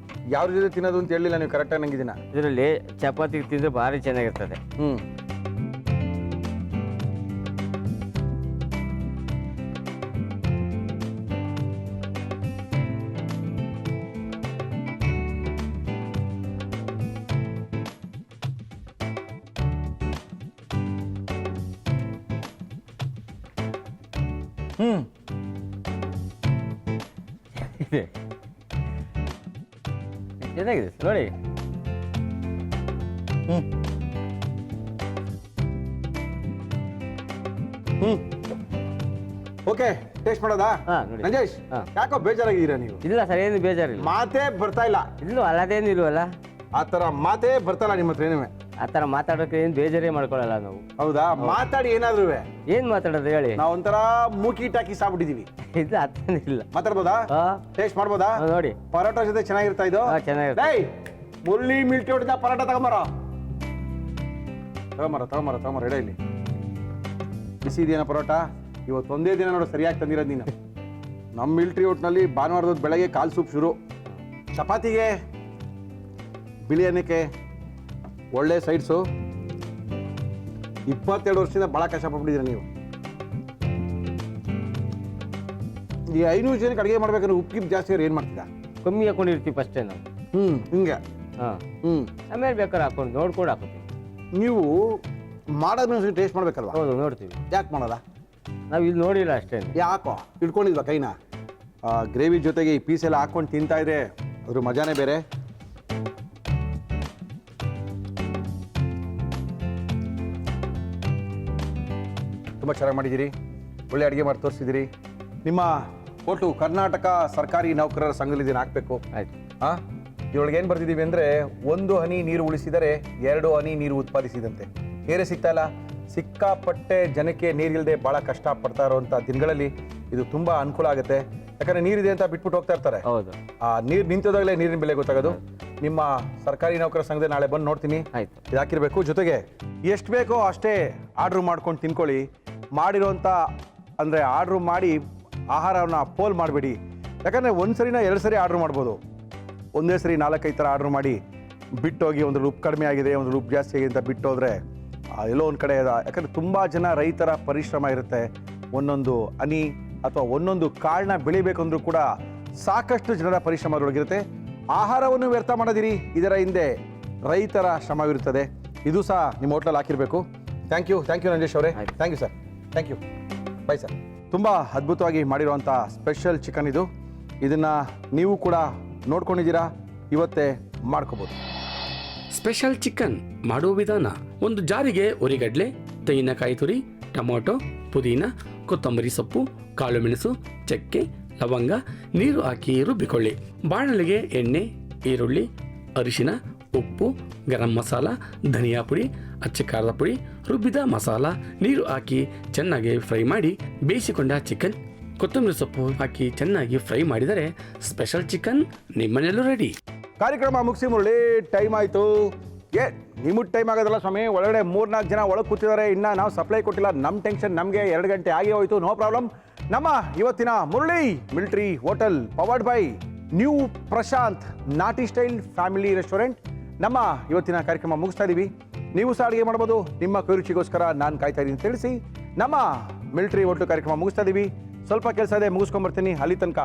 ಯಾವ ರೀತಿ ತಿನ್ನೋದು ಅಂತ ಹೇಳಿಲ್ಲ ನೀವು ಕರೆಕ್ಟಾಗಿ ನಂಗೆ ಇದನ್ನ. ಇದರಲ್ಲಿ ಚಪಾತಿ ತಿಂದರೆ ಭಾರಿ ಚೆನ್ನಾಗಿರ್ತದೆ. ಇದೆ, ಚೆನ್ನಾಗಿದೆ ನೋಡಿ. ಓಕೆ. ಟೇಸ್ಟ್ ಮಾಡೋದಾ? ನೋಡಿ. ನಂಜೇಶ್, ಹಾ. ಯಾಕೋ ಬೇಜಾರಾಗಿದ್ದೀರಾ ನೀವು? ಇಲ್ಲ ಸರ್, ಏನು ಬೇಜಾರಿಲ್ಲ. ಮಾತೇ ಬರ್ತಾ ಇಲ್ಲ. ಇಲ್ಲೂ ಅಲ್ಲದೇನು ಇಲ್ವಲ್ಲ, ಆ ಥರ ಮಾತೇ ಬರ್ತಾ ನಿಮ್ಮ ಹತ್ರ ಏನೇ. ಆ ಥರ ಮಾತಾಡೋಕೆ ಏನು ಬೇಜಾರೇ ಮಾಡ್ಕೊಳ್ಳಲ್ಲ ನಾವು. ಹೌದಾ? ಮಾತಾಡಿ ಏನಾದ್ರು. ಏನು ಮಾತಾಡೋದು ಹೇಳಿ? ನಾವು ಒಂಥರ ಮೂಕಿ ಟಾಕಿ ಸಾಬಿಟ್ಟಿದೀವಿ. ಇಲ್ಲ, ಅದೇನಿಲ್ಲ. ಮಾತಾಡ್ಬೋದಾ? ಟೇಸ್ಟ್ ಮಾಡ್ಬೋದಾ? ನೋಡಿ, ಪರೋಟ ಜೊತೆ ಚೆನ್ನಾಗಿರ್ತಾ ಇದು. ಚೆನ್ನಾಗಿರುತ್ತೆ. ಡೇಯ್, ಮುರ್ಲಿ ಮಿಲ್ಟಿ ಹೊಡೆದ ಪರೋಟ ತಗೊಂಬರ ಎಡ ಇಲ್ಲಿ. ಬಿಸಿ ಇದೆಯೇನ ಪರೋಟ? ಇವತ್ತು ಒಂದೇ ದಿನ ನೋಡು ಸರಿಯಾಗಿ ತಂದಿರೋದು ನೀನು. ನಮ್ಮ ಮಿಲ್ಟ್ರಿ ಹೋಟ್ನಲ್ಲಿ ಭಾನುವಾರದ ಬೆಳಗ್ಗೆ ಕಾಲ್ ಸೂಪ್ ಶುರು, ಚಪಾತಿಗೆ ಬಿಳಿ ಅನ್ನಕ್ಕೆ ಒಳ್ಳೆ ಸೈಡ್ಸು. 22 ವರ್ಷದಿಂದ ಭಾಳ ಕಷ್ಟಪಟ್ಟಿದ್ದೀರ ನೀವು. ಈ 500 ಜನಕ್ಕೆ ಅಡುಗೆ ಮಾಡ್ಬೇಕಾದ್ರೆ ಉಪ್ಪಿಗೆ ಜಾಸ್ತಿ ಏನು ಮಾಡ್ತೀರಾ? ಕಮ್ಮಿ ಹಾಕೊಂಡಿರ್ತೀವಿ ಫಸ್ಟೇ ನಾವು. ಹಿಂಗೆ. ಆಮೇಲೆ ಬೇಕಾದ್ರೆ ಹಾಕೊಂಡು ನೋಡ್ಕೊಂಡು ಹಾಕೋತೀವಿ. ನೀವು ಮಾಡೋದನ್ನ ಟೇಸ್ಟ್ ಮಾಡ್ಬೇಕಲ್ವಾ? ಹೌದು, ನೋಡ್ತೀವಿ. ಯಾಕೆ ಮಾಡಲ್ಲ? ನಾವು ಇಲ್ಲಿ ನೋಡಿಲ್ಲ ಅಷ್ಟೇ. ಯಾಕೋ ಇಟ್ಕೊಂಡಿಲ್ವಾ ಕೈನ? ಗ್ರೇವಿ ಜೊತೆಗೆ ಈ ಪೀಸ್ ಎಲ್ಲ ಹಾಕ್ಕೊಂಡು ತಿಂತಾ ಇದ್ರೆ ಅದ್ರ ಮಜಾನೇ ಬೇರೆ. ತುಂಬ ಚೆನ್ನಾಗಿ ಮಾಡಿದ್ದೀರಿ, ಒಳ್ಳೆ ಅಡುಗೆ ಮಾಡಿ ತೋರಿಸಿದ್ದೀರಿ. ನಿಮ್ಮ ಒಟ್ಟು ಕರ್ನಾಟಕ ಸರ್ಕಾರಿ ನೌಕರರ ಸಂಘದಲ್ಲಿ ಇದನ್ನು ಹಾಕಬೇಕು. ಆಯ್ತು. ಹಾಂ, ಇದರೊಳಗೆ ಏನು ಬರ್ತಿದ್ದೀವಿ ಅಂದರೆ 1 ಹನಿ ನೀರು ಉಳಿಸಿದರೆ 2 ಹನಿ ನೀರು ಉತ್ಪಾದಿಸಿದಂತೆ. ನೀರೇ ಸಿಗ್ತಾ ಇಲ್ಲ, ಸಿಕ್ಕಾಪಟ್ಟೆ ಜನಕ್ಕೆ ನೀರಿಲ್ಲದೆ ಭಾಳ ಕಷ್ಟಪಡ್ತಾ ಇರೋವಂಥ ದಿನಗಳಲ್ಲಿ ಇದು ತುಂಬ ಅನುಕೂಲ ಆಗುತ್ತೆ. ಯಾಕಂದರೆ ನೀರಿದೆ ಅಂತ ಬಿಟ್ಬಿಟ್ಟು ಹೋಗ್ತಾ ಇರ್ತಾರೆ. ಹೌದು. ಆ ನೀರು ನಿಂತೋದಾಗಲೇ ನೀರಿನ ಬೆಲೆ ಗೊತ್ತಾಗೋದು. ನಿಮ್ಮ ಸರ್ಕಾರಿ ನೌಕರ ಸಂಘದ ನಾಳೆ ಬಂದು ನೋಡ್ತೀನಿ. ಆಯ್ತು. ಇದು ಹಾಕಿರಬೇಕು. ಜೊತೆಗೆ ಎಷ್ಟು ಬೇಕೋ ಅಷ್ಟೇ ಆರ್ಡ್ರ್ ಮಾಡ್ಕೊಂಡು ತಿನ್ಕೊಳ್ಳಿ. ಮಾಡಿರೋಂಥ ಅಂದರೆ ಆರ್ಡ್ರ್ ಮಾಡಿ ಆಹಾರವನ್ನು ಪೋಲ್ ಮಾಡಬೇಡಿ. ಯಾಕಂದರೆ ಒಂದು ಸರಿನ 2 ಸರಿ ಆರ್ಡ್ರ್ ಮಾಡ್ಬೋದು. ಒಂದೇ ಸರಿ 4-5 ಥರ ಆರ್ಡ್ರ್ ಮಾಡಿ ಬಿಟ್ಟೋಗಿ ಒಂದು ಉಪ್ಪು ಕಡಿಮೆ ಆಗಿದೆ, ಒಂದು ಉಪ್ಪು ಜಾಸ್ತಿ ಆಗಿದೆ ಅಂತ ಬಿಟ್ಟೋದ್ರೆ ಎಲ್ಲೋ ಒಂದು ಕಡೆ ಯಾಕಂದರೆ ತುಂಬ ಜನ ರೈತರ ಪರಿಶ್ರಮ ಇರುತ್ತೆ. ಒಂದೊಂದು ಹನಿ ಅಥವಾ ಒಂದೊಂದು ಕಾಳನ್ನ ಬೆಳಿಬೇಕಂದ್ರೂ ಕೂಡ ಸಾಕಷ್ಟು ಜನರ ಪರಿಶ್ರಮದೊಳಗಿರುತ್ತೆ. ಆಹಾರವನ್ನು ವ್ಯರ್ಥ ಮಾಡೋದಿರಿ, ಇದರ ಹಿಂದೆ ರೈತರ ಶ್ರಮವಿರುತ್ತದೆ. ಇದು ಸಹ ನಿಮ್ಮ ಹೋಟ್ಲಲ್ಲಿ ಹಾಕಿರಬೇಕು. ಥ್ಯಾಂಕ್ ಯು ನಂಜೇಶ್ ಅವರೇ. Thank you sir. Thank you. Bye sir. ತುಂಬ ಅದ್ಭುತವಾಗಿ ಮಾಡಿರುವಂಥ ಸ್ಪೆಷಲ್ ಚಿಕನ್ ಇದು. ಇದನ್ನು ನೀವು ಕೂಡ ನೋಡ್ಕೊಂಡಿದ್ದೀರಾ, ಇವತ್ತೇ ಮಾಡ್ಕೋಬೋದು. ಸ್ಪೆಷಲ್ ಚಿಕನ್ ಮಾಡುವ ವಿಧಾನ: ಒಂದು ಜಾರಿಗೆ ಉರಿಗಡ್ಲೆ, ತೆಂಗಿನಕಾಯಿ ತುರಿ, ಟೊಮೊಟೊ, ಪುದೀನ, ಕೊತ್ತಂಬರಿ ಸೊಪ್ಪು, ಕಾಳು ಮೆಣಸು, ಚಕ್ಕೆ, ಲವಂಗ, ನೀರು ಹಾಕಿ ರುಬ್ಬಿಕೊಳ್ಳಿ. ಬಾಣಲೆಗೆ ಎಣ್ಣೆ, ಈರುಳ್ಳಿ, ಅರಿಶಿನ, ಉಪ್ಪು, ಗರಂ ಮಸಾಲ, ಧನಿಯಾ ಪುಡಿ, ಅಚ್ಚ ಖಾರದ ಪುಡಿ, ರುಬ್ಬಿದ ಮಸಾಲ, ನೀರು ಹಾಕಿ ಚೆನ್ನಾಗಿ ಫ್ರೈ ಮಾಡಿ ಬೇಯಿಸಿಕೊಂಡ ಚಿಕನ್, ಕೊತ್ತಂಬರಿ ಸೊಪ್ಪು ಹಾಕಿ ಚೆನ್ನಾಗಿ ಫ್ರೈ ಮಾಡಿದರೆ ಸ್ಪೆಷಲ್ ಚಿಕನ್ ನಿಮ್ಮನೆಯಲ್ಲೂ ರೆಡಿ. ಕಾರ್ಯಕ್ರಮ ಮುಗಿಸಿ ಮುರಳಿ, ಟೈಮ್ ಆಯಿತು. ನಿಮಗೆ ಟೈಮ್ ಆಗೋದಲ್ಲ ಸ್ವಾಮಿ, ಒಳಗಡೆ 3-4 ಜನ ಒಳಗೆ ಕೂತಿದ್ದಾರೆ. ಇನ್ನು ನಾವು ಸಪ್ಲೈ ಕೊಟ್ಟಿಲ್ಲ, ನಮ್ಮ ಟೆನ್ಷನ್ ನಮಗೆ. 2 ಗಂಟೆ ಆಗಿ ಹೋಯಿತು, ನೋ ಪ್ರಾಬ್ಲಮ್. ನಮ್ಮ ಇವತ್ತಿನ Murali military hotel powered by new Prashanth ನಾಟಿ ಸ್ಟೈಲ್ ಫ್ಯಾಮಿಲಿ ರೆಸ್ಟೋರೆಂಟ್. ನಮ್ಮ ಇವತ್ತಿನ ಕಾರ್ಯಕ್ರಮ ಮುಗಿಸ್ತಾ ಇದ್ದೀವಿ. ನೀವು ಸಹ ಅಡುಗೆ ಮಾಡ್ಬೋದು. ನಿಮ್ಮ ಕೈರುಚಿಗೋಸ್ಕರ ನಾನು ಕಾಯ್ತಾ ಇದ್ದೀನಿ ತಿಳಿಸಿ ನಮ್ಮ ಮಿಲಿಟರಿ ಹೋಟೆಲ್ ಕಾರ್ಯಕ್ರಮ ಮುಗಿಸ್ತಾ ಇದ್ದೀವಿ. ಸ್ವಲ್ಪ ಕೆಲಸ ಇದೆ, ಮುಗಿಸ್ಕೊಂಬರ್ತೀನಿ. ಅಲ್ಲಿ ತನಕ